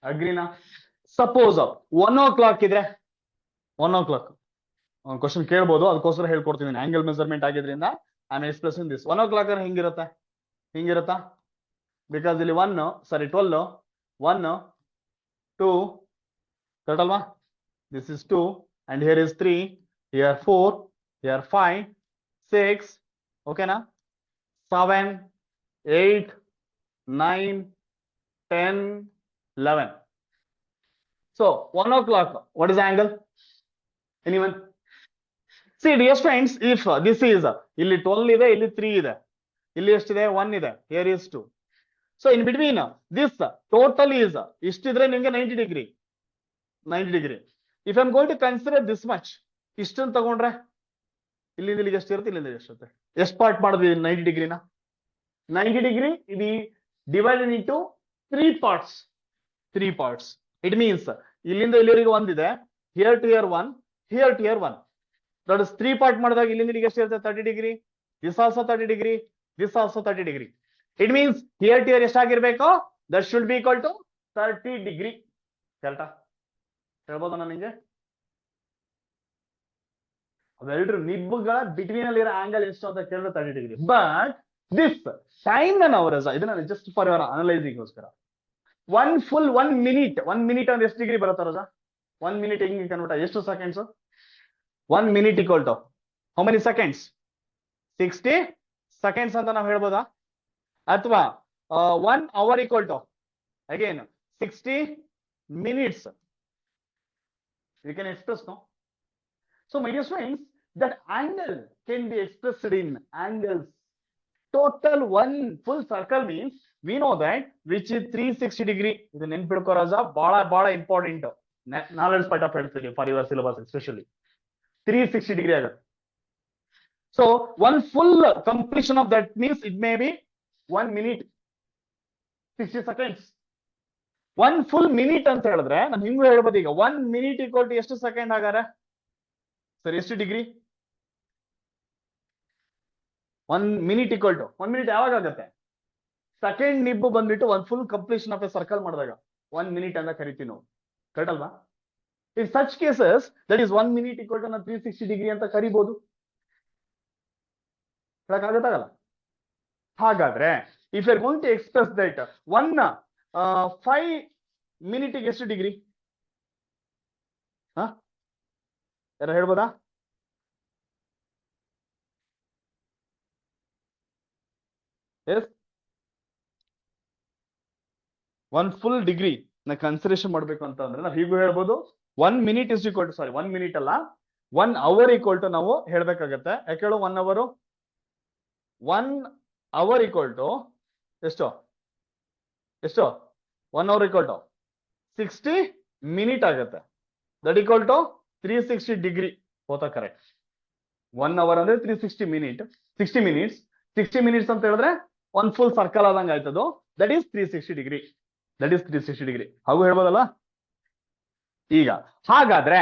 ಅಗ್ರಿನಾ? ಸಪೋಸ್ 1 o'clock ಇದ್ರೆ, 1 o'clock ಒಂದು ಕ್ವಶನ್ ಕೇಳ್ಬೋದು, ಅದಕ್ಕೋಸ್ಕರ ಹೇಳ್ಕೊಡ್ತೀನಿ. ಆಂಗಲ್ ಮೆಜರ್ಮೆಂಟ್ ಆಗಿದ್ರಿಂದ I am expressing this. 1 o'clock ಹೆಂಗಿರುತ್ತೆ? ಹಿಂಗಿರುತ್ತಾ? ಬಿಕಾಸ್ ಇಲ್ಲಿ 12 1 2 ಕರೆಕ್ಟ್ ಅಲ್ವಾ? This is 2 and here is 3, here 4, here 5, 6, okay na? 7, 8, 9, 10, 11. So 1 o'clock, what is the angle? Anyone? See dear friends, if this is illi 12 ide, illi 3 ide, illi eshtiде? 1 ide, here is 2. So in between this total is istidre nimge 90 degree. If I'm going to consider this much, ಇಷ್ಟನ್ನು ತಗೊಂಡ್ರೆ ಇಲ್ಲಿಂದ ಇಲ್ಲಿಗೆ ಎಷ್ಟು ಇರುತ್ತೆ, ಇಲ್ಲಿಂದ ಎಷ್ಟಿರುತ್ತೆ? ಎಷ್ಟು ಪಾರ್ಟ್ ಮಾಡಿದ್ವಿ 90 ಡಿಗ್ರಿನ? 90 ಡಿಗ್ರಿ ಇದು divided into 3 parts. It means ಇಲ್ಲಿಂದ ಇಲ್ಲಿವರೆಗೆ ಒಂದಿದೆ, here to here 1, here to here 1. That is 3 part ಮಾಡಿದಾಗ ಇಲ್ಲಿಂದ ಇಲ್ಲಿಗೆ ಎಷ್ಟು ಇರುತ್ತೆ? 30 degree. This also 30 degree, this also 30 degree. It means here to here ಎಷ್ಟಾಗಿರ್ಬೇಕು? That should be equal to 30 degree. ಕರೆಕ್ಟಾ? ಹೇಳ್ಬೋದ ನಿಮಗೆ? ಅವೆರಡು ನಿಬ್ಬುಗಳ ಬಿಟ್ವೀನ್ ಅಲ್ಲಿ ಇರೋ ಆಂಗಲ್ ಎಷ್ಟು ಅಂತ ಕೇಳಿದ್ರೆ 30 ಡಿಗ್ರಿ. ಬಟ್ ದಿಸ್ ಟೈಮ್ ನಾವು ಇದನ್ನ ಜಸ್ಟ್ ಫಾರ್ ಯುವರ್ ಅನಲೈಸಿಗೋಸ್ಕರ 1 minute ಅಂದ್ರೆ ಎಷ್ಟು ಡಿಗ್ರಿ ಬರುತ್ತೆ ರಜಾ? 1 minute ಹೆಂಗೆ ಕನ್ವರ್ಟ್? ಎಷ್ಟು seconds? 1 minute equal to how many seconds? 60 seconds ಅಂತ ನಾವು ಹೇಳ್ಬೋದಾ? ಅಥವಾ 1 hour equal to again 60 minutes. We can express, no? So my dear friends, that angle can be expressed in angles total one full circle means we know that which is 360 degree. ಇದು ನೆನ್ಪಿಡ್ಕೋ ರಾಜ, ಬಹಳ ಇಂಪಾರ್ಟೆಂಟ್ ನಾಲೆಡ್ಜ್ ಪಾಯಿಂಟ್ ಆಫ್ ಹೇಳ್ತೀವಿ for your syllabus especially 360 degree ಆಗುತ್ತೆ. So one full completion of that means it may be 1 minute 60 seconds. 1 full minute ಅಂತ ಹೇಳಿದ್ರೆ ನಾನು ಹಿಂಗೂ ಹೇಳ್ಬೋದು ಈಗ 1 minute equal to ಎಷ್ಟು ಸೆಕೆಂಡ್ ಹಾಗಾರೆ ಸರ್, ಎಷ್ಟು degree? 1 minute equal to 1 minute ಯಾವಾಗ ಆಗುತ್ತೆ? ಸೆಕೆಂಡ್ ನಿಬ್ಬು ಬಂದ್ಬಿಟ್ಟು ಒಂದು full completion of a circle ಮಾಡಿದಾಗ 1 minute ಅಂತ ಕರಿತೀವಿ ನಾವು, ಕರೆಕ್ಟ್ ಅಲ್ವಾ? In such cases that is 1 minute equal to 360 degree ಅಂತ ಕರಿಬಹುದು. ಹೇಳಕ್ಕಾಗತ್ತಾಗಲ್ಲ? ಹಾಗಾದ್ರೆ if you are going to express that 5 minute ಗೆ ಎಷ್ಟು ಡಿಗ್ರಿ? ಯಾರು ಹೇಳ್ಬೋದಾ? ಎಸ್, 1 full ಡಿಗ್ರಿ ನ ಕನ್ಸಿಡರೇಷನ್ ಮಾಡ್ಬೇಕು ಅಂತ ಅಂದ್ರೆ ನಾವು ಹೀಗೂ ಹೇಳ್ಬೋದು 1 minute is equal to, sorry 1 minute ಅಲ್ಲ, 1 hour equal to ನಾವು ಹೇಳ್ಬೇಕಾಗತ್ತೆ. ಯಾಕೆ ಹೇಳು? 1 hour equal to ಎಷ್ಟು 1 hour equal to 60 minute ಆಗುತ್ತೆ. ದಟ್ equal to 360 ಡಿಗ್ರಿ. ಹೋತಾ ಕರೆಕ್ಟ್. 1 hour ಅಂದ್ರೆ 360 minute, 60 minutes, 60 minutes ಅಂತ ಹೇಳಿದ್ರೆ ಒಂದು ಫುಲ್ ಸರ್ಕಲ್ ಆದಂಗೆ ಆಯ್ತದು. That is 360 degree. That is 360 degree. ಹಾಗೂ ಹೇಳ್ಬೋದಲ್ಲ? ಈಗ ಹಾಗಾದ್ರೆ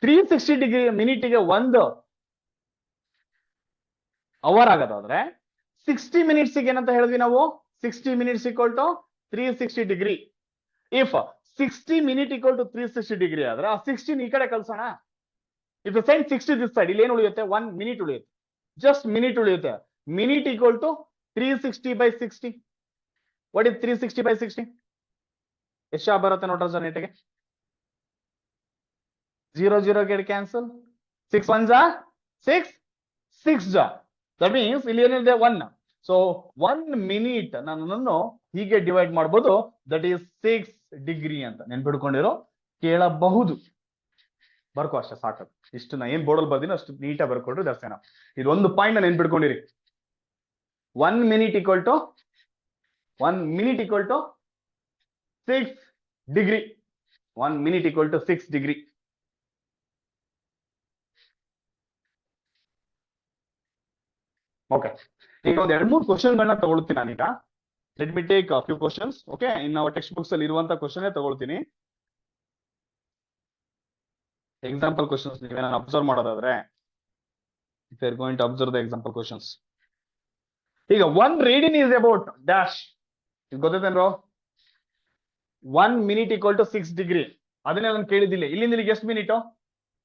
360 ಡಿಗ್ರಿ ಮಿನಿಟ್ಗೆ 1 ಅವರ್ ಆಗೋದಾದ್ರೆ 60 minutes ಏನಂತ ಹೇಳಿದ್ವಿ ನಾವು? 60 minutes equal to 360 degree. If 60 minute equal to 360 degree ಆದ್ರೆ ಆ 16 ಈ ಕಡೆ ಕಳ್ಸೋಣ. If you send 60 this side, ಇಲ್ಲಿ ಏನು ಉಳಿಯುತ್ತೆ? 1 minute ಉಳಿಯುತ್ತೆ. ಜಸ್ಟ್ ಮಿನಿಟ್ ಉಳಿಯುತ್ತೆ. Minute equal to 360/60. What is 360/60? ಎಷ್ಟು ಬರುತ್ತೆ ನೋಡ್ರ ಸರ್ ನೆಟ್ಗೆ? 0 get cancel. 6 1s are 6, 6 ಜಾ. ದಟ್ ಮೀನ್ಸ್ ಇಲ್ಲಿ ಏನಿದೆ 1. ಸೊ 1 minute ನಾನು ಹೀಗೆ ಡಿವೈಡ್ ಮಾಡ್ಬೋದು. ದಟ್ ಈಸ್ 6 ಡಿಗ್ರಿ ಅಂತ ನೆನ್ಪಿಡ್ಕೊಂಡಿರೋ ಕೇಳಬಹುದು. ಬರ್ಕೋ ಅಷ್ಟೇ ಸಾಕು. ಇಷ್ಟು ನಾ ಏನ್ ಬೋರ್ಡಲ್ಲಿ ಬರ್ದಿನ ಅಷ್ಟು ನೀಟಾಗಿ ಬರ್ಕೊಟ್ರು ದರ್ಶನ. ಇದೊಂದು ಪಾಯಿಂಟ್ ನೆನ್ಪಿಡ್ಕೊಂಡಿರಿ. 1 minute equal to 6 degree. 1 minute equal to 6 degree. Okay, ಈಗ ಒಂದ್ 2-3 ಕ್ವಶನ್ಗಳನ್ನ ತಗೊಳ್ತೀನಿ ನಾನೀಗ. Let me take few questions. Okay, in our textbooks ಅಲ್ಲಿ ಇರುವಂತ ಕ್ವಶನ್ ತಗೊಳ್ತೀನಿ. ಎಕ್ಸಾಂಪಲ್ ಕ್ವಶನ್ಸ್ ನೀವೇನ ಅಬ್ಸರ್ವ್ ಮಾಡೋದಾದ್ರೆ, if you are going to observe the example questions. ಈಗ 1 radian is about ಡ್ಯಾಶ್. ಇದು ಗೊತ್ತೇನ್ರೋ? 1 minute equal to 6 ಡಿಗ್ರಿ. ಅದನ್ನೇ ನಾನು ಕೇಳಿದ್ದಿಲ್ಲ. ಇಲ್ಲಿಂದ ಇಲ್ಲಿಗೆ ಎಷ್ಟು ಮಿನಿಟ್?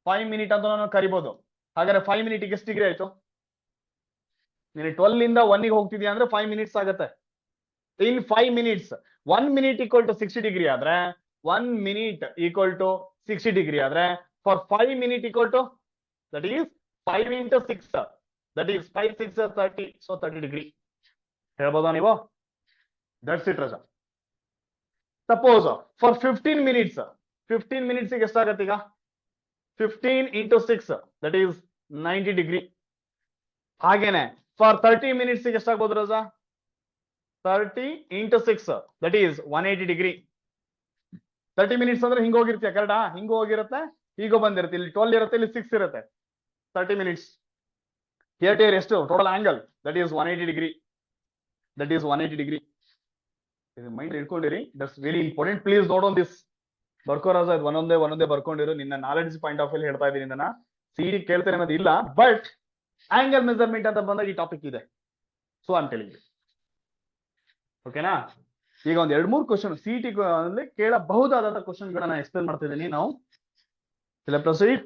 5 minute ಅಂತ ನಾನು ಕರಿಬಹುದು. ಹಾಗಾದ್ರೆ 5 minute ಗೆ ಎಷ್ಟು ಡಿಗ್ರಿ ಆಯ್ತು? ನೀನು 12 ಇಂದ 1 ಗೆ ಹೋಗ್ತಿದ್ಯಾ ಅಂದ್ರೆ 5 minutes ಆಗುತ್ತೆ. ಇನ್ 5 minutes 1 minute equal to 60 degree ಆದ್ರೆ 1 minute equal to 60 ಡಿಗ್ರಿ ಆದ್ರೆ for 5 minute equal to, that is 5 into 6, that is 5 6 30, so 30 degree. ಹೇಳ್ಬೋದಾ ನೀವು? ದಟ್ಸ್ ಇಟ್ ರಜಾ. ಸಪೋಸ್ ಫಾರ್ 15 minutes, 15 minutes ಗೆ ಎಷ್ಟಾಗತ್ತೆ ಈಗ? 15 into 6, that is 90 ಡಿಗ್ರಿ. ಹಾಗೇನೆ ಫಾರ್ 30 minutes ಗೆ ಎಷ್ಟಾಗ್ಬೋದು ರಜಾ? 30 into 6, that is 180 degree. 30 minutes ಅಂದ್ರೆ ಹಿಂಗ ಹೋಗಿರ್ತೀಯ, ಕರೆಕ್ಟಾ? ಹಿಂಗ ಹೋಗಿರುತ್ತೆ, ಹೀಗೋ ಬಂದಿರುತ್ತೆ. ಇಲ್ಲಿ 12 ಇರುತ್ತೆ, ಇಲ್ಲಿ 6 ಇರುತ್ತೆ. 30 minutes. Here ಎಷ್ಟು total angle? That is 180 degree. That is 180 degree. ಇದು ಮೈಂಡ್ ಇಟ್ಕೊಂಡಿರಿ. That's very important. Please note on this. ಬರ್ಕೋರಾಜ ಇದು ಒಂದೊಂದೇ ಬರ್ಕೊಂಡಿರು. ನಿನ್ನ ನಾಲೆಡ್ಜ್ ಪಾಯಿಂಟ್ ಆಫ್ ವ್ಯೂ ಹೇಳ್ತಾ ಇದ್ದೀನಿ. ನನ್ನ ಸಿಡಿ ಕೇಳ್ತೇನೆ ಅನ್ನೋದು ಇಲ್ಲ, ಬಟ್ ಆಂಗಲ್ ಮೆಜರ್ಮೆಂಟ್ ಅಂತ ಬಂದಾಗ ಈ ಟಾಪಿಕ್ ಇದೆ. So I am telling you. ಓಕೆನಾ? ಈಗ ಒಂದ್ 2-3 ಕ್ವಶನ್ ಸಿಟಿ ಅಲ್ಲಿ ಕೇಳಬಹುದಾದಂತ ಕ್ವಶನ್ ಗಳನ್ನ ಎಕ್ಸ್ಪ್ಲೇನ್ ಮಾಡ್ತಾ ಇದ್ದೀನಿ. ನಾವು ಪ್ರೊಸೀಡ್.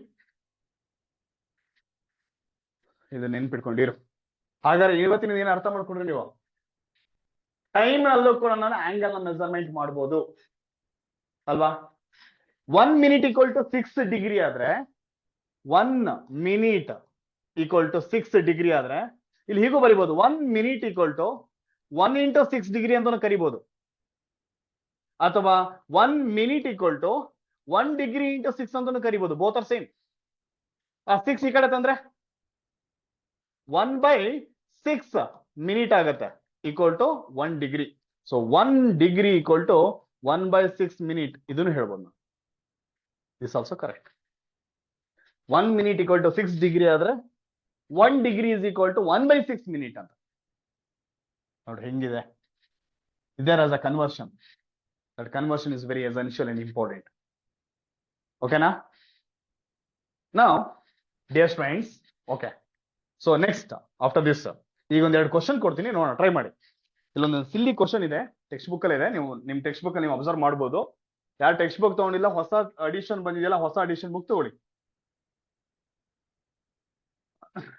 ಇದು ನೆನ್ಪಿಟ್ಕೊಂಡಿರು. ಹಾಗಾದ್ರೆ ಇವತ್ತಿನ ಏನ್ ಅರ್ಥ ಮಾಡ್ಕೊಂಡ್ರಿ ನೀವು? ಟೈಮ್ ಅಲ್ಲೂ ಕೂಡ ನಾನು ಆಂಗಲ್ ನ ಮೆಜರ್ಮೆಂಟ್ ಮಾಡ್ಬೋದು ಅಲ್ವಾ? 1 minute equal to 6 ಡಿಗ್ರಿ ಆದ್ರೆ 1 minute equal to 6 ಡಿಗ್ರಿ ಆದ್ರೆ ಇಲ್ಲಿ ಹೀಗೂ ಬರಿಬಹುದು. 1 minute equal to 1 into 6 degree ಅಂತ ಕರಿಬಹುದು. ಅಥವಾ 1 minute equal to 1 degree into 6 ಅಂತ ಕರಿಬಹುದು. Both are same. ಆ 6 ಈ ಕಡೆ ತಂದ್ರೆ 1/6 6 ಮಿನಿಟ್ ಆಗುತ್ತೆ equal to 1 degree. So 1 degree equal to 1/6 minute. ಇದನ್ನು ಹೇಳ್ಬೋದು. This also correct. 1 minute equal to 6 degree ಆದ್ರೆ 1 degree is equal to 1/6 minute ಅಂತ. ನೋಡಿ ಹೆಂಗಿದೆ. there as a conversion. That conversion is very essential and important. Okay na? Now, dear friends, okay. So next, after this, ಈಗ ಒಂದೆರಡು ಕ್ವಶನ್ ಕೊಡ್ತೀನಿ, ನೋಡೋಣ, ಟ್ರೈ ಮಾಡಿ. ಇಲ್ಲೊಂದು ಸಿಲ್ಲಿ ಕ್ವಶನ್ ಇದೆ, ಟೆಕ್ಸ್ಟ್ ಬುಕ್ ಅಲ್ಲಿ ಇದೆ, ನೀವು ನಿಮ್ ಟೆಕ್ಸ್ಟ್ ಬುಕ್ ನೀವು ಅಬ್ಸರ್ವ್ ಮಾಡಬಹುದು. ಯಾರು ಟೆಕ್ಸ್ಟ್ ಬುಕ್ ತಗೊಂಡಿಲ್ಲ, ಹೊಸ ಅಡಿಷನ್ ಬಂದಿದೆಯಲ್ಲ, ಹೊಸ ಅಡಿಷನ್ ಬುಕ್ ತಗೊಳ್ಳಿ.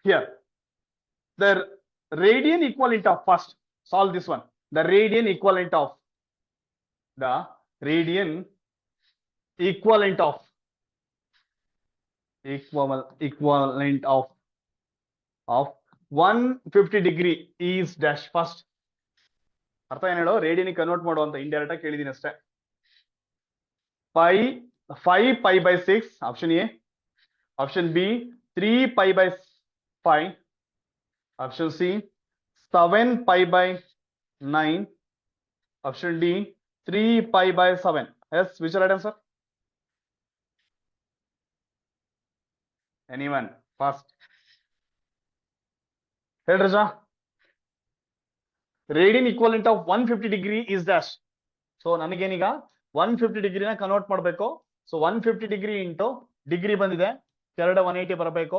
Here, the radian equivalent of, first solve this one. The radian equivalent of of 150 degree is dash. First ಅರ್ಥ ಏನ್ ಹೇಳೋ, ರೇಡಿಯನ್ ಕನ್ವರ್ಟ್ ಮಾಡುವಂತ ಇಂಡೈರೆಕ್ಟ್ ಆಗಿ ಕೇಳಿದೀನಿ ಅಷ್ಟೇ. 5 pi by 6 option A, option B 3 pi by 5, option C 7 pi by 9, option D 3 pi by 7. Yes, which is right answer? Anyone? Fast. Hey Raja. Radian equivalent of 150 degree is dash. So ನನಗೇನೀಗ 150 ಡಿಗ್ರಿನ ಕನ್ವರ್ಟ್ ಮಾಡಬೇಕು. ಸೊ 150 ಡಿಗ್ರಿ ಇಂಟು ಡಿಗ್ರಿ ಬಂದಿದೆ, ಕೆಳಗಡೆ 180 ಬರಬೇಕು.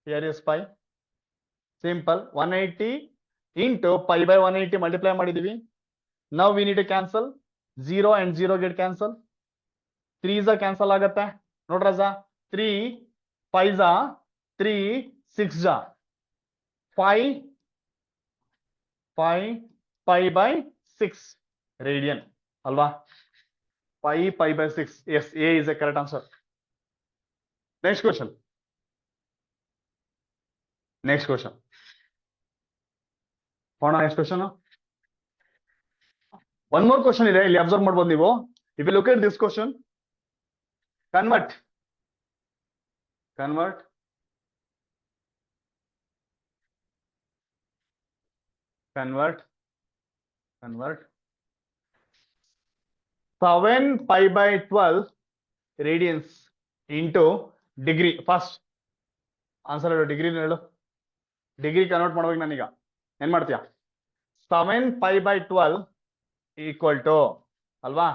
Here is pi. Simple. 180 into pi by 180 multiply ಮಾಡಿದೀವಿ. Now we need to cancel. 0 and 0 get cancel. 3 cancel ಆಗತ್ತೆ. ನೋಡ್ರಜ, 3 5 3 6 5 pi by 6 radian ಅಲ್ವಾ? pi by 6. Yes, A is a correct answer. Next question. Next question. Next question. One more question ಇದೆ, ಇಲ್ಲಿ ಅಬ್ಸರ್ವ್ ಮಾಡಬಹುದು ನೀವು. If you look at this question, convert 7 pi by 12 radians into degree. First answer ಹೇಳು, ಡಿಗ್ರಿ ಹೇಳು. ಡಿಗ್ರಿ ಕನ್ವರ್ಟ್ ಮಾಡ್ಬೇಕು ನಾನೀಗ. ಏನ್ ಮಾಡ್ತೀಯ? 7 pi by 12 ಈಕ್ವಲ್ ಟು ಅಲ್ವಾ,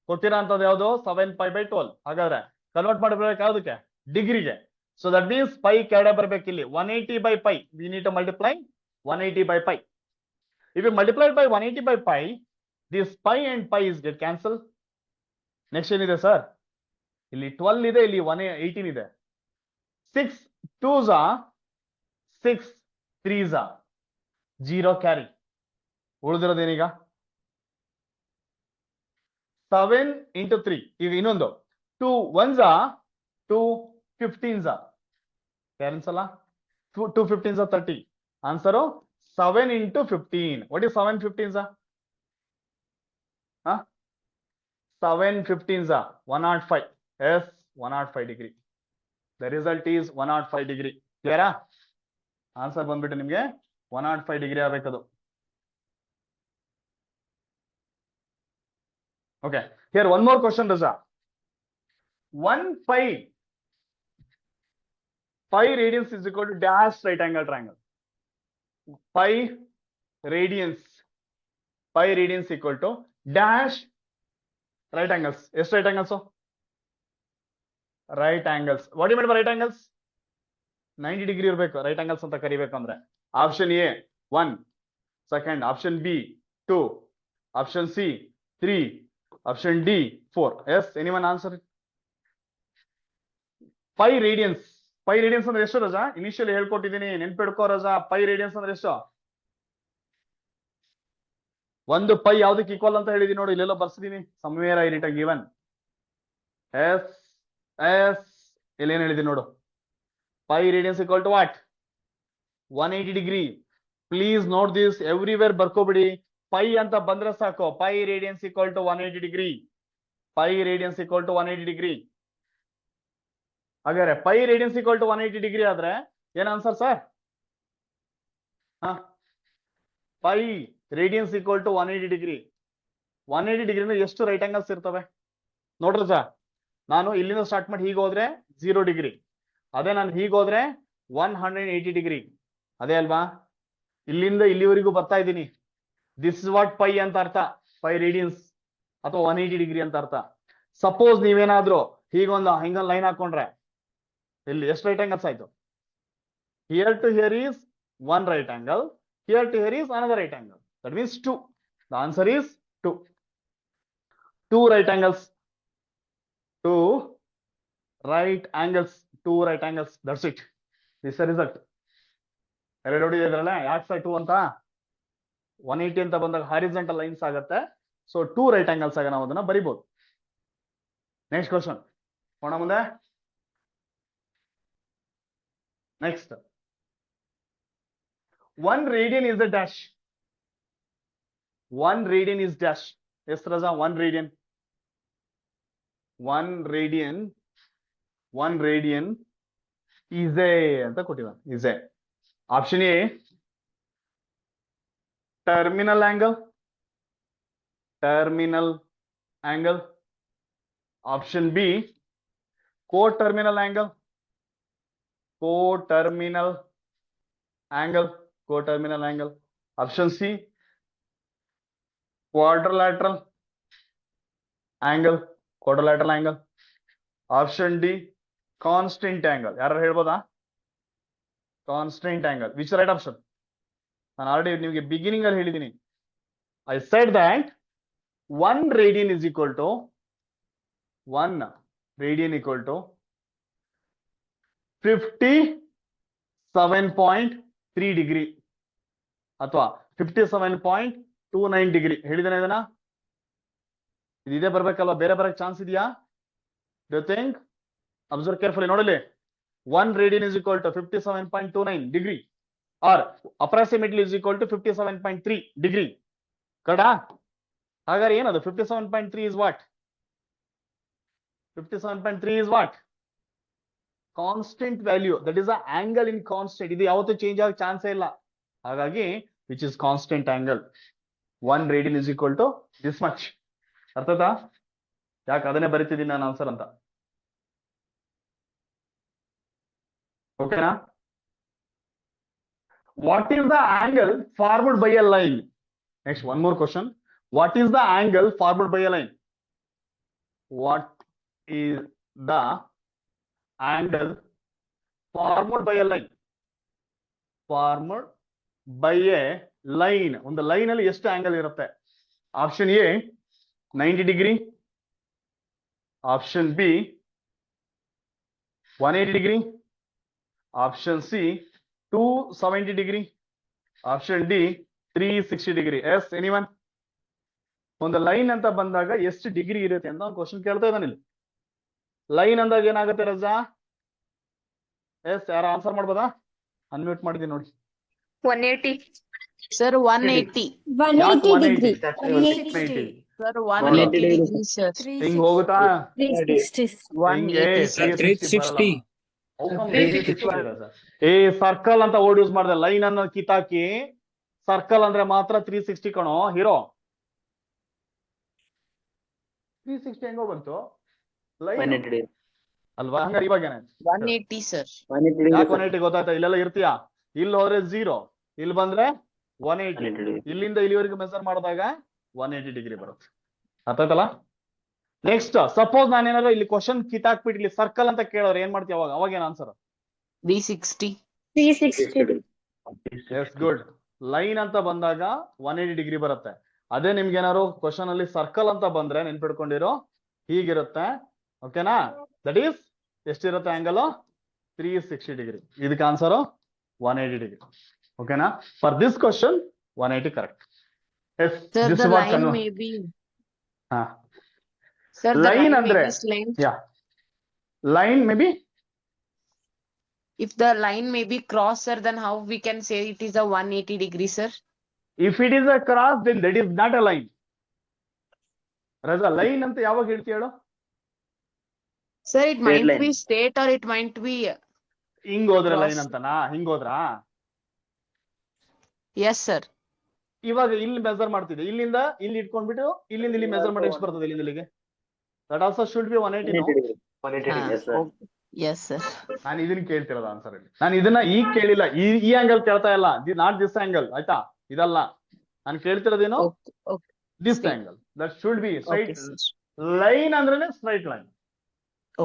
ಕೊಟ್ಟಿರೋ ಅಂತದ್ದು ಯಾವುದು? 7 pi by 12. ಹಾಗಾದ್ರೆ ಕನ್ವರ್ಟ್ ಮಾಡಬೇಕು ಯಾವ್ದಕ್ಕೆ? ಡಿಗ್ರಿಗೆ. ಸೊ ದಟ್ ಮೀನ್ಸ್ ಪೈ ಕೆಳಗಡೆ ಬರ್ಬೇಕು. ಇಲ್ಲಿ 180 by pi, we need to multiply 180 by pi. If you multiply by 180 by pi, this pi and pi is get cancel. Next ಏನಿದೆ ಸರ್? ಇಲ್ಲಿ 12 ಇದೆ, ಇಲ್ಲಿ 18 ಇದೆ. 6 2s 6 3s 0 ಕ್ಯಾರಿ. ಉಳಿದಿರೋದೇನೀಗ? 7 into 3. ಈಗ ಇನ್ನೊಂದು 2 1s 2 15s cancel. 2 15s 30. Answer 7 into 15. What is 7 15s? 7 15s 105. Yes, 105 degree. The result is 105 degree. Clear? Answer ಬಂದ್ಬಿಟ್ಟು ನಿಮ್ಗೆ 105 degree ಆಗಬೇಕದು. Okay, here one more question, Raja. 1 pi radians is equal to dash right angle triangle. Pi radians equal to dash right angles. Yes, right angles. So right angles. What do you mean by right angles? 90 degree ಇರಬೇಕು right angles ಅಂತ ಕರಿಬೇಕು ಅಂದ್ರೆ. Option A 1, second option B 2, option C 3, option D 4. Yes, anyone answer it? Pi radians ಅಂದ್ರೆ ಎಷ್ಟು ರಜಾ? ಇನಿಷಿಯಲಿ ಹೇಳ್ಕೊಟ್ಟಿದ್ದೀನಿ, ನೆನ್ಪಿಡ್ಕೋ ರಜಾ. pi radians ಅಂದ್ರೆ ಎಷ್ಟು? ಒಂದು ಪೈ ಯಾವ್ದಕ್ಕೆ ಈಕ್ವಲ್ ಅಂತ ಹೇಳಿದೀನಿ ನೋಡಿ, ಇಲ್ಲೆಲ್ಲ ಬರ್ಸಿದೀನಿ. somewhere I written given. Yes, ಇಲ್ಲಿ ಏನ್ ಹೇಳಿದೀನಿ ನೋಡು. pi radians equal to what? 180 degree. Please note this, everywhere ಬರ್ಕೋಬಿಡಿ. pi ಅಂತ ಬಂದ್ರೆ ಸಾಕು. pi radians equal to 180 degree. pi radians equal to 180 degree. ಹಾಗಾದ್ರೆ pi radians equal to 180 degree ಆದ್ರೆ ಏನ್ answer sir? Pi radians equal to 180 degree. 180 degree ಎಷ್ಟು ರೈಟ್ ಆಂಗಲ್ಸ್ ಇರ್ತವೆ ನೋಡ್ರಿ ಸರ್. ನಾನು ಇಲ್ಲಿಂದ ಸ್ಟಾರ್ಟ್ ಮಾಡಿ ಹೀಗೆ ಹೋದ್ರೆ 0 ಡಿಗ್ರಿ, ಅದೇ ನಾನು ಹೀಗೆ ಹೋದ್ರೆ 180 ಡಿಗ್ರಿ, ಅದೇ ಅಲ್ವಾ? ಇಲ್ಲಿಂದ ಇಲ್ಲಿವರೆಗೂ ಬರ್ತಾ ಇದ್ದೀನಿ. ದಿಸ್ ಇಸ್ ವಾಟ್ ಪೈ ಅಂತ ಅರ್ಥ, ಪೈ ರೇಡಿಯನ್ಸ್ ಅಥವಾ 180 ಡಿಗ್ರಿ ಅಂತ ಅರ್ಥ. ಸಪೋಸ್ ನೀವೇನಾದ್ರೂ ಹಿಂಗೊಂದು ಲೈನ್ ಹಾಕೊಂಡ್ರೆ ಇಲ್ಲಿ ಎಷ್ಟು ರೈಟ್ ಆಂಗಲ್ಸ್ ಆಯ್ತು? Here to here is 1 right angle, here to here is another right angle, that means 2. The answer is 2. 2 right angles. 2 right angles. 2 right angles. That's it. This is the result. ಎಲ್ಲ ನೋಡಿದ್ರಲ್ಲ ಯಾಕೆ ಸರ್ 2 ಅಂತ? 180 ಅಂತ ಬಂದಾಗ ಹಾರಿಜಾಂಟಲ್ ಲೈನ್ಸ್ ಆಗುತ್ತೆ. ಸೊ 2 ರೈಟ್ ಆಂಗಲ್ಸ್ ಆಗ ನಾವು ಅದನ್ನ ಬರಿಬಹುದು. ನೆಕ್ಸ್ಟ್ ಕ್ವಶನ್ ಹೋಗೋಣ ಮುಂದೆ. Next 1 radian is a dash. 1 radian is dash. ಎಷ್ಟು ರಜಾ? 1 radian. 1 radian is a ಅಂತ ಕೊಟ್ಟಿದ್ದಾನೆ. is a. Option A terminal angle. Option B co-terminal angle. Option C quadrilateral angle. Option D constant angle. ಯಾರು ಹೇಳ್ಬೋದಾ? Constant angle. Which right option? ನಾನು ಆಲ್ರೆಡಿ ನಿಮಗೆ ಬಿಗಿನಿಂಗ್ ಅಲ್ಲಿ ಹೇಳಿದ್ದೀನಿ. I said that 1 radian is equal to 57.3 degree ಅಥವಾ 57.29 ಡಿಗ್ರಿ ಹೇಳಿದಾನೆ. ಇದನ್ನ ಇದೇ ಬರ್ಬೇಕಲ್ವಾ? ಬೇರೆ ಬರಕ್ ಚಾನ್ಸ್ ಇದೆಯಾ? Do you think? Observe carefully. ನೋಡಲಿ, 1 radian is equal to 57.29 degree or approximately is equal to 57.3 degree. ಕರೆಕ್ಟಾ? ಹಾಗಾದ್ರೆ ಏನದು 57.3 is what? 57.3 is what? Constant value. That is the angle in constant. ಇದು ಯಾವತ್ತೂ ಚೇಂಜ್ ಆಗೋ ಚಾನ್ಸೇ ಇಲ್ಲ. ಹಾಗಾಗಿ which is constant angle. 1 radian is equal to this much. ಅರ್ಥತಾ? ಯಾಕೆ ಅದನ್ನೇ ಬರಿತಿದ್ದೀನಿ ನಾನು ಆನ್ಸರ್ ಅಂತ. ಓಕೆನಾ? What is the angle formed by a line? Next, one more question. What is the angle formed by a line? What is the angle formed by a line? Formed by a line. ಒಂದು ಲೈನ್ ಅಲ್ಲಿ ಎಷ್ಟು ಆಂಗಲ್ ಇರುತ್ತೆ? Option A 90 degree, option B 180 degree, option C 270 degree, option D 360 degree. Yes anyone? ಒಂದು ಲೈನ್ ಅಂತ ಬಂದಾಗ ಎಷ್ಟು ಡಿಗ್ರಿ ಇರುತ್ತೆ ಅಂತ ಒಂದು ಕ್ವಶನ್ ಕೇಳ್ತಾ ಇದ್ದಾನೆ ಇಲ್ಲಿ. ಲೈನ್ ಅಂದಾಗ ಏನಾಗುತ್ತೆ ರಜಾ? ಎಸ್, ಯಾರು ಆನ್ಸರ್ ಮಾಡ್ಬೋದಾ? ಅನ್ಮ್ಯೂಟ್ ಮಾಡಿದೀನಿ ನೋಡಿ. 180. Sir, 180. 180 degree. 180. Sir, 180 degree, sir. ಹಿಂಗ್ ಹೋಗುತ್ತಾ? 360. 360. ಏ ಸರ್ಕಲ್ ಅಂತ ವರ್ಡ್ ಯೂಸ್ ಮಾಡಿದೆ. ಲೈನ್ ಅನ್ನ ಕಿತ್ತಾಕಿ ಸರ್ಕಲ್ ಅಂದ್ರೆ ಮಾತ್ರ 360 ಕಣೋ ಹೀರೋ. 360 ಹೆಂಗೋ ಬಂತು? ಲೈನ್ ಅಲ್ವಾ? ಹಂಗಾರೆ ಇವಾಗ ಏನಾಯ್ತು? 180, sir. ಯಾಕೆ 180 ಗೊತ್ತಾಯ್ತಾ? ಇಲ್ಲೆಲ್ಲ ಇರ್ತೀಯಾ? ಇಲ್ಲಿ ಹೋದ್ರೆ 0, ಇಲ್ಲಿ ಬಂದ್ರೆ 180. ಇಲ್ಲಿಂದ ಇಲ್ಲಿವರೆಗೂ ಮೆಸರ್ ಮಾಡಿದಾಗ 180 ಡಿಗ್ರಿ ಬರುತ್ತೆ. ಅರ್ಥಾಯ್ತಲ್ಲ? ನೆಕ್ಸ್ಟ್, ಸಪೋಸ್ ನಾನೇನಾದ್ರು ಇಲ್ಲಿ ಕ್ವಶನ್ ಕಿತ್ತಾಕ್ಬಿಟ್ಟು ಇಲ್ಲಿ ಸರ್ಕಲ್ ಅಂತ ಕೇಳೋರು ಏನ್ ಮಾಡ್ತೀವಿ? ಅವಾಗ ಏನ್ ಆನ್ಸರ್? 360. 360. S, good. ಲೈನ್ ಅಂತ ಬಂದಾಗ 180 ಡಿಗ್ರಿ ಬರುತ್ತೆ. ಅದೇ ನಿಮ್ಗೆ ಏನಾದ್ರು ಕ್ವಶನ್ ಅಲ್ಲಿ ಸರ್ಕಲ್ ಅಂತ ಬಂದ್ರೆ ನೆನ್ಪಿಡ್ಕೊಂಡಿರೋ ಹೀಗಿರುತ್ತೆ. ಓಕೆನಾ? ದಟ್ ಈಸ್ ಎಷ್ಟಿರುತ್ತೆ ಆಂಗಲ್? 360 ಡಿಗ್ರಿ. ಇದಕ್ಕೆ ಆನ್ಸರ್ 180 ಡಿಗ್ರಿ. ಓಕೆನಾ? For this question 180 correct. Yes, Sir, this the what line may be. ಹಾ, Sir, the Line line may ಅಂದ್ರೆ- be slant. Yeah, line may be If the line may be cross, sir, then how we can say it is a 180 degree, sir? If it is a cross then that is not a line. Raja, line ಅಂತ ಯಾವಾಗ ಹೇಳ್ತೀಯ ಹೇಳು? Sir, it might line. be straight or it might be. ಹಿಂಗ್ ಹೋದ್ರೆ Cross. ಲೈನ್ ಅಂತನಾ? ಹಿಂಗ್ ಹೋದ್ರಾ? Yes, sir. ಇವಾಗ ಇಲ್ಲಿ ಮೆಜರ್ ಮಾಡ್ತಿದ್ದೆ, ಇಲ್ಲಿಂದ ಇಲ್ಲಿ ಇಟ್ಕೊಂಡ್ಬಿಟ್ಟು ಇಲ್ಲಿಂದ ಇಲ್ಲಿ ಮೆಜರ್ ಮಾಡಿ ಎಷ್ಟು ಬರ್ತದೆ ಇಲ್ಲಿಂದ ಇಲ್ಲಿಗೆ? That also should be 180. Yes, sir. ನಾನು ಇದನ್ನ ಕೇಳ್ತಿರೋದು ಆನ್ಸರ್ ಇಲ್ಲಿ. ನಾನು ಇದನ್ನ ಈಗ ಕೇಳಿಲ್ಲ, ಈ ಆಂಗಲ್ ಕೇಳ್ತಾ ಇಲ್ಲ, ನಾಟ್ ದಿಸ್ ಆಂಗಲ್, ಆಯ್ತಾ? ಇದಲ್ಲ ನಾನು ಕೇಳ್ತಿರೋದೇನು, Okay, okay, this Straight. Angle. That should be straight okay, sir. Line ಅಂದ್ರೇನೆ straight line.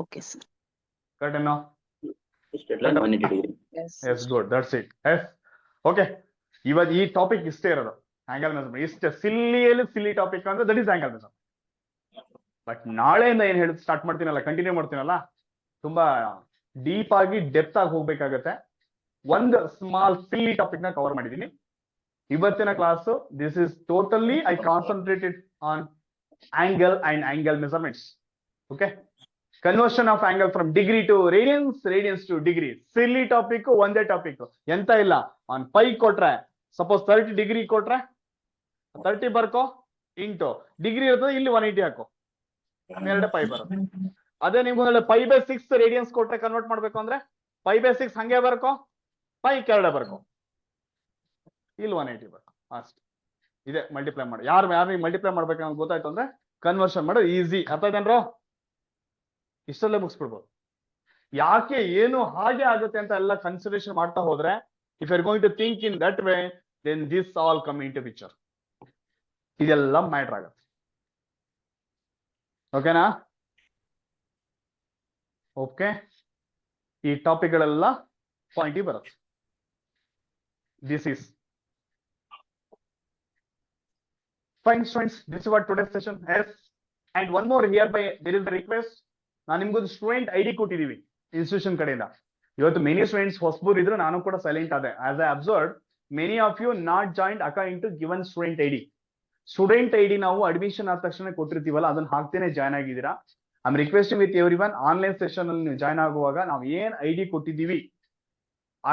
Okay, sir. Correct ಏನೋ? Yes. Yes, good, that's it. Yes, okay. ಇವತ್ತು ಈ ಟಾಪಿಕ್ ಇಷ್ಟೇ ಇರೋದು, ಆಂಗಲ್ ಮೆಜರ್ಮೆಂಟ್. ಇಷ್ಟೇ ಸಿಲ್ಲಿ ಟಾಪಿಕ್ ಅಂದ್ರೆ that is angle measurement. But ನಾಳೆಯಿಂದ ಏನ್ ಹೇಳಿ ಸ್ಟಾರ್ಟ್ ಮಾಡ್ತೀನಲ್ಲ, ಕಂಟಿನ್ಯೂ ಮಾಡ್ತೀನಲ್ಲ, ತುಂಬಾ ಡೀಪ್ ಆಗಿ ಡೆಪ್ತ್ ಆಗಿ ಹೋಗ್ಬೇಕಾಗತ್ತೆ. ಒಂದು ಸ್ಮಾಲ್ ಸಿಲ್ಲಿ ಟಾಪಿಕ್ ನ ಕವರ್ ಮಾಡಿದೀನಿ ಇವತ್ತಿನ class. This is totally I concentrated on angle and angle measurements. Okay, conversion of angle from degree to radians, radians to degree. Silly topic, ಒಂದೇ ಟಾಪಿಕ್, ಎಂತ ಇಲ್ಲ. ಆನ್ ಪೈ ಕೊಟ್ರೆ, ಸಪೋಸ್ 30 ಡಿಗ್ರಿ ಕೊಟ್ರೆ 30 ಬರ್ಕೋ, ಇಂಟು ಡಿಗ್ರಿ ಇರ್ತದೆ, ಇಲ್ಲಿ 180 ಹಾಕೋ, 2 ಪೈ ಬರುತ್ತೆ. ಅದೇ ನಿಮ್ಗೆ π/6 ರೇಡಿಯನ್ಸ್ ಕೊಟ್ರೆ ಕನ್ವರ್ಟ್ ಮಾಡ್ಬೇಕು ಅಂದ್ರೆ π/6 ಹಂಗೆ ಬರ್ಕೋ, ಪೈ ಕೆಳಗಡೆ ಬರ್ಕೋ, ಇಲ್ಲಿ 180 ಬರ್ಕೋ, ಅಷ್ಟೇ. ಇದೆ ಮಲ್ಟಿಪ್ಲೈ ಮಾಡಿ. ಯಾರು ಮಲ್ಟಿಪ್ಲೈ ಮಾಡ್ಬೇಕಂತ ಗೊತ್ತಾಯ್ತು ಅಂದ್ರೆ ಕನ್ವರ್ಷನ್ ಮಾಡೋದು ಈಸಿ. ಅರ್ಥ ಆಯ್ತೇನ್ರೋ? ಇಷ್ಟಲ್ಲೇ ಮುಗಿಸ್ಬಿಡ್ಬೋದು. ಯಾಕೆ ಏನು ಹಾಗೆ ಆಗುತ್ತೆ ಅಂತ ಎಲ್ಲ ಕನ್ಸಿಡರೇಷನ್ ಮಾಡ್ತಾ ಹೋದ್ರೆ, if you are going to think in that way, then this all come in to picture. ಇದೆಲ್ಲ ಮ್ಯಾಟರ್ ಆಗುತ್ತೆ. ಓಕೆನಾ? ಓಕೆ, ಈ ಟಾಪಿಕ್ ಗಳೆಲ್ಲ ಪಾಯಿಂಟ್ ಬರುತ್ತೆ. This is fine students, this is what today's session. Yes, and one more here by there is the request. ನಾನು ನಿಮ್ಗೊಂದು ಸ್ಟೂಡೆಂಟ್ ಐಡಿ ಕೊಟ್ಟಿದೀವಿ ಇನ್ಸ್ಟಿಟ್ಯೂಷನ್ ಕಡೆಯಿಂದ. ಇವತ್ತು ಮೆನಿ ಸ್ಟೂಡೆಂಟ್ಸ್ ಹೊಸಬರು ಇದ್ರು, ನಾನು ಕೂಡ ಸೈಲೆಂಟ್ ಆದೆ. As I observe, many of you not joint according to given student ID. Student ID ನಾವು ಅಡ್ಮಿಷನ್ ಆದ ತಕ್ಷಣ ಕೊಟ್ಟಿರ್ತೀವಲ್ಲ, ಅದನ್ನ ಹಾಕ್ತೇನೆ ಜಾಯ್ನ್ ಆಗಿದ್ದೀರಾ. I am requesting with everyone, online session ಅಲ್ಲಿ ನೀವು ಜಾಯ್ನ್ ಆಗುವಾಗ ನಾವು ಏನ್ ಐಡಿ ಕೊಟ್ಟಿದ್ದೀವಿ,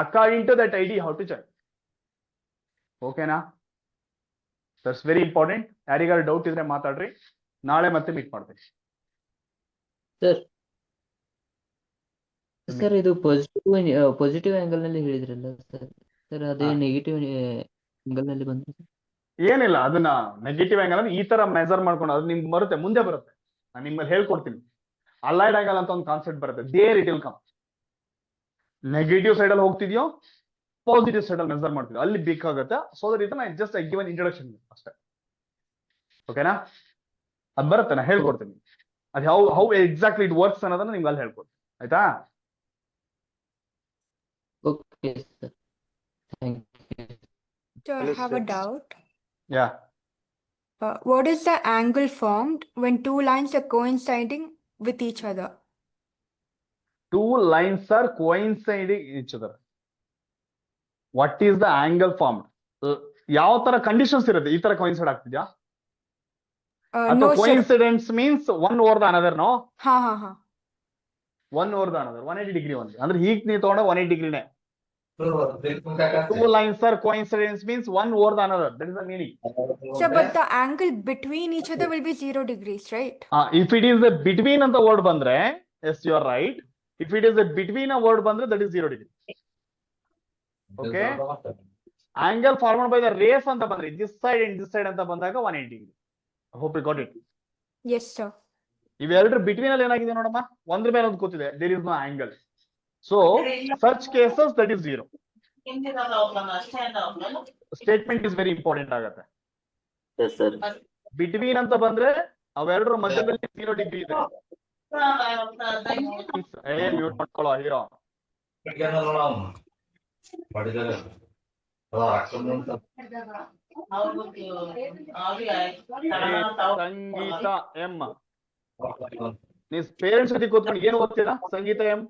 according to that ID how to join. ಓಕೆನಾ? That's very important. ಯಾರಿಗಾರು ಡೌಟ್ ಇದ್ರೆ ಮಾತಾಡ್ರಿ, ನಾಳೆ ಮತ್ತೆ ಮೀಟ್ ಮಾಡ್ತೀನಿ. ಸರ್ ಇದು ಪಾಸಿಟಿವ್ ಆಂಗಲ್ ನಲ್ಲಿ ಹೇಳಿದ್ರಲ್ಲ ಸರ್, ಸರ್ ಅದೇ ನೆಗೆಟಿವ್ ಆಂಗಲ್ ನಲ್ಲಿ ಬಂದ್ರೆ ಏನಿಲ್ಲ, ಅದನ್ನ ನೆಗೆಟಿವ್ ಆಂಗಲ್ ಅಂದ್ರೆ ಈ ತರ ಮೆಜರ್ ಮಾಡ್ಕೊಂಡು ಅದು ನಿಮ್ಗೆ ಬರುತ್ತೆ, ಮುಂದೆ ಬರುತ್ತೆ. ನಾನು ನಿಮ್ಮಲ್ಲಿ ಹೇಳ್ಕೊಡ್ತೀನಿ. ಅಲೈಡ್ ಆಂಗಲ್ ಅಂತ ಒಂದು ಕಾನ್ಸೆಪ್ಟ್ ಬರುತ್ತೆ, there it will come. Negative side ಅಲ್ಲಿ ಹೋಗ್ತಿದ್ಯೋ, ಪಾಸಿಟಿವ್ ಸೈಡ್ ಅಲ್ಲಿ ಮೆಜರ್ ಮಾಡ್ತಿದ್ಯೋ, ಅಲ್ಲಿ ಬೇಕಾಗುತ್ತೆ. ಸೊ ದಟ್ ಇದನ್ನ just I give an introduction ಅಷ್ಟೇ. ಓಕೆನಾ? ಅದು ಬರುತ್ತೆ, ನಾನು ಹೇಳ್ಕೊಡ್ತೀನಿ. ಅದು ಹೌ ಎಕ್ಸಾಕ್ಟ್ಲಿ ಇಟ್ ವರ್ಕ್ಸ್ ಅನ್ನೋದನ್ನ ನಿಮ್ಗೆ ಅಲ್ಲಿ ಹೇಳ್ಕೊಡ್ತೀನಿ. ಆಯ್ತಾ? Okay sir, thank you. So I have a doubt. Yeah, What is the angle formed when two lines are coinciding with each other? two lines are coinciding each other. What is the angle formed? ಯಾವ ತರ ಕಂಡೀಷನ್ಸ್ ಇರುತ್ತೆ ಈ ತರ coincide ಆಗ್ತಿದ್ಯಾ? No, ಅಥವಾ sir. coincidence means one over the another, no? Ha. One over the another, 180 degree only. ಅಂದ್ರೆ ಹೀಗ್ ನೀವು ತಗೊಂಡ 180 ಡಿಗ್ರಿನೇ. Two lines are coincidence means one over the another. That is the meaning. So, but the angle between each other will be 0 degrees, right? If it is a between ಅಂತ word ಬಂದ್ರೆ, yes, you are right. If it is a between a word ಬಂದ್ರೆ, that is 0 degree. Okay? Angle formed by the rays ಅಂತ ಬಂದ್ರೆ, this side and this side ಅಂತ ಬಂದಾಗ 180 degree. I hope you got it. Yes, sir. ಇವೆರಡರ ಬಿಟ್ವೀನ್ ಅಲ್ಲಿ ಏನಾಗಿದೆ ನೋಡಮ್ಮ, ಒಂದ್ರ ಮೇಲೆ ಒಂದು ಕೂತಿದೆ, there is no angle. So such cases that is 0. Statement is very important ಆಗತ್ತೆ. ಬಿಟ್ವೀನ್ ಅಂತ ಬಂದ್ರೆ ಅವೆರಡರ ಮಧ್ಯದಲ್ಲಿ 0 ಡಿಗ್ರಿ ಇದೆ. ಮ್ಯೂಟ್ ಮಾಡ್ಕೊಳ್ಳೋ ಹೀರೋ. ಸಂಗೀತ ಎಂ, ನೀವ್ ಪೇರೆಂಟ್ಸ್ ಜೊತೆ ಕೂತ್ಕೊಂಡು ಏನು ಓದ್ತೀರಾ? Sangeetha M,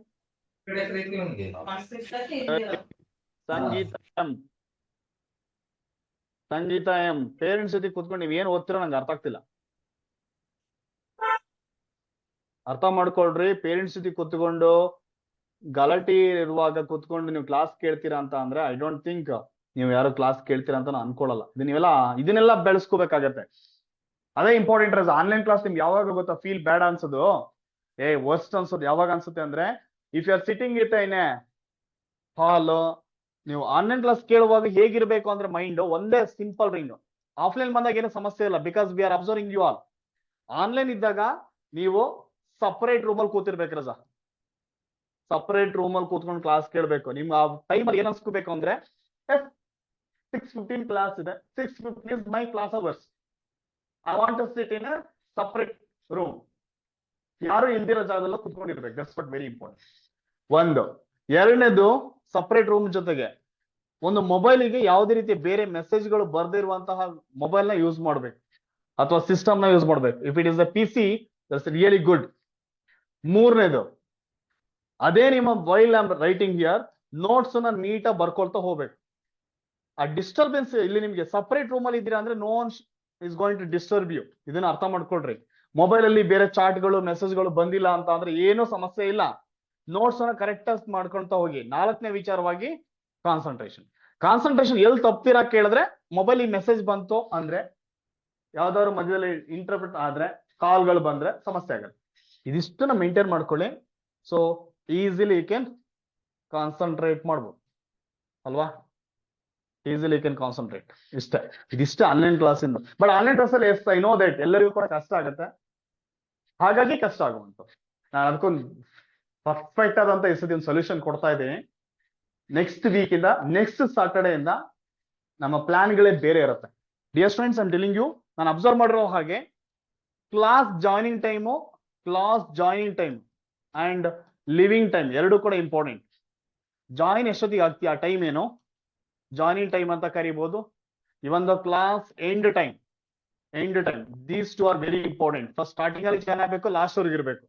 Sangeetha M parents ಜೊತೆ ಕೂತ್ಕೊಂಡು ನೀವ್ ಏನ್ ಓದ್ತೀರಾ ನಂಗೆ ಅರ್ಥ ಆಗ್ತಿಲ್ಲ. ಅರ್ಥ ಮಾಡ್ಕೊಳ್ರಿ. ಪೇರೆಂಟ್ಸ್ ಜೊತೆ ಕೂತ್ಕೊಂಡು ಗಲಾಟೆ ಇರುವಾಗ ಕೂತ್ಕೊಂಡು ನೀವು ಕ್ಲಾಸ್ ಕೇಳ್ತೀರಾ ಅಂತ ಅಂದ್ರೆ ಐ ಡೋಂಟ್ ಥಿಂಕ್ ನೀವು ಯಾರು ಕ್ಲಾಸ್ ಕೇಳ್ತೀರಾ ಅಂತ ನಾನು ಅನ್ಕೊಳ್ಳಲ್ಲ. ಇದನ್ನೆಲ್ಲ ಬೆಳೆಸ್ಕೋಬೇಕಾಗತ್ತೆ. ಅದೇ ಇಂಪಾರ್ಟೆಂಟ್. ಆನ್ಲೈನ್ ಕ್ಲಾಸ್ ನಿಮ್ಗೆ ಯಾವಾಗ ಗೊತ್ತಾ ಫೀಲ್ ಬ್ಯಾಡ್ ಅನ್ಸೋದು, ವರ್ಸ್ಟ್ ಅನ್ಸೋದು ಯಾವಾಗ ಅನ್ಸುತ್ತೆ ಅಂದ್ರೆ, if you are sitting it in a hall, ನೀವು ಆನ್ಲೈನ್ ಕ್ಲಾಸ್ ಕೇಳುವಾಗ ಹೇಗಿರ್ಬೇಕು ಅಂದ್ರೆ ಮೈಂಡ್ ಒಂದೇ ಸಿಂಪಲ್ ರಿಂಗ್. ಆಫ್ಲೈನ್ ಬಂದಾಗ ಏನು ಸಮಸ್ಯೆ ಇಲ್ಲ, because we are observing you all. Online ಇದ್ದಾಗ ನೀವು ಸಪರೇಟ್ ರೂಮಲ್ಲಿ ಕೂತಿರ್ಬೇಕು ರಜಾ, ಸಪರೇಟ್ ರೂಮಲ್ಲಿ ಕೂತ್ಕೊಂಡು ಕ್ಲಾಸ್ ಕೇಳಬೇಕು. ನಿಮ್ಗೆ ಆ ಟೈಮಲ್ಲಿ ಏನ್ ಅನ್ಸ್ಕೋಬೇಕು ಅಂದ್ರೆ 6:15 ಕ್ಲಾಸ್ ಇದೆ, 6:15 is my class hours, I want to sit in a separate room. ಯಾರು ಇಲ್ದಿರೋ ಜಾಗದಲ್ಲ ಕುತ್ಕೊಂಡಿರ್ಬೇಕು. That's what very important. ಒಂದು. ಎರಡನೇದು, ಸಪರೇಟ್ ರೂಮ್ ಜೊತೆಗೆ ಒಂದು ಮೊಬೈಲಿಗೆ ಯಾವುದೇ ರೀತಿ ಬೇರೆ ಮೆಸೇಜ್ಗಳು ಬರ್ದಿರುವಂತಹ ಮೊಬೈಲ್ ನ ಯೂಸ್ ಮಾಡ್ಬೇಕು ಅಥವಾ ಸಿಸ್ಟಮ್ ನ ಯೂಸ್ ಮಾಡ್ಬೇಕು. If it is a PC, that's really good. ಮೂರನೇದು, ಅದೇ ನಿಮ್ಮ while am writing here, notes ನ ನೀಟಾಗಿ ಬರ್ಕೊಳ್ತಾ ಹೋಗ್ಬೇಕು. ಆ ಡಿಸ್ಟರ್ಬೆನ್ಸ್ ಇಲ್ಲಿ ನಿಮ್ಗೆ ಸಪರೇಟ್ ರೂಮ್ ಅಲ್ಲಿ ಇದ್ದೀರಾ ಅಂದ್ರೆ no one is going to disturb you. ಇದನ್ನ ಅರ್ಥ ಮಾಡ್ಕೊಳ್ರಿ. ಮೊಬೈಲ್ ಅಲ್ಲಿ ಬೇರೆ ಚಾಟ್ಗಳು ಮೆಸೇಜ್ಗಳು ಬಂದಿಲ್ಲ ಅಂತ ಅಂದ್ರೆ ಏನೂ ಸಮಸ್ಯೆ ಇಲ್ಲ. ನೋಟ್ಸ್ ಅನ್ನ ಕರೆಕ್ಟ್ ಆಗಿ ಮಾಡ್ಕೊಳ್ತಾ ಹೋಗಿ. ನಾಲ್ಕನೇ ವಿಚಾರವಾಗಿ ಕಾನ್ಸಂಟ್ರೇಷನ್. ಕಾನ್ಸಂಟ್ರೇಷನ್ ಎಲ್ಲಿ ತಪ್ಪಿರಾ ಕೇಳಿದ್ರೆ, ಮೊಬೈಲ್ ಈ ಮೆಸೇಜ್ ಬಂತು ಅಂದ್ರೆ, ಯಾವ್ದಾದ್ರು ಮಧ್ಯದಲ್ಲಿ ಇಂಟರ್ಪ್ರಿಟ್ ಆದ್ರೆ, ಕಾಲ್ಗಳು ಬಂದ್ರೆ ಸಮಸ್ಯೆ ಆಗುತ್ತೆ. ಇದಿಷ್ಟನ್ನ ಮೇಂಟೈನ್ ಮಾಡ್ಕೊಳ್ಳಿ. So easily you can concentrate ಮಾಡ್ಬೋದು ಅಲ್ವಾ? Easily you can concentrate. ಇದಿಷ್ಟ ಆನ್ಲೈನ್ ಕ್ಲಾಸ್ ಇಂದ. ಬಟ್ ಆನ್ಲೈನ್ ಕ್ಲಾಸ್ ಅಲ್ಲಿ ಐ ನೋ ದಟ್ ಎಲ್ಲರಿಗೂ ಕೂಡ ಕಷ್ಟ ಆಗುತ್ತೆ, ಹಾಗಾಗಿ ಕಷ್ಟ ಆಗುವಂತ. ನಾನು ಅದಕ್ಕೊಂದು ಪರ್ಫೆಕ್ಟ್ ಆದಂತ ಈ ಸತಿ ಒಂದು ಸೊಲ್ಯೂಷನ್ ಕೊಡ್ತಾ ಇದ್ದೀನಿ. ನೆಕ್ಸ್ಟ್ ವೀಕ್ ಇಂದ, ನೆಕ್ಸ್ಟ್ ಸ್ಯಾಟರ್ಡೇ ಇಂದ ನಮ್ಮ ಪ್ಲಾನ್ಗಳೇ ಬೇರೆ ಇರುತ್ತೆ. Dear students, I am telling you, ನಾನು ಅಬ್ಸರ್ವ್ ಮಾಡಿರೋ ಹಾಗೆ class joining time and living time ಎರಡು ಕೂಡ ಇಂಪಾರ್ಟೆಂಟ್. ಜಾಯಿನ್ ಎಷ್ಟೊತ್ತಿಗೆ ಆಗ್ತೀಯ ಆ ಟೈಮ್ ಏನು, ಜಾಯ್ನಿಂಗ್ ಟೈಮ್ ಅಂತ ಕರಿಬಹುದು. Even the class end time, these two are very important. First starting ಅಲ್ಲಿ ಜಾಯ್ನ್ ಆಗಬೇಕು, ಲಾಸ್ಟ್ ವರೆಗೆ ಇರಬೇಕು.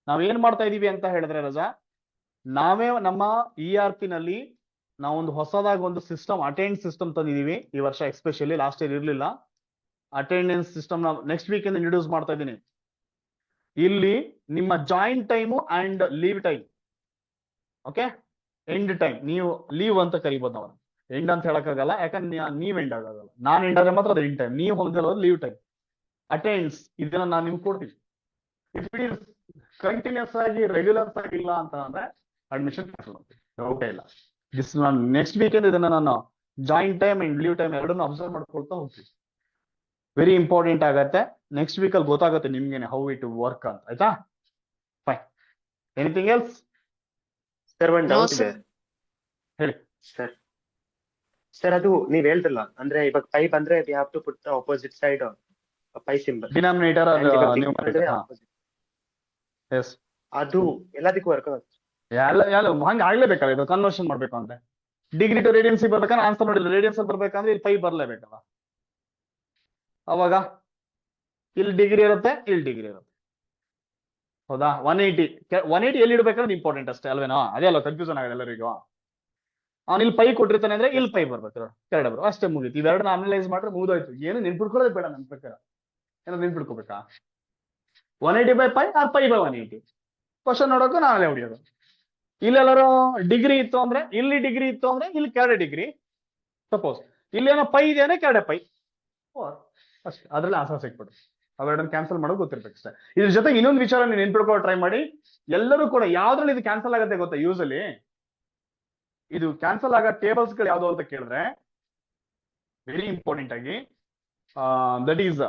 ನಾವೇನ್ ಮಾಡ್ತಾ ಇದೀವಿ ಅಂತ ಹೇಳಿದ್ರೆ ರಜಾ, ನಾವೇ ನಮ್ಮ ERP ನಲ್ಲಿ ನಾವೊಂದು ಹೊಸದಾಗಿ ಒಂದು ಸಿಸ್ಟಮ್, ಅಟೆಂಡ್ ಸಿಸ್ಟಮ್ ತಂದಿದೀವಿ ಈ ವರ್ಷ. ಎಸ್ಪೆಷಲಿ ಲಾಸ್ಟ್ ಇಯರ್ ಇರ್ಲಿಲ್ಲ. ಅಟೆಂಡೆನ್ಸ್ ಸಿಸ್ಟಮ್ ನಾವು ನೆಕ್ಸ್ಟ್ ವೀಕ್ ಇಂದ ಇಂಟ್ರೊಡ್ಯೂಸ್ ಮಾಡ್ತಾ ಇದ್ದೀನಿ. ಇಲ್ಲಿ ನಿಮ್ಮ join time and leave time, okay, end time ನೀವು ಲೀವ್ ಅಂತ ಕರಿಬಹುದು. ನಾವು ಎಂಡ್ ಅಂತ ಹೇಳಕ್ಕಾಗಲ್ಲ, ಯಾಕಂದ್ರೆ ನೀವ್ ಎಂಡ್ ಆಗಲ್ಲ. ನಾನ್ ಎಂಡ್ ಆದ್ರೆ ಮಾತ್ರ ಅದು ಎಂಡ್ ಟೈಮ್, ನೀವು ಹೊಂದಿರೋದು ಲೀವ್ ಟೈಮ್. ಅಟೆಂಡ್ಸ್ ಇದನ್ನ ನಾನು ನಿಮ್ಗೆ ಕೊಡ್ತೀನಿ. ಇಫ್ ಇಟ್ ಇಸ್ ಕಂಟಿನ್ಯೂಸ್ ಆಗಿ ರೆಗ್ಯುಲರ್ಸ್ ಆಗಿಲ್ಲ ಅಂತ ಅಂದ್ರೆ ಅಡ್ಮಿಷನ್ ಕ್ಯಾನ್ಸಲ್ ಮಾಡ್ತೀನಿ, ಓಕೆ ಇಲ್ಲ. ದಿಸ್ ನಾನು ನೆಕ್ಸ್ಟ್ ವೀಕೆಂಡ್ ಇದನ್ನ ನಾನು join time and leave time ಎರಡನ್ನು ಅಬ್ಸರ್ವ್ ಮಾಡ್ಕೊಳ್ತಾ ಹೋಗ್ತೀನಿ. ವೆರಿ ಇಂಪಾರ್ಟೆಂಟ್ ಆಗತ್ತೆ. ನೆಕ್ಸ್ಟ್ ವೀಕ್ ಅಲ್ಲಿ ಗೊತ್ತಾಗುತ್ತೆ ನಿಮ್ಗೆ ಹೌ ಇಟ್ ವರ್ಕ್ ಅಂತ. ಆಯ್ತಾ? ಫೈನ್. Anything else? ಸರ್ ಒಂದ್ No, ಡೌಟ್ ಇದೆ. sir. ಹೇಳಿ ಸರ್. ಸರ್ ಅದು ನೀವ್ ಹೇಳ್ರಲ್ಲ, ಅಂದ್ರೆ ಇವಾಗ ಪೈ ಬಂದ್ರೆ we have to put opposite side pi symbol. Denominator yes, ಅದು ಎಲ್ಲದಕ್ಕೂ ವರ್ಕ್ ಆಗುತ್ತೆ. ಎಲ್ಲ ಹಂಗ ಆಗ್ಲೇಬೇಕಲ್ಲ. ಇದು ಕನ್ವರ್ಷನ್ ಮಾಡ್ಬೇಕು ಅಂದ್ರೆ ಡಿಗ್ರಿ ಟು ರೇಡಿಯನ್ಸಿ ಬರ್ಬೇಕಂದ್ರೆ ಆನ್ಸರ್ ನೋಡಿದ್ರೆ ರೇಡಿಯನ್ಸ್ ಅಲ್ಲಿ ಬರ್ಬೇಕಂದ್ರೆ ಇಲ್ಲಿ 5 ಬರ್ಲೇಬೇಕಲ್ಲ. ಅವಾಗ ಇಲ್ಲಿ ಡಿಗ್ರಿ ಇರುತ್ತೆ, ಇಲ್ಲಿ ಡಿಗ್ರಿ ಇರುತ್ತೆ. ಹೌದಾ? 180 ಎಲ್ಲಿ ಇಡ್ಬೇಕಂದ್ರೆ ಇಂಪಾರ್ಟೆಂಟ್ ಅಷ್ಟೇ ಅಲ್ವೇನೋ? ಅದೇ ಅಲ್ವಾ ಕನ್ಫ್ಯೂಷನ್ ಆಗಿದೆ ಎಲ್ಲರಿಗೂ. ಅವ್ನು ಇಲ್ಲಿ 5 ಕೊಟ್ಟಿರ್ತಾನೆ ಅಂದ್ರೆ ಇಲ್ಲಿ 5 ಬರ್ಬೇಕು, ಕೆರಡೆ ಬರೋ ಅಷ್ಟೇ, ಮುಗೀತು. ಇವೆರಡನ್ನ ಅನಲೈಸ್ ಮಾಡ್ರೆ ಮುಗಿದೋಯ್ತು. ಏನು ನೆನ್ಪಿಡ್ಕೊಳ್ಳೋದು ಬೇಡ ನನ್ನ ಪ್ರಕಾರ. ಏನೋ ನೆನ್ಪಿಡ್ಕೋಬೇಕಾ? 180/5 ಆರ್ 5/180 ಕ್ವಶನ್ ನೋಡೋಕೆ ನಾವೇ ಹೊಡಿಯೋದು. ಇಲ್ಲೆಲ್ಲರೂ ಡಿಗ್ರಿ ಇತ್ತು ಅಂದ್ರೆ ಇಲ್ಲಿ ಡಿಗ್ರಿ ಇತ್ತು ಅಂದ್ರೆ ಇಲ್ಲಿ ಕೆರಡೆ ಡಿಗ್ರಿ. ಸಪೋಸ್ ಇಲ್ಲಿ ಏನೋ ಪೈ ಇದೆ ಅಂದ್ರೆ ಕೆರಡೆ ಪೈ ಅಷ್ಟೇ. ಅದ್ರಲ್ಲಿ ಆನ್ಸರ್ ಸಿಕ್ಬಿಡು. ಅವೆರಡನ್ನ ಕ್ಯಾನ್ಸಲ್ ಮಾಡೋದು ಗೊತ್ತಿರ್ಬೇಕು ಅಷ್ಟೇ. ಇದ್ರ ಜೊತೆಗೆ ಇನ್ನೊಂದು ವಿಚಾರ ನೀವು ನೆನ್ಪಿಡ್ಕೊಳ್ಳೋ ಟ್ರೈ ಮಾಡಿ. ಎಲ್ಲರೂ ಕೂಡ ಯಾವ್ದ್ರಲ್ಲಿ ಇದು ಕ್ಯಾನ್ಸಲ್ ಆಗುತ್ತೆ ಗೊತ್ತಾ? ಯೂಸಲಿ ಇದು ಕ್ಯಾನ್ಸಲ್ ಆಗೋ ಟೇಬಲ್ಸ್ ಗಳು ಯಾವ್ದು ಅಂತ ಕೇಳಿದ್ರೆ ವೆರಿ ಇಂಪಾರ್ಟೆಂಟ್ ಆಗಿ ದಟ್ ಈಸ್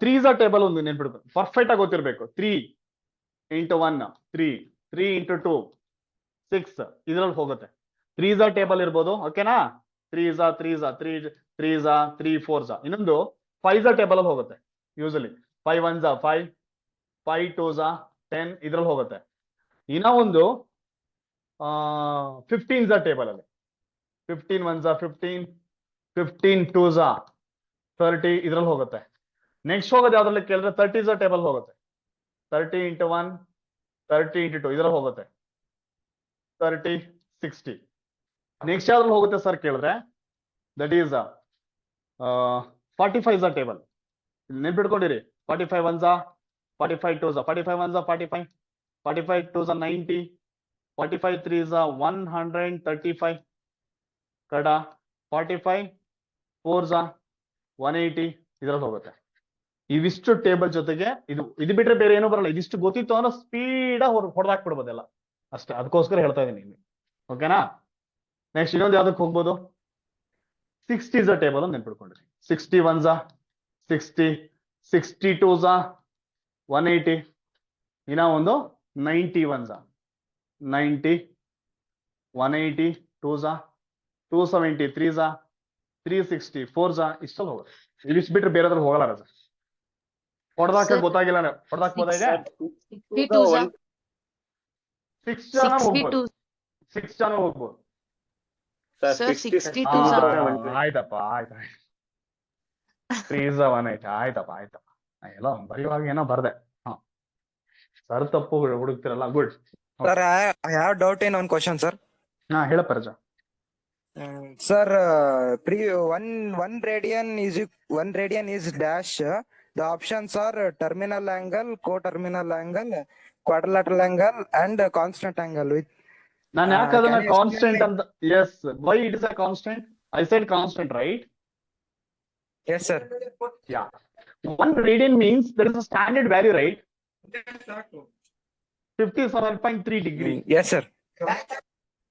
3s ಟೇಬಲ್ ಒಂದು ನೆನ್ಪಿಡ್ಬೇಕು, ಪರ್ಫೆಕ್ಟ್ ಆಗಿ ಗೊತ್ತಿರ್ಬೇಕು. 3 × 1 3, 3 × 2 6 ಇದ್ರಲ್ಲಿ ಹೋಗುತ್ತೆ. 3s ಟೇಬಲ್ ಇರ್ಬೋದು, ಓಕೆನಾ? 3s 3 4s. ಇನ್ನೊಂದು 5s ಟೇಬಲ್ ಅಲ್ಲಿ ಹೋಗುತ್ತೆ ಯೂಸಲಿ. 5 1s 5, 5 2s 10 ಇದ್ರಲ್ಲಿ ಹೋಗುತ್ತೆ. ಇನ್ನ ಒಂದು 15s ಟೇಬಲ್ ಅಲ್ಲಿ 15 1s 15, 15 2s 30 ಇದ್ರಲ್ಲಿ ಹೋಗುತ್ತೆ. ನೆಕ್ಸ್ಟ್ ಹೋಗೋದು ಯಾವ್ದ್ರಲ್ಲಿ ಕೇಳಿದ್ರೆ 30s ಟೇಬಲ್ ಹೋಗುತ್ತೆ. 30 × 1, 30 × 2 ಇದ್ರಲ್ಲಿ ಹೋಗುತ್ತೆ. 30 60. ನೆಕ್ಸ್ಟ್ ಯಾವ್ದ್ರಲ್ಲಿ ಹೋಗುತ್ತೆ ಸರ್ ಕೇಳಿದ್ರೆ that is 45s table. ನೆನ್ಪಿಟ್ಕೊಂಡಿರಿ. 45 1s 45 2s 45 1s 45, 45 2s 90, 45 3s 135 ಕಡ 45 4s 180 ಇದ್ರಲ್ಲಿ ಹೋಗುತ್ತೆ. ಇವಿಷ್ಟು ಟೇಬಲ್ ಜೊತೆಗೆ ಇದು ಬಿಟ್ರೆ ಬೇರೆ ಏನೂ ಬರಲ್ಲ. ಇದಿಷ್ಟು ಗೊತ್ತಿತ್ತು ಅಂದ್ರೆ ಸ್ಪೀಡ್ ಹೊಡೆದಾಕ್ಬಿಡ್ಬೋದೆಲ್ಲ ಅಷ್ಟೇ. ಅದಕ್ಕೋಸ್ಕರ ಹೇಳ್ತಾ ಇದೀನಿ, ಓಕೆನಾ? ನೆಕ್ಸ್ಟ್ ಇನ್ನೊಂದು ಯಾವ್ದಕ್ಕೆ ಹೋಗ್ಬೋದು? 60s ಟೇಬಲ್ ಅಂತ ನೆನ್ಪಿಡ್ಕೊಂಡ್ರಿ. 61s 60, 62s 180, ಇನ್ನ ಒಂದು 91s 90, 180, 2s 270, 3s 360, 4s ಇಷ್ಟಲ್ಲಿ ಹೋಗೋದು. ಇಲ್ಲಿಸ್ ಬಿಟ್ರೆ ಬೇರೆದ್ರಲ್ಲಿ ಹೋಗಲ್ಲ ರಜ. ಹೊಡೆದಾಕ Sir, ಗೊತ್ತಾಗಿಲ್ಲ, ಹೊಡೆದಾಕ್ ಹೋದಾಗೆ 62 6 ಜನ ಹೋಗ್ಬೋದು, 62 6 ಜನ ಹೋಗ್ಬೋದು. Sir, 62 ಆಯ್ತಪ್ಪ, ಆಯ್ತು 3s 180, ಆಯ್ತಪ್ಪ. ಎಲ್ಲ ಬರೆಯುವಾಗ ಏನೋ ಬರ್ದೆ. ಸರ್ ತಪ್ಪು ಹುಡುಕ್ತಿರಲ್ಲ, good. Sir, I have doubt in one question, sir. ಹಾ ಹೇಳಪ್ಪ ರಜ. Sir, one radian is dash. The options are terminal angle, co-terminal angle, quadrilateral angle, and constant angle. ನಾನು ಯಾಕೆ ಅದನ್ನ can you ಕಾನ್ಸ್ಟೆಂಟ್ explain ಅಂತ, yes, why it is a constant? I said constant, right? Yes, sir. Yeah. 1 radian means there is a standard value, right? 57.3 degree. Yes, sir.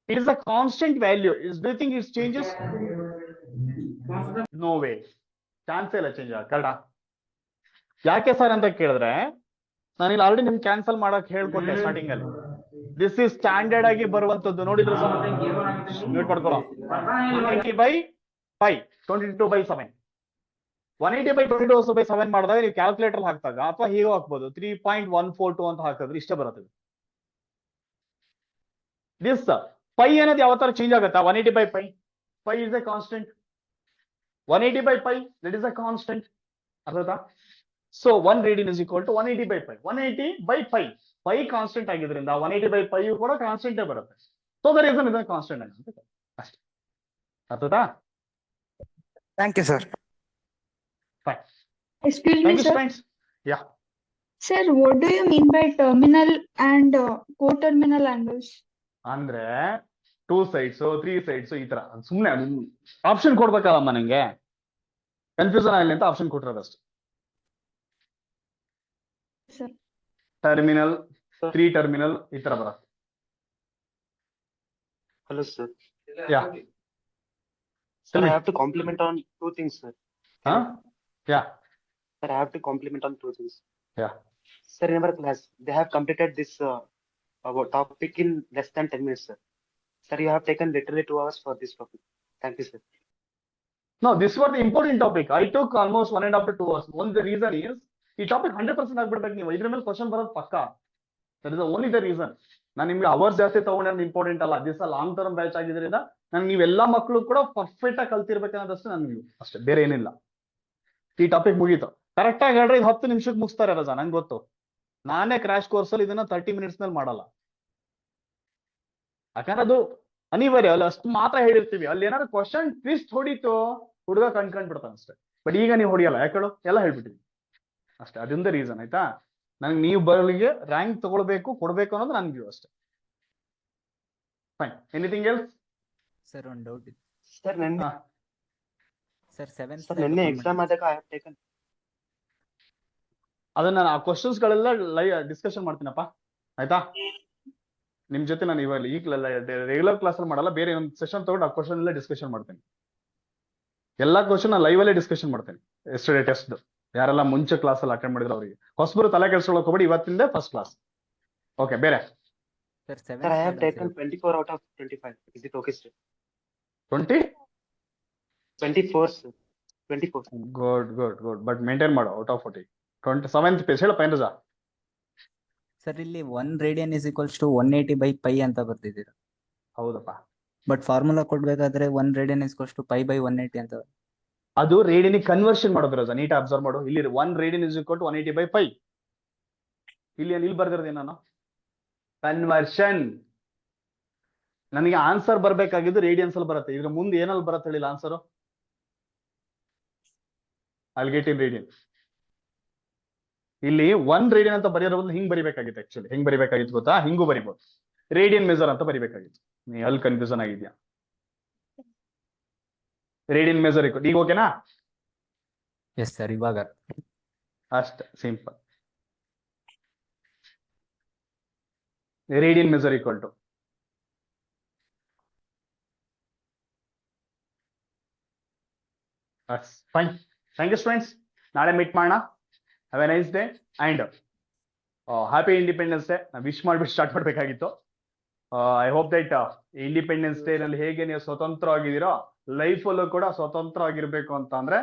It is a constant value. Do you think it changes? No way. Chance ಇಲ್ಲ ಚೇಂಜ್ ಕನ್ನಡ. ಯಾಕೆ ಸರ್ ಅಂತ ಕೇಳಿದ್ರೆ, ನಾನು ಇಲ್ಲಿ ಆಲ್ರೆಡಿ ನಿಮ್ಗೆ ಕ್ಯಾನ್ಸಲ್ ಮಾಡಕ್ ಹೇಳ್ಕೊಟ್ಟೆ ಸ್ಟಾರ್ಟಿಂಗ್ ಅಲ್ಲಿ. ದಿಸ್ ಇಸ್ ಸ್ಟ್ಯಾಂಡರ್ಡ್ ಆಗಿ ಬರುವಂತದ್ದು, ನೋಡಿದ್ರು ಸರ್? ಮ್ಯೂಟ್ ಮಾಡ್ಕೊಳ್ಳೋ. 180/5, 22/7. 180/22/7 ಮಾಡಿದಾಗ ನೀವು ಕ್ಯಾಲ್ಕುಲೇಟರ್ ಹಾಕ್ದಾಗ ಅಥವಾ ಹೀಗೆ ಹಾಕ್ಬೋದು, 3.142 ಅಂತ ಹಾಕಿದ್ರೆ ಇಷ್ಟೇ ಬರುತ್ತೆ. ದಿಸ್ ಪೈ ಅನ್ನೋದು ಯಾವ ತರ ಚೇಂಜ್ ಆಗುತ್ತಾ? 180/5, pi is a constant. 180/5 that is a constant. ಅರ್ಥ? So 1 radian is equal to 180/5. 180/5, pi constant ಆಗಿದ್ರಿಂದ 180/5 ಕೂಡ ಕಾನ್ಸ್ಟೆಂಟ್ ಬರುತ್ತೆ. ಸೊ ದ ರೀಸನ್ ಇದನ್ನ ಕಾನ್ಸ್ಟೆಂಟ್ ಆಗುತ್ತೆ ಅಷ್ಟೇ. ಅರ್ಥತಾ? Thank you, sir. Fine. Excuse me, thank you sir. Students. Yeah, Sir, what do you mean by terminal and co-terminal angles? ಅಂದ್ರೆ 2 sides 3 sides ಈ ತರ. ಸುಮ್ನೆ ಆಪ್ಷನ್ ಕೊಡ್ಬೇಕಲ್ಲಮ್ಮ, ನಂಗೆ ಕನ್ಫ್ಯೂಷನ್ ಆಗಲಿ ಅಂತ ಆಪ್ಷನ್ ಕೊಟ್ಟಿರೋದಷ್ಟು. Sir. ಟರ್ಮಿನಲ್, 3 ಟರ್ಮಿನಲ್ ಈ ತರ ಬರುತ್ತೆ. Hello, sir. Yeah, Sir, I have to compliment on two things, sir. ಹಾ, ಯಾ, Sir, I have to compliment on two things. Yeah. Sir, in our class, they have completed this about topic in less than 10 minutes, sir. Sir, you have taken literally 2 hours for this topic. Thank you, sir. No, this was the important topic. I took almost 1.5 to 2 hours. One the reason is ಈ ಟಾಪಿಕ್ 100% ಆಗ್ಬಿಡ್ಬೇಕು. ನೀವು ಇದ್ರ ಮೇಲೆ ಕ್ವಶನ್ ಬರೋದು ಪಕ್ಕ. That is only the reason. ನಾನು ನಿಮ್ಗೆ ಅವರ್ಸ್ ಜಾಸ್ತಿ ತಗೊಂಡು ಇಂಪಾರ್ಟೆಂಟ್ ಅಲ್ಲ. ದಿಸ್ ಲಾಂಗ್ ಟರ್ಮ್ ಬ್ಯಾಚ್ ಆಗಿದ್ರಿಂದ ನಂಗೆ ನೀವೆಲ್ಲಾ ಮಕ್ಕಳು ಕೂಡ ಪರ್ಫೆಕ್ಟ್ ಆಗಿ ಕಲ್ತಿರ್ಬೇಕನ್ನೋದಷ್ಟು ನನ್ಗೆ ಅಷ್ಟೇ, ಬೇರೆ ಏನಿಲ್ಲ. ಈ ಟಾಪಿಕ್ ಮುಗೀತು. ಕರೆಕ್ಟ್ ಆಗಿ ಹೇಳ್ರೆ ಇದು 10 ನಿಮಿಷಕ್ಕೆ ಮುಗಿಸ್ತಾರೆ ರಜಾ, ನಂಗೆ ಗೊತ್ತು. ನಾನೇ ಕ್ರಾಶ್ ಕೋರ್ಸ್ ಅಲ್ಲಿ ಇದನ್ನ 30 ಮಿನಿಟ್ಸ್ ನಲ್ಲಿ ಮಾಡಲ್ಲ. ಯಾಕಂದ್ರೆ ಅದು ಅನಿವಾರ್ಯ, ಅಲ್ಲಿ ಅಷ್ಟು ಮಾತ್ರ ಹೇಳಿರ್ತೀವಿ. ಅಲ್ಲಿ ಏನಾದ್ರು ಕ್ವಶನ್ ಟ್ವಿಸ್ಟ್ ಹೊಡಿತು, ಹುಡುಗ ಕಣ್ಕೊಂಡ್ಬಿಡ್ತಾನೆ ಅಷ್ಟೇ. ಬಟ್ ಈಗ ನೀವು ಹೊಡಿಯಲ್ಲ, ಯಾಕೇಳು ಎಲ್ಲ ಹೇಳ್ಬಿಟ್ಟಿವಿ ಅಷ್ಟೇ. ಅದರಿಂದ ರೀಸನ್ ಆಯ್ತಾ. ನನಗೆ ನೀವು ಬರಲಿಗೆ ರ್ಯಾಂಕ್ ತಗೊಳ್ಬೇಕು, ಕೊಡ್ಬೇಕು ಅನ್ನೋದು ನನ್ ವ್ಯೂ ಅಷ್ಟೇ. ಫೈನ್. Anything else? ಸರ್ ಒಂದು ಡೌಟ್ ಇದೆ Sir, ಹಾ. ಸರ್. sir, ನಿನ್ನೆ exam ಆದಾಗ I have taken. ಅದನ್ನ ನಾನು ಆ ಕ್ವಶನ್ಸ್ ಗಳೆಲ್ಲ ಡಿಸ್ಕಷನ್ ಮಾಡ್ತೀನಪ್ಪ, ಆಯ್ತಾ? ನಿಮ್ ಜೊತೆ ನಾನು ಇವಾಗ ಈಗ ರೆಗ್ಯುಲರ್ ಕ್ಲಾಸ್ ಅಲ್ಲಿ ಮಾಡಲ್ಲ, ಬೇರೆ ಒಂದು ಸೆಷನ್ ತಗೊಂಡು ಆ ಕ್ವಶನ್ ಎಲ್ಲ ಡಿಸ್ಕಷನ್ ಮಾಡ್ತೇನೆ. ಎಲ್ಲಾ ಕ್ವಶನ್ ನಾನು ಲೈವ್ ಅಲ್ಲೇ ಡಿಸ್ಕಷನ್ ಮಾಡ್ತೇನೆ. ಎಸ್ಟರ್ಡೇ ಟೆಸ್ಟ್ ಯಾರೆಲ್ಲ ಮುಂಚೆ ಕ್ಲಾಸ್ ಅಲ್ಲಿ ಅಟೆಂಡ್ ಮಾಡಿದ್ರು ಅವರಿಗೆ. ಹೊಸಬರು ತಲೆ ಕೆಡಿಸ್ಕೊಳ್ಳೋಕೆ ಹೋಗ್ಬೇಡಿ, ಇವತ್ತಿಂದ ಫಸ್ಟ್ ಕ್ಲಾಸ್. ಓಕೆ, ಬೇರೆ? Sir Sir, I have taken 24 out of 25. Is it okay, sir? 20? 24, sir. 24. Good. But maintain ಮಾಡು ಔಟ್ ಆಫ್ 40. 27th ಪೇಜ್ ಹೇಳಪ್ಪ ಏನ್ ರಜಾ? ಸರ್ ಇಲ್ಲಿ 1 radian is equals to 180/pi ಅಂತ ಬರ್ತಿದ್ದೀರಾ. ಹೌದಪ್ಪ. ಬಟ್ ಫಾರ್ಮುಲಾ ಕೊಡ್ಬೇಕಾದ್ರೆ 1 radian is equals to pi/180 ಅಂತ. ಅದು ರೇಡಿಯನ್ ಕನ್ವರ್ಷನ್ ಮಾಡೋದು ರಜಾ, ನೀಟ್ ಅಬ್ಸರ್ವ್ ಮಾಡು. ಇಲ್ಲಿ 1 radian is equal to 180/pi. ಇಲ್ಲಿ ಬರ್ದಿರೋದು ನಾನು ಕನ್ವರ್ಷನ್. ನನಗೆ ಆನ್ಸರ್ ಬರ್ಬೇಕಾಗಿದ್ದು ರೇಡಿಯನ್ಸ್ ಅಲ್ಲಿ ಬರುತ್ತೆ. ಇದ್ರ ಮುಂದೆ ಏನಲ್ಲಿ ಬರುತ್ತೆ ಹೇಳಿಲ್ಲ answer? I'll get in radian. ಇಲ್ಲಿ 1 radian ಅಂತ ಬರೆಯೋದ್ರ ಬದಲು ಹಿಂಗ್ ಬರಿಬೇಕಾಗಿತ್ತು. ಆಕ್ಚುಲಿ ಹೆಂಗ್ ಬರಿಬೇಕಾಗಿತ್ತು ಗೊತ್ತಾ? ಹಿಂಗೂ ಬರಿಬಹುದು. ರೇಡಿಯನ್ ಮೆಜರ್ ಅಂತ ಬರಿಬೇಕಾಗಿತ್ತು. ನೀ ಅಲ್ಲಿ ಕನ್ಫ್ಯೂಷನ್ ಆಗಿದ್ಯಾ? ರೇಡಿಯನ್ ಮೆಜರ್ ಈಗ ಓಕೆನಾ? ಎಸ್ ಸರ್, ಇವಾಗ ಅಷ್ಟ simple. Radian measure equal to fine. Thank you students. ನಾಳೆ ಮೀಟ್ ಮಾಡೋಣ. Have a nice day and happy independence day. Wish ಮಾಡ್ಬಿಟ್ಟು ಸ್ಟಾರ್ಟ್ ಮಾಡ್ಬೇಕಾಗಿತ್ತು. I hope that independence day ನಲ್ಲಿ ಹೇಗೆ ನೀವು ಸ್ವತಂತ್ರವಾಗಿದ್ದೀರೋ ಲೈಫಲ್ಲೂ ಕೂಡ ಸ್ವತಂತ್ರವಾಗಿರ್ಬೇಕು ಅಂತ ಅಂದ್ರೆ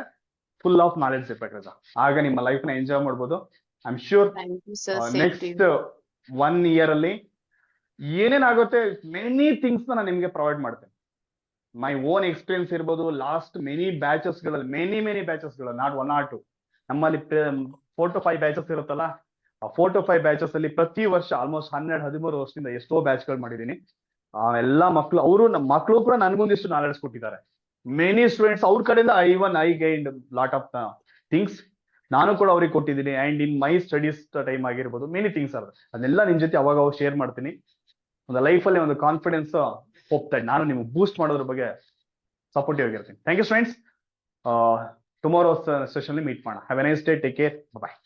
ಫುಲ್ ಆಫ್ ನಾಲೆಡ್ಜ್ ಇರ್ಬೇಕು. ಆಗ ನಿಮ್ಮ ಲೈಫ್ ನ ಎಂಜಾಯ್ ಮಾಡ್ಬೋದು. I am sure Thank you, sir. Same to next you. 1 year ಅಲ್ಲಿ ಏನೇನಾಗುತ್ತೆ ಮೆನಿ ಥಿಂಗ್ಸ್ ನಾನು ನಿಮ್ಗೆ ಪ್ರೊವೈಡ್ ಮಾಡ್ತೇನೆ. ಮೈ ಓನ್ ಎಕ್ಸ್ಪೀರಿಯನ್ಸ್ ಇರ್ಬೋದು. ಲಾಸ್ಟ್ ಮೆನಿ ಬ್ಯಾಚಸ್ ಗಳಲ್ಲಿ ಮೆನಿ ಬ್ಯಾಚಸ್ ಗಳು, ನಾಟ್ 1 or 2, ನಮ್ಮಲ್ಲಿ 4 to 5 ಬ್ಯಾಚಸ್ ಇರುತ್ತಲ್ಲ, ಆ 4 to 5 ಬ್ಯಾಚಸ್ ಅಲ್ಲಿ ಪ್ರತಿ ವರ್ಷ ಆಲ್ಮೋಸ್ಟ್ 12-13 ವರ್ಷದಿಂದ ಎಷ್ಟೋ ಬ್ಯಾಚ್ ಗಳು ಮಾಡಿದೀನಿ. ಎಲ್ಲಾ ಮಕ್ಕಳು, ಅವರು ನಮ್ಮ ಮಕ್ಕಳು ಕೂಡ ನನ್ಗೊಂದಿಷ್ಟು ನಾಲೆಡ್ಜ್ ಕೊಟ್ಟಿದ್ದಾರೆ. ಮೆನಿ ಸ್ಟೂಡೆಂಟ್ಸ್ ಅವ್ರ ಕಡೆಯಿಂದ I gained lot of things. ನಾನು ಕೂಡ ಅವ್ರಿಗೆ ಕೊಟ್ಟಿದ್ದೀನಿ. And in my studies time ಆಗಿರ್ಬೋದು ಮೆನಿ ಥಿಂಗ್ಸ್ ಆರ್. ಅದನ್ನೆಲ್ಲ ನಿಮ್ ಜೊತೆ ಅವಾಗ ಶೇರ್ ಮಾಡ್ತೀನಿ. ಒಂದು ಲೈಫಲ್ಲಿ ಒಂದು ಕಾನ್ಫಿಡೆನ್ಸ್ ಹೋಗ್ತಾ ಇದೆ. ನಾನು ನಿಮ್ಗೆ ಬೂಸ್ಟ್ ಮಾಡೋದ್ರ ಬಗ್ಗೆ ಸಪೋರ್ಟಿವ್ ಆಗಿರ್ತೀನಿ. Thank you students. Tomorrow session meet ಮಾಡೋಣ. Have a nice day. Take care. Bye.